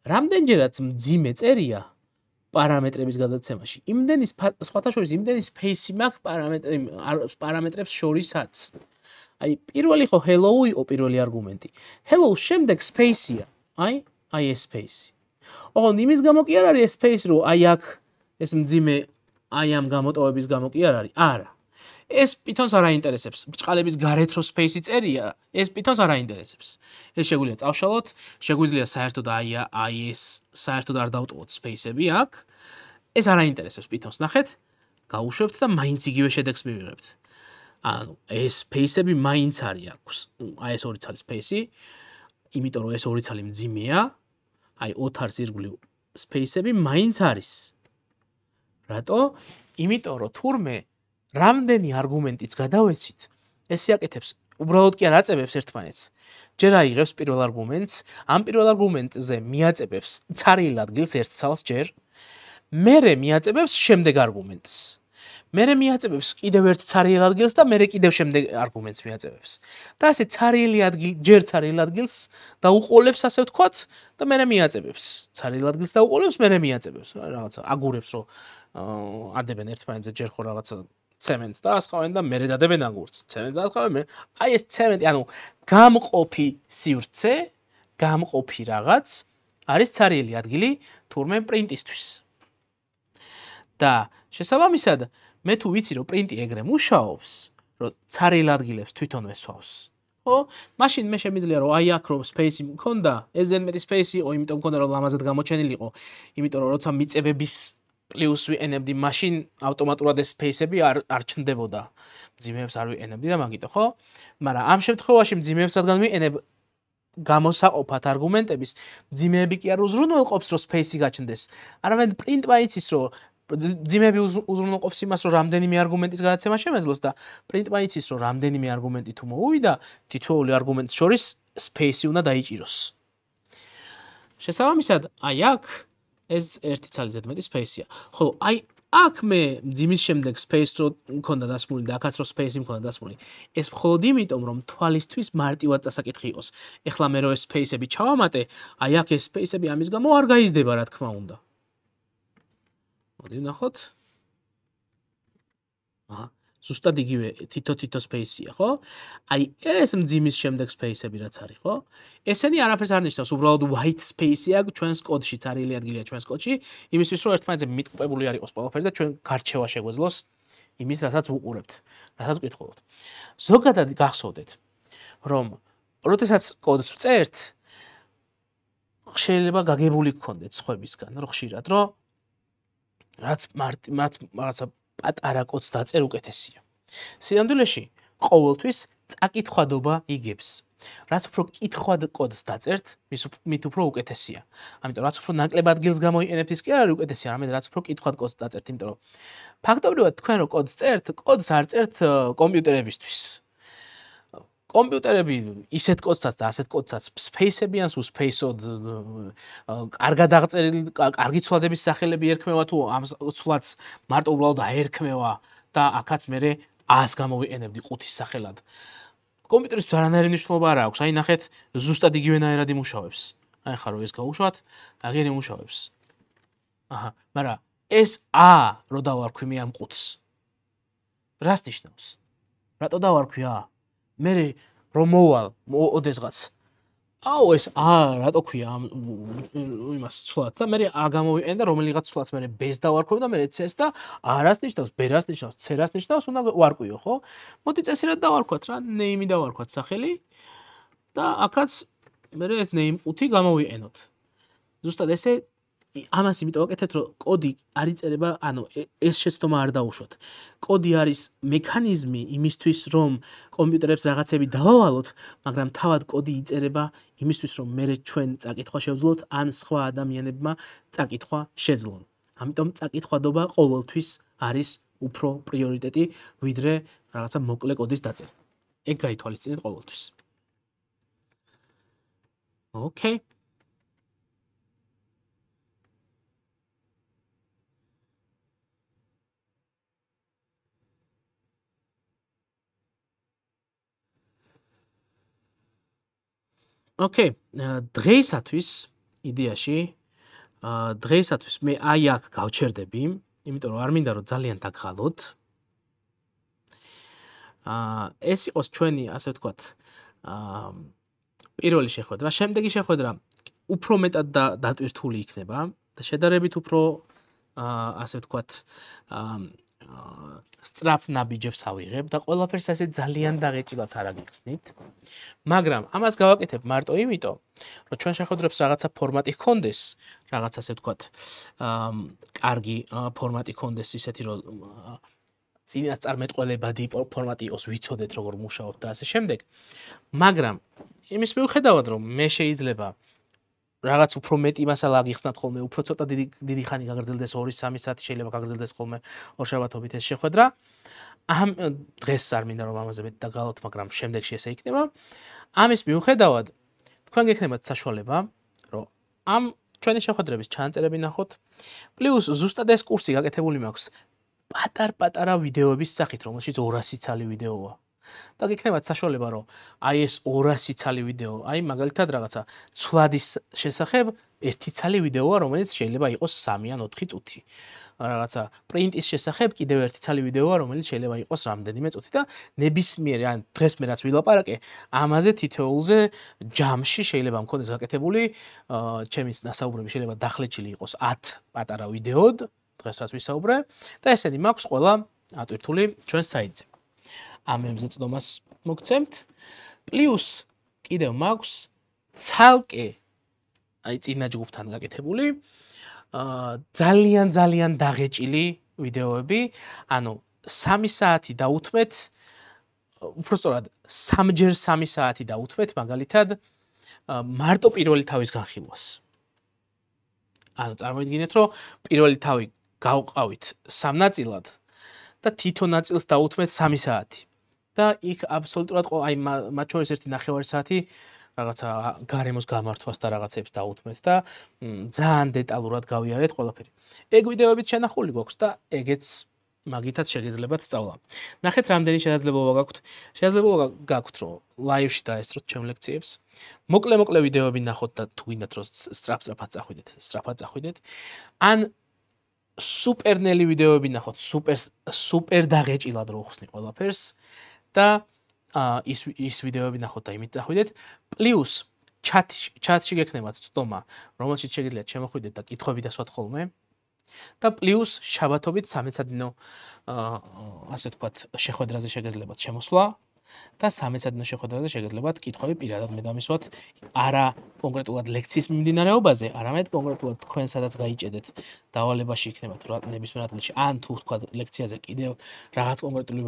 რამდენჯერაც მძიმე წერია პარამეტრების გადაცემაში, იმდენი სხვათა შორის იმდენი space-ი მაქვს პარამეტრებს შორისაც. აი პირველი ხო hello იყო პირველი არგუმენტი. hello შემდეგ space-ია. აი ეს space-ი. ოღონდ იმის გამო კი არ არის ეს space, რომ აი აქ ეს მძიმე აი ამ გამოტოვების გამო კი არ არის. არა. ეს Python-ს არ აინტერესებს. ბჭყალების გარეთ რო space-ი წერია, ეს Python-ს არ აინტერესებს. ეს შეგვიძლია წავშალოთ, შეგვიძლია საერთოდ აი ეს საერთოდ არ დავტოვოთ space-ები აქ. ეს არ აინტერესებს Python-ს. ნახეთ, გავუშვებთ და მაინც იგივე შედეგს მივიღებთ. ანუ ეს space-ები მაინც არის აქვს. აი ეს ორი ცალი space-ი, იმიტომ რომ ეს ორი ცალი მძიმეა, აი ოთარ ზირგვლივ space-ები მაინც არის. რატო? იმიტომ რომ თურმე რამდენი არგუმენტიც გადავეცით, ეს იაკეთებს უბრალოდ კი არ აწებებს ერთმანეთს. ჯერ აიღებს პირველ არგუმენტს, ამ პირველ არგუმენტზე მიაწებებს ცარიელ ადგილს ერთ ცალს ჯერ, მერე მიაწებებს შემდეგ არგუმენტს. მერე მიაწებებს კიდევ ერთ ცარიელ ადგილს და მერე კიდევ შემდეგ არგუმენტს მიაწებებს. და ასე ცარიელი ადგილი ჯერ ცარიელ ადგილს დაუყოლებს, ასე ვთქვათ, და მერე მიაწებებს. ცარიელ ადგილს დაუყოლებს, მერე მიაწებებს. რაღაცა აგურებს რო ადებენ ერთმანეთზე ჯერ ხო რაღაცა ცემენტს და ასხავენ და მერე დადებენ აგურს. ცემენტს და ასხავენ. აი ეს ცემენტი, ანუ გამყოფი სივრცე, გამყოფი რაღაც არის ცარიელი ადგილი თურმე პრინტისთვის. და შესაბამისად, მე თუ ვიცი რომ პრინტი ეგრე მუშაობს, რომ ცარიელ ადგილებს თვითონ ვესვავს. ხო? მაშინ მე შემიძლია რომ აი აქ რომ space-ი მქონდა, ეს ზედმეტი space იყო, იმიტომ მქონდა რომ ლამაზად გამოჩენილიყო, იმიტომ რომ როცა მიწებების პლუს ვიენებდი, მაშინ ავტომატურად ეს space-ები არ ჩნდებოდა. მძიმეებს არ ვიენებდი და მაგიტო, ხო? მაგრამ ამ შემთხვევაში მძიმეებს რადგან ვიენებ გამოსაყოფად არგუმენტების, მძიმეები კი არ უზრუნველყოფს რომ space-ი გაჩნდეს. არამედ print-მა იცის რომ მძიმეები უზრუნველყოფს იმას, რომ რამდენიმე არგუმენტის გადაცემა შემეძლოს და print-მა იცის რომ რამდენიმე არგუმენტი თუ მოვიდა, თითოეული არგუმენტის შორის space-ი უნდა დაიჭიროს. შესაბამისად, აი აქ ეს ერთი ცალი ზედმეტი space-ია. ხოლო აი აქ მე მძიმის შემდეგ space რო მქონდა დასმული და აქაც რო space-ი მქონდა დასმული, ეს მხოლოდ იმიტომ რომ თვალისთვის მარტივად წასაკითხი იყოს. ეხლა მე რო ეს space-ები ჩავამატე, აი აქ ეს space-ები ამის გამო არ გაიზრდება, რა თქმა უნდა. მოდი ვნახოთ. ზუსტად იგივე თითო space-ია, ხო? აი ეს მძიმის შემდეგ space-ები რაც არის, ხო? ესენი არაფერს არ ნიშნავს, უბრალოდ white space-ია ჩვენს კოდში, ცარიელი ადგილია ჩვენს კოდში, იმისთვის რომ ერთმანეთზე მიტყუპებული არ იყოს ყველაფერი და ჩვენ გარჩევა შეგვეძლოს იმის, რასაც ვუყურებთ, რასაც ვკითხულობთ. ზოგადად გახსოვდეთ, რომ როდესაც კოდს ვწერთ, შეიძლება გაგებული გქონდეთ სხვებისგან, რომ ხშირად, რომ რაც რაღაცა პატარა კოდს დაწერ უკეთესია. სინამდვილეში ყოველთვის წაკითხვადობა იგებს. რაც უფრო კითხვად კოდს დაწერთ, მით უფრო უკეთესია. ამიტომ რაც უფრო ნაკლებ ადგილს გამოიყენებთ, ის კი არ არის უკეთესი, არამედ რაც უფრო კითხვად კოდს დაწერთ, იმიტომ რომ ფაქტობრივად თქვენ რო კოდს წერთ, კოდს არ წერთ კომპიუტერებისთვის. კომპიუტერები ისეთ კოდსაც და ასეთ კოდსაც space-ები ან სულ space-ოდ კარგად აღწერილი, კარგი ცვლადების სახელები ერქმევა თუ ამ ცვლადს მარტო უბრალოდ აერქმევა და აქაც მე 100-ს გამოვიყენებდი 5-ის სახელად. კომპიუტერისთვის არანაირი მნიშვნელობა არ აქვს. აი ნახეთ, ზუსტად იგივენაირად იმუშავებს. აი ხა რომ ეს გავუშვათ, აგერ იმუშავებს. მაგრამ ეს რო დავარქვი მე ამ 5-ს. რას ნიშნავს? რატო დავარქვი მე რომ მოვალ ოდესღაც ეს რატო ქვია იმას ცვლად და მე გამოვიყენ და რომელიღაც ცვლადს მე B-ს დავარქვევ და მე C-ს და R-ს ნიშნავს, B-რას ნიშნავს, C-რას ნიშნავს, უნდა ვარკვიო, ხო? მოდი წესრიგად დავარქვათ რა, name-ი დავარქვათ სახელი და აქაც მე ეს name 5 გამოვიყენოთ. ზუსტად ესე ამას იმიტომ ვაკეთებთ, რომ კოდი არ იწერება, ანუ ეს შეცდომა არ დაუშვოთ. კოდი არის მექანიზმი იმისთვის, რომ კომპიუტერებს რაღაცები დავავალოთ, მაგრამ თავად კოდი იწერება იმისთვის, რომ მე ჩვენ წაკითხვა შევძლოთ, ან სხვა ადამიანებმა წაკითხვა შეძლონ. ამიტომ წაკითხვადობა ყოველთვის არის უფრო პრიორიტეტი, ვიდრე რაღაცა მოკლე კოდის დაწერა. ეგ გაითვალისწინეთ ყოველთვის. Okay. Okay, დღეისათვის იდეაში დღეისათვის მე აი აქ გავჩერდები, იმიტომ რომ არ მინდა რომ ძალიან დაგღალოთ. ეს იყოს ჩვენი, ასე ვთქვათ, პირველი შეხვედრა. შემდეგი შეხვედრა უფრო მეტად დატვირთული იქნება და შედარებით უფრო ასე ვთქვათ, სწრაფ ნაბიჯებს ავიღებ და ყველაფერს ასე ძალიან დაღეჭილად არ აგიხსნით. მაგრამ ამას გავაკეთებ მარტო იმიტომ, რომ ჩვენ შეხვედრებს რაღაცა ფორმატი ჰქონდეს, რაღაც ასე ვთქვათ, კარგი ფორმატი ჰქონდეს, ისეთი რომ წინასწარმეტყველებადი ფორმატი იყოს, ვიცოდეთ როგორ მუშაობ და ასე შემდეგ. მაგრამ იმის მიუხედავად, რომ მე შეიძლება რაღაც უფრო მეტი მასალა აგიხსნათ ხოლმე, უფრო ცოტა დიდი ხანი გაგრძელდეს 2-3 საათი შეიძლება გაგრძელდეს ხოლმე ორშაბათობით ეს შეხვედრა. ამ დღეს არ მინდა რომ ამაზე მეტი დაგალოთ, მაგრამ შემდეგში ესე იქნება. ამის მიუხედავად, თქვენ გექნებათ საშუალება, რომ ამ ჩვენი შეხვედრების ჩანაწერები ნახოთ. პლუს ზუსტად ეს კურსი გაკეთებული მაქვს პატარ-პატარა ვიდეოების სახით, რომელშიც 200 ცალი ვიდეოა. და გექნებათ საშუალება, რომ აი ეს 200 ცალი ვიდეო, აი მაგალითად რაღაცა ცვლადის შესახებ 1 ცალი ვიდეოა, რომელიც შეიძლება იყოს 3 ან 4 წუთი. რაღაცა პრინტის შესახებ კიდევ 1 ცალი ვიდეოა, რომელიც შეიძლება იყოს რამდენიმე წუთი და ნებისმიერი, ან დღეს მე რაც ვილაპარაკე, ამაზე თითოეულზე ჯამში შეიძლება მქონდეს გაკეთებული, ჩემი ნასაუბრები შეიძლება დახლეჭილი იყოს 10 პატარა ვიდეოდ, დღეს რაც ვისაუბრე და ესენი მაქვს ყველა ატვირთული ჩვენ საიტზე. ამებზე წდომას მოგცემთ. პლუს კიდევ მაქვს ცალკე აი წინა ჯგუფთან გაკეთებული ძალიან დაღეჭილი ვიდეოები, ანუ 3 საათი დაუთმეთ, უბრალოდ 3ჯერ 3 საათი დაუთმეთ მაგალითად მარტო პირველი თავის განხილვას. ანუ წარმოიდგინეთ, რომ პირველი თავი გავყავით 3 ნაწილად და თითო ნაწილს დაუთმეთ 3 საათი. და იქ აბსოლუტურად აი მათ შორის 1.5 საათი რაღაცა გარემოს გამართვას და რაღაცებს დაუთმეთ და ძალიან დეტალურად გავიარეთ ყველაფერი. ეგ ვიდეოებით შენახული გვაქვს და ეგეც მაგითაც შეგეძლებათ სწავლა. ნახეთ, რამდენი შესაძლებლობა გაქვთ. შესაძლებლობა გაქვთ, რომ ლაივში დაესწროთ ჩემ ლექციებს. მოკლე ვიდეოები ნახოთ და თუ გინდათ რომ სწრაფად წახვიდეთ. ან სუპერნელი ვიდეოები ნახოთ, სუპერ დაღეჭილად რო ხსნი ყველაფერს და ის ვიდეოები ნახოთ და იმით წახვიდეთ. პლუს ჩატში გექნებათ წდომა, რომელშიც შეგიძლიათ შემოხვიდეთ და კითხვები დასვათ ხოლმე. და პლუს შაბათობით სამეცადინო ასე ვთქვათ, შეხვედრაზე შეგეძლებათ შემოსვლა და სამეცადინო შეხვედრაზე შეგეძლებათ კითხვები პირადად მე დამისვათ, არა კონკრეტულად ლექციის მიმდინარეობაზე, არამედ კონკრეტულად თქვენ სადაც გაიჭედეთ დავალებაში იქნებათ ნებისმიერ ადგილში, ან თუ ვთქვათ ლექციაზე კიდევ რაღაც კონკრეტული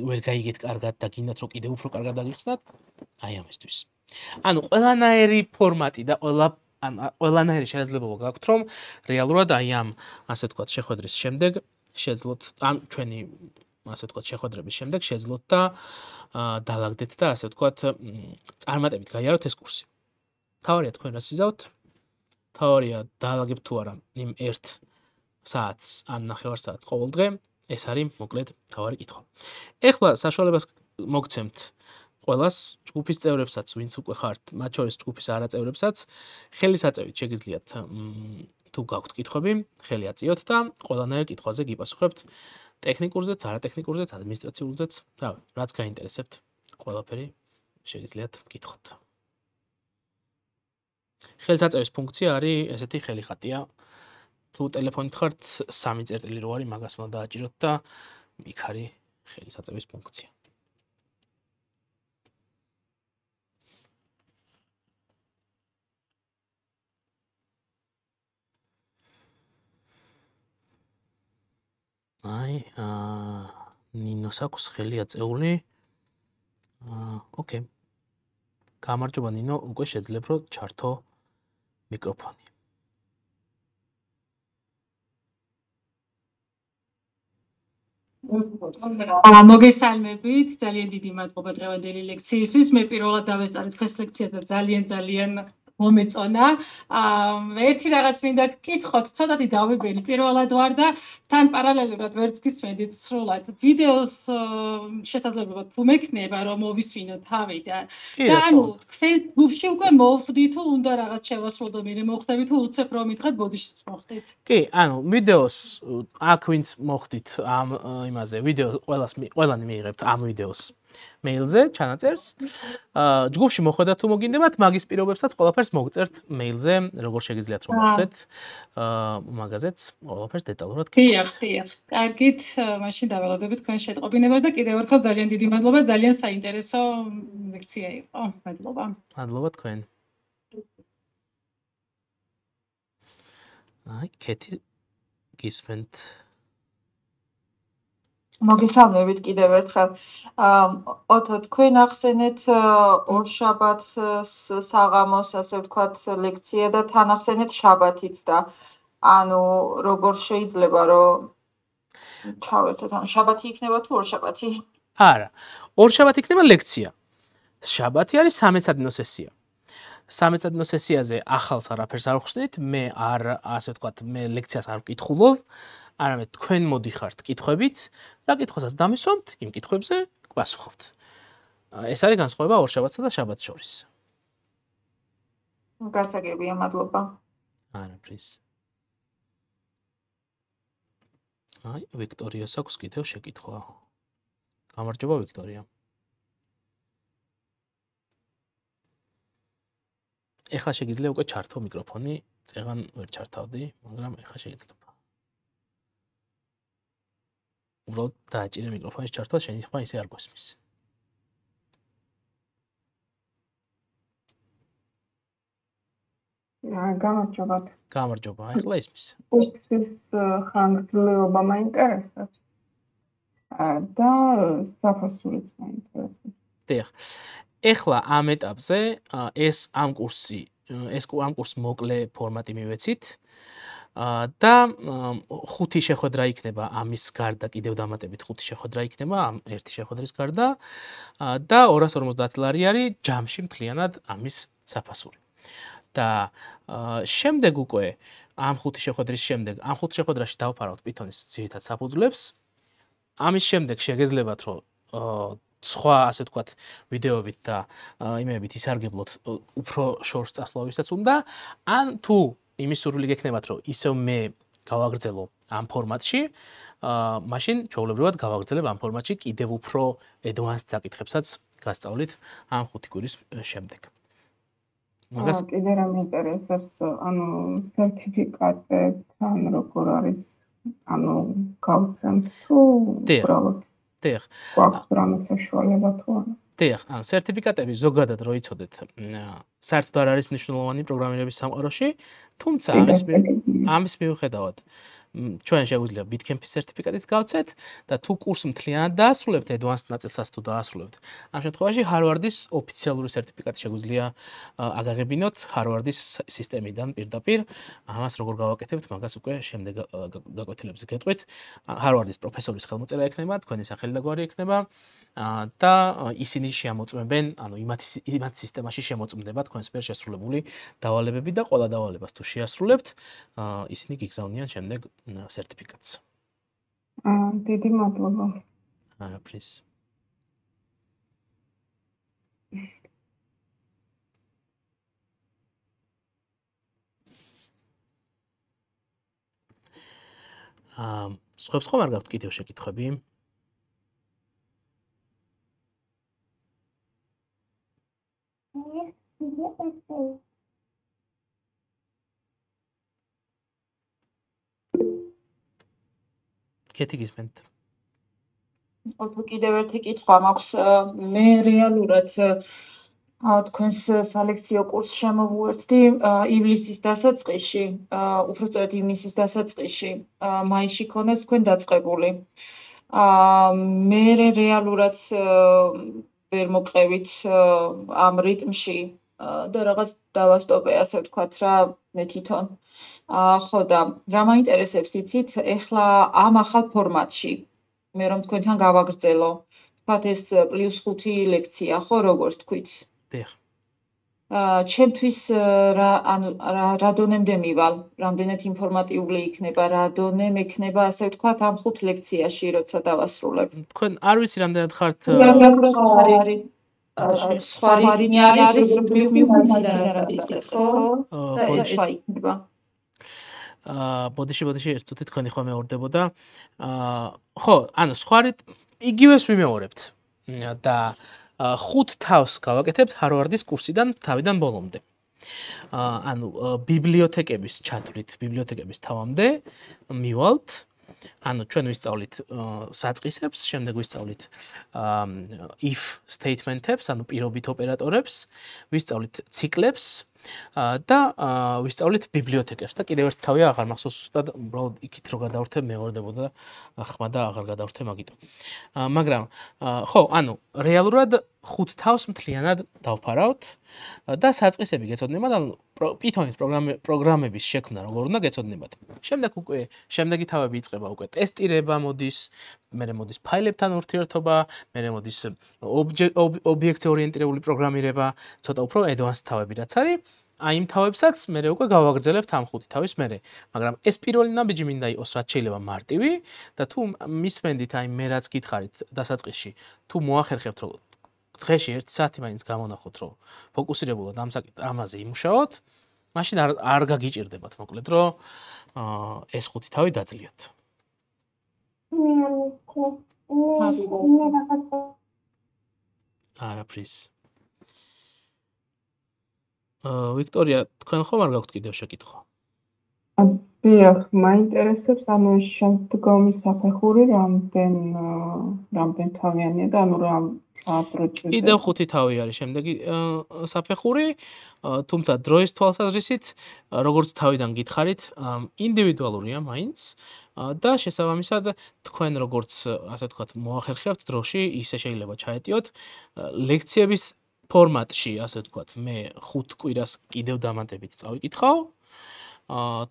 ვერ გაიგეთ კარგად და გინდათ რომ კიდევ უფრო კარგად დაგიხსნათ, აი ამისთვის. ანუ ყველანაირი ფორმატი და ყველანაირი შესაძლებლობა გაქვთ, რომ რეალურად აი ამ ასე ვთქვათ შეხვედრის შემდეგ შეძლოთ, ან ჩვენი ასე ვთქვათ შეხვედრების შემდეგ შეძლოთ და დაალაგდეთ და ასე ვთქვათ წარმატებით გაიაროთ ეს კურსი. თავარია თქვენ რას იზავთ? თავარია დაალაგებთ თუ არა იმ 1 საათს ან 9 საათს ყოველ დღე. ეს არის მოკლედ თავარი კითხვა. ეხლა საშუალებას მოგცემთ ყველას, ჯგუფის წევრებსაც, ვინც უკვე ხართ, მათ შორის ჯგუფის არაწევრებსაც, ხელისაწევით შეგიძლიათ თუ გაქვთ კითხვები, ხელი აწიოთ და ყველანაირ კითხვაზე გიპასუხებთ. ტექნიკურზეც, არატექნიკურზეც, ადმინისტრაციულზეც, რაც გაინტერესებთ, ყველაფერი შეგიძლიათ გკითხოთ. ხელისაწევის ფუნქცია არის ესეთი ხელიხატია. თუ ტელეფონით ხართ, 3 წერტილი რო არის, მაგას უნდა დააჭიროთ და იქ არის ხელისაწევის ფუნქცია. აი, ნინოს აქვს ხელი აწეული. ოკეი. გამარჯობა ნინო, უკვე შეძლებ რომ ჩართო მიკროფონი. მოგესალმებით, ძალიან დიდი მადლობა დღევანდელი ლექციისთვის. მე პირველად დავესწარი თქვენს ლექციას და ძალიან მომეწონა. ერთი რაღაც მინდა გკითხოთ, ცოტათი დავებერი პირველად ვარ და თან პარალელურად ვერც გისმენდით სრულად. ვიდეოს შესაძლებლობა თუ მექნება, რომ მოვისმინო თავი და ანუ თქვენს ჯგუფში უკვე მოვხდი თუ უნდა რაღაც შევასრულო მე მოხდები თუ უცებ რომ მითხრათ ბოდიშიც მოხდით. კი, ანუ ვიდეოს აქ ვინც მოხდით ამ იმაზე ვიდეო ყველანი მიიღებთ ამ ვიდეოს მეილზე ჩანაწერს. ჯგუფში მოხვედათ თუ მოგინდებათ, მაგის პირობებსაც ყველაფერს მოგწერთ მეილზე, როგორ შეგიძლიათ რომ მოხდეთ. მაგაზეც ყველაფერს დეტალურად გქონდეთ. დიახ. კარგით, მაშინ დაველოდებით თქვენ შეტყობინებას და კიდევ ერთხელ ძალიან დიდი მადლობა, ძალიან საინტერესო ლექცია იყო. მადლობა. მადლობა თქვენ. აი, კეთი გისმენთ. მოგესალმებით კიდევ ერთხელ. ოთო თქვენ ახსენეთ ორშაბათს საღამოს, ასე ვთქვათ, ლექცია და თან ახსენეთ შაბათიც და ანუ როგორ შეიძლება რომ ჩავერთოთ, ანუ შაბათი იქნება თუ ორშაბათი? არა, ორშაბათი იქნება ლექცია. შაბათი არის სამეცადინო სესია. სამეცადინო სესიაზე ახალს არაფერს არ ხსნით, მე არ ასე ვთქვათ, მე ლექციას არ ვკითხულობ. არამედ თქვენ მოდიხართ კითხვებით, რა კითხვასაც დამისვამთ, იმ კითხვებზე გვასუხობთ. ეს არის განსხვავება ორშაბათსა და შაბათს შორის. გასაგებია, მადლობა. არაფრის. აი, ვიქტორიას აქვს კიდევ შეკითხვა. გამარჯობა ვიქტორია. ეხლა შეგიძლია უკვე ჩართო მიკროფონი, წეღან ვერ ჩართავდი, მაგრამ ეხლა შეიძლება. უბრალოდ დააჭირე მიკროფონის ჩართვა, შენი ხმა ისე არ გვესმის. გამარჯობა. გამარჯობა, ეხლა ისმის. უხსის ხანგრძლივობა მაინტერესებს. და საფასურიც მაინტერესებს. დიახ. ეხლა ამ ეტაპზე ეს ამ კურსს მოკლე ფორმატი მივეცით. და 5 შეხვედრა იქნება ამის გარდა, კიდევ დამატებით 5 შეხვედრა იქნება ამ ერთი შეხვედრის გარდა და 250 ლარი არის ჯამში მთლიანად ამის საფასური. და შემდეგ უკვე ამ 5 შეხვედრის შემდეგ, ამ 5 შეხვედრაში დავფარავთ Python-ის ძირითად საფუძვლებს. ამის შემდეგ შეგეძლებათ რომ სხვა ასე ვთქვათ ვიდეოებით და იმებით ისარგებლოთ უფრო შორს წასვლისას უნდა, ან თუ იმის სურვილი გექნებათ რომ ისევ მე გავაგრძელო ამ ფორმატში, მაშინ ჩვეულებრივად გავაგრძელებ ამ ფორმატში კიდევ უფრო advanced საკითხებსაც გასწავლით ამ 5 კვირის შემდეგ. მაგას კიდე რა მეინტერესებს, ანუ სერტიფიკატებთან როგორ არის, ანუ გავცემთ თუ უბრალოდ დიახ. გვაქვს რამე საშუალება თუ არა? დიახ, ან სერტიფიკატები ზოგადად რო იცოდეთ, საერთოდ არ არის მნიშვნელოვანი პროგრამირების სამყაროში, თუმცა ამის მიუხედავად ჩვენ შეგვიძლია Bitcamp-ის სერტიფიკატიც გავცეთ და თუ კურსს მთლიანად დაასრულებთ, advanced ნაწილსაც თუ დაასრულებთ, ამ შემთხვევაში Harvard-ის ოფიციალური სერტიფიკატი შეგვიძლია აგაღებინოთ Harvard-ის სისტემიდან პირდაპირ. ამას როგორ გავაკეთებთ, მაგას უკვე შემდეგ გაკვეთილებზე გეტყვით. Harvard-ის პროფესორის ხელმოწერა ექნება, თქვენი სახელი და გვარი ექნება. და ისინი შეამოწმებენ, ანუ იმათ სისტემაში შემოწმდება თქვენს მიერ შესრულებული დავალებები და ყველა დავალებას თუ შეასრულებთ, ისინი გიგზავნიან შემდეგ სერტიფიკატს. დიდი მადლობა. არაფრის. სხვებს ხომ არ გაქვთ კიდევ შეკითხვები? კეთი გისმენთ. ოთო კიდევ ერთი კითხვა მაქვს. მე რეალურად თქვენს სალექციო კურსს შემოვუერთდი ივლისის დასაწყისში, უბრალოდ ივნისის დასაწყისში, მაისში ქონეს თქვენ დაწყებული. მე რეალურად ვერ მოყევით ამ რიტმში და რაღაც დავასტოპე, ასე ვთქვათ რა, მე თვითონ. ხო და რა მაინტერესებს იცით, ეხლა ამ ახალ ფორმატში მე რომ თქვენთან გავაგრძელო. ვთქვათ ეს +5 ლექცია, ხო, როგორც თქვით. დიახ. ჩემთვის რა დონემდე მივალ, რამდენად ინფორმატიული იქნება, რა დონე მექნება, ასე ვთქვათ, ამ 5 ლექციაში, როცა დავასრულებ. თქვენ არ ვიცი რამდენად ხართ სხვა რიტმი არის, როგორც მიუხედავად რასტის, ხო? და ეს სხვა იქნება. ბოდიში ერთ წუთი თქვენი ხომ მეორდებოდა. ხო, ანუ სხვა იგივეს ვიმეორებთ. და 5 თავს გავაკეთებთ ჰარვარდის კურსიდან თავიდან ბოლომდე. ანუ ბიბლიოთეკების ჩათვლით, ბიბლიოთეკების თავამდე მივალთ. ანუ ჩვენ ვისწავლით საწყისებს, შემდეგ ვისწავლით if statement-ებს, ანუ პირობით ოპერატორებს, ვისწავლით ციკლებს და ვისწავლით ბიბლიოთეკებს და კიდევ ერთი თავია აღარ მახსოვს ზუსტად, უბრალოდ იქით რო გადავრთე მეორდებოდა ხმა და აღარ გადავრთე მაგიტო. მაგრამ ხო, ანუ რეალურად 5 თავს მთლიანად დავფარავთ და საწყისები გეცოდნებათ, ანუ Python-ის პროგრამების შექმნა როგორ უნდა გეცოდნებათ. შემდეგ უკვე შემდეგი თავები იწყება უკვე ტესტირება მოდის, მერე მოდის ფაილებთან ურთიერთობა, მერე მოდის ობიექტზე ორიენტირებული პროგრამირება, ცოტა უფრო advanced თავები რაც არის. აი იმ თავებსაც მე უკვე გავაგრძელებთ ამ 5 თავის მერე, მაგრამ ეს პირველი ნაბიჯი მინდა იყოს რაც შეიძლება მარტივი და თუ მისმენდით აი მე რაც გითხარით დასაწყისში, თუ მოახერხებთ რომ დღეში 1 საათი მაინც გამონახოთ რომ ფოკუსირებულად ამაზე იმუშაოთ, მაშინ არ გაგიჭირდებათ მოკლედ რომ ეს 5 თავი დაძლიოთ. არაფრის. ვიქტორია, თქვენ ხომ არ გაქვთ კიდევ შეკითხვა? დიახ, მაინტერესებს ანუ შემდგომი საფეხური რამდენ თავიანია და ანუ რა პროცესი. კიდევ 5 თავი არის შემდეგი საფეხური, თუმცა დროის თვალსაზრისით, როგორც თავიდან გითხარით, ინდივიდუალურია მაინც და შესაბამისად თქვენ როგორც ასე ვთქვათ, მოახერხებთ დროში, ისე შეიძლება ჩაეტიოთ ლექციების ფორმატში, ასე ვთქვათ, მე 5 კვირას კიდევ დამატებით წავიკითხავ.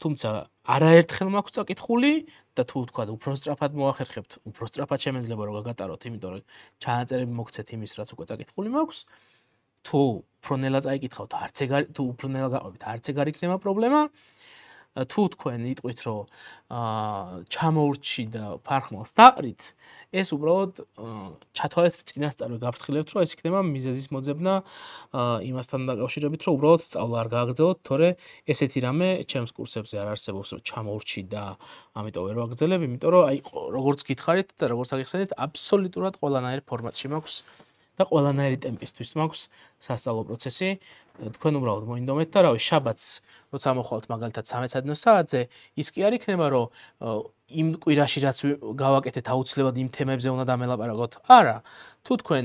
თუმცა არაერთხელ მაქვს წაკითხული და თუ ვთქვათ, უფრო სწრაფად მოახერხებთ, უფრო სწრაფად შემეძლება რომ გაგატაროთ, იმიტომ რომ ჩანაწერები მოგცეთ იმის, რაც უკვე წაკითხული მაქვს. თუ უფრო ნელა წაიკითხავთ, თუ უფრო ნელა გაყვებით, არც ეგ არ იქნება პრობლემა. თუ თქვენ იტყვით რომ ჩამოურჩი და ფარხმალს დაყრით, ეს უბრალოდ ჩათვალეთ წინასწარ გაფრთხილებთ, რომ ეს იქნება მიზეზის მოძებნა იმასთან დაკავშირებით, რომ უბრალოდ სწავლა არ გააგრძელოთ, თორე ესეთი რამე ჩემს კურსებზე არ არსებობს, რომ ჩამოურჩი და ამიტომ ვერ ვაგრძელებ, იმიტომ რომ აი როგორც გითხარით და როგორც აღიხსენეთ, აბსოლუტურად ყველანაირ ფორმატში მაქვს და ყველანაირი ტემპისთვის მაქვს სასწავლო პროცესი. თქვენ უბრალოდ მოინდომეთ და რავი, შაბათს როცა მოხვალთ მაგალითად 13 საათზე, ის კი არ იქნება, რომ იმ კვირაში რაც გავაკეთეთ აუცილებლად იმ თემებზე უნდა დამელაპარაკოთ. არა, თუ თქვენ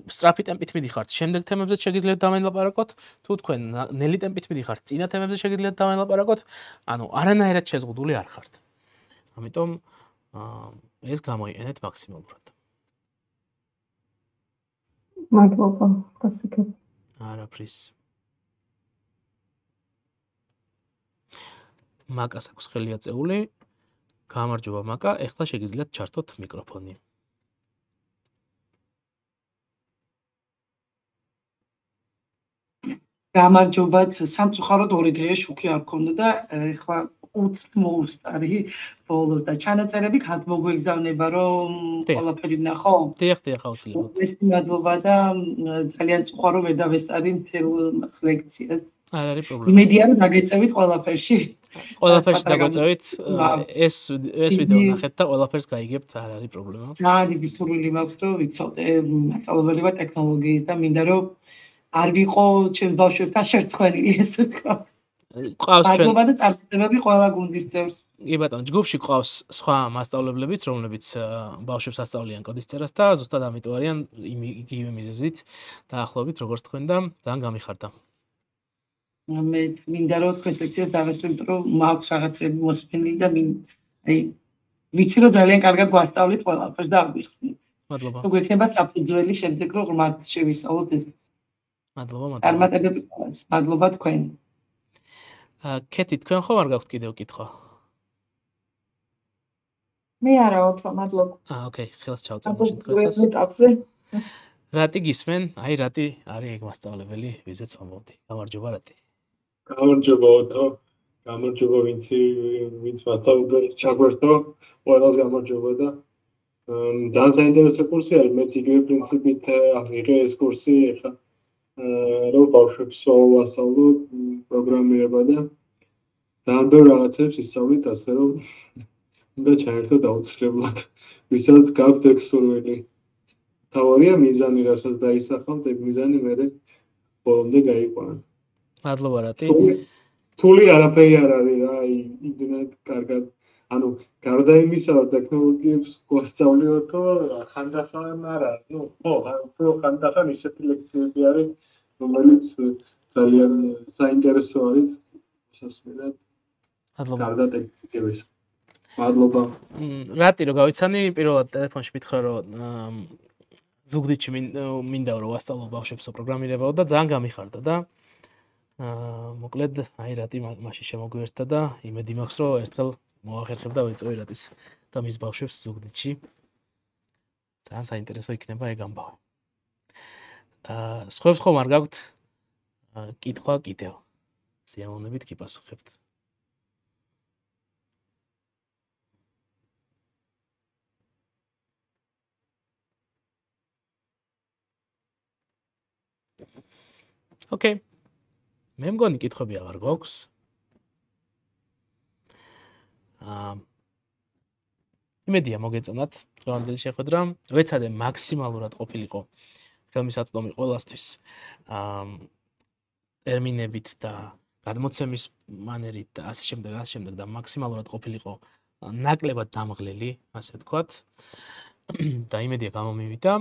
სწრაფი ტემპით მიდიხართ, შემდეგ თემებზე შეგიძლიათ დამელაპარაკოთ, თუ თქვენ ნელი ტემპით მიდიხართ, წინა თემებზე შეგიძლიათ დამელაპარაკოთ, ანუ არანაირად შეზღუდული არ ხართ. ამიტომ ეს გამოიყენეთ მაქსიმალურად. მადლობა, გასაგებ. არაფრის. მაკას აქვს ხელი აწეული. გამარჯობა მაკა, ეხლა შეგიძლიათ ჩართოთ მიკროფონი. გამარჯობათ, სამწუხაროდ 2 დღეა შუქი არ ქონდა და ეხლა მოუსტარი ბოლოს და ჩანაწერები ხალხ მოგვეგზავნება რომ ყველაფერი ვნახო? დიახ, აუცილებლად. მესმე მადლობა და ძალიან წუხარ რომ ვერ დავესწარი მთელ ლექციას. არ არის პრობლემა. იმედია რომ დაგეწევით ყველაფერში. ყველაფერში დაგვაწევით, ეს ვიდეო ნახეთ და ყველაფერს გაიგებთ, არ არის პრობლემა. ძალიან დიდი სურვილი მაქვს რომ ვიცოდე მასწავლებელი ვარ ტექნოლოგიის და მინდა რომ არ ვიყო ჩემ ბავშვებთან შერცხვენილი, ესე ვთქვათ. ყავს ჩვენ მადლობა და წარმატებები ყველა გუნდის წევრს. კი ბატონო, ჯგუფში ყავს სხვა მასწავლებლებიც, რომლებიც ბავშვებს ასწავლიან კოდის წერას და ზუსტად ამიტომ არიან იგივე მიზეზით დაახლოებით როგორც თქვენ და ძალიან გამიხარდა. მე მინდა რომ თქვენს ლექციას დავესწრო, იმიტომ რომ მაქვს რაღაცები მოსმენილი და აი ვიცი რომ ძალიან კარგად გვასწავლით ყველაფერს და აგვიხსნით. მადლობა. თუ გვექნება საფუძველი შემდეგ რომ ღრმად შევისწავლოთ ეს. მადლობა. წარმატებები ყველას. მადლობა თქვენ. კეთი, თქვენ ხომ არ გაქვთ კიდევ კითხვა? მე არა ოთო, მადლობა. ოკეი, ხელს ჩავწერ მაშინ თქვენსაც. ეტაპზე. რატი გისმენ? აი რატი არის ეგ მასწავლებელი, ვიზეც ვამბობდი. გამარჯობა რატი. გამარჯობა ოთო. გამარჯობა ვინც მასწავლებელი ჩაგვერთო. ყველას გამარჯობა და ძალიან საინტერესო კურსი არის. მეც იგივე პრინციპით აღიღე ეს კურსი, ეხლა რომ ბავშვებს ვასწავლო პროგრამირება და ძალიან ბევრ რაღაცებს ისწავლით, ასე რომ უნდა ჩაერთოთ აუცილებლად. ვისაც გაქვთ ეგ სურვილი. თავარია მიზანი, რასაც დაისახავთ, ეგ მიზანი მერე ბოლომდე გაიყვანოთ. მადლობა რატი. თული არაფერი არ არის რა, იმდენად კარგად. ანუ გარდა იმისა, რომ ტექნოლოგიებს გვასწავლიოთო, ხანდახან არა, ხო, ხანდახან ისეთი ლექციები არის, რომელიც ძალიან საინტერესო არის შესაძლებლად. მადლობა. გარდა ტექნიკების. მადლობა. რატი რომ გავიცანი, პირველად ტელეფონში მითხრა რომ ზუგდიდში მინდა რომ ვასწავლო ბავშვებსო პროგრამირებაო და ძალიან გამიხარდა და მოკლედ აი რატი მაშინ შემოგვიერთდა და იმედი მაქვს რომ ერთხელ მოახერხებ და ვეწოვი რატის და მის ბავშვებს ზუგდიდში. ძალიან საინტერესო იქნება ეგ ამბავი. სხვებს ხომ არ გაქვთ კითხვა კიდევ. სიამოვნებით გიპასუხებთ. ოკეი. მე მგონი კითხვები აღარ გვაქვს. იმედია მოგეწონათ დღევანდელი შეხვედრა. ვეცადე მაქსიმალურად ყოფილიყო ხელმისაწვდომი ყველასთვის ტერმინებით და გადმოცემის მანერით და ასე შემდეგ და მაქსიმალურად ყოფილიყო ნაკლებად დამღლელი, ასე ვთქვათ. და იმედია გამომივიდა.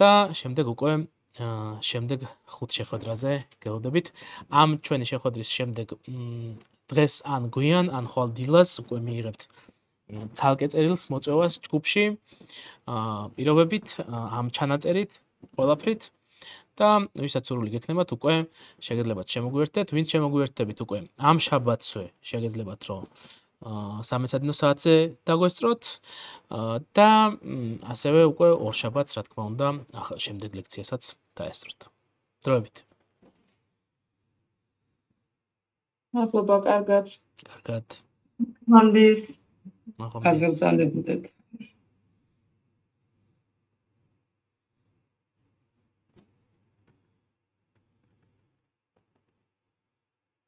და შემდეგ უკვე შემდეგ 5 შეხვედრაზე გელოდებით. ამ ჩვენი შეხვედრის შემდეგ დღეს ან გვიან, ან ხვალ დილას უკვე მიიღებთ ცალკე წერილს მოწვევას ჯგუფში, პირობებით, ამ ჩანაწერით, ყველაფრით და ვისაც სურვილი გექნებათ უკვე შეგეძლებათ შემოგვიერთდეთ, ვინც შემოგვიერთდებით უკვე ამ შაბათსვე შეგეძლებათ რომ 13 საათზე დაგვესწროთ და ასევე უკვე ორ შაბათს რა თქმა უნდა შემდეგ ლექციასაც დაესწროთ. დროებით. მადლობა, კარგად. კარგად. მონდის. კარგად ზანდებოდეთ.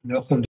ნახო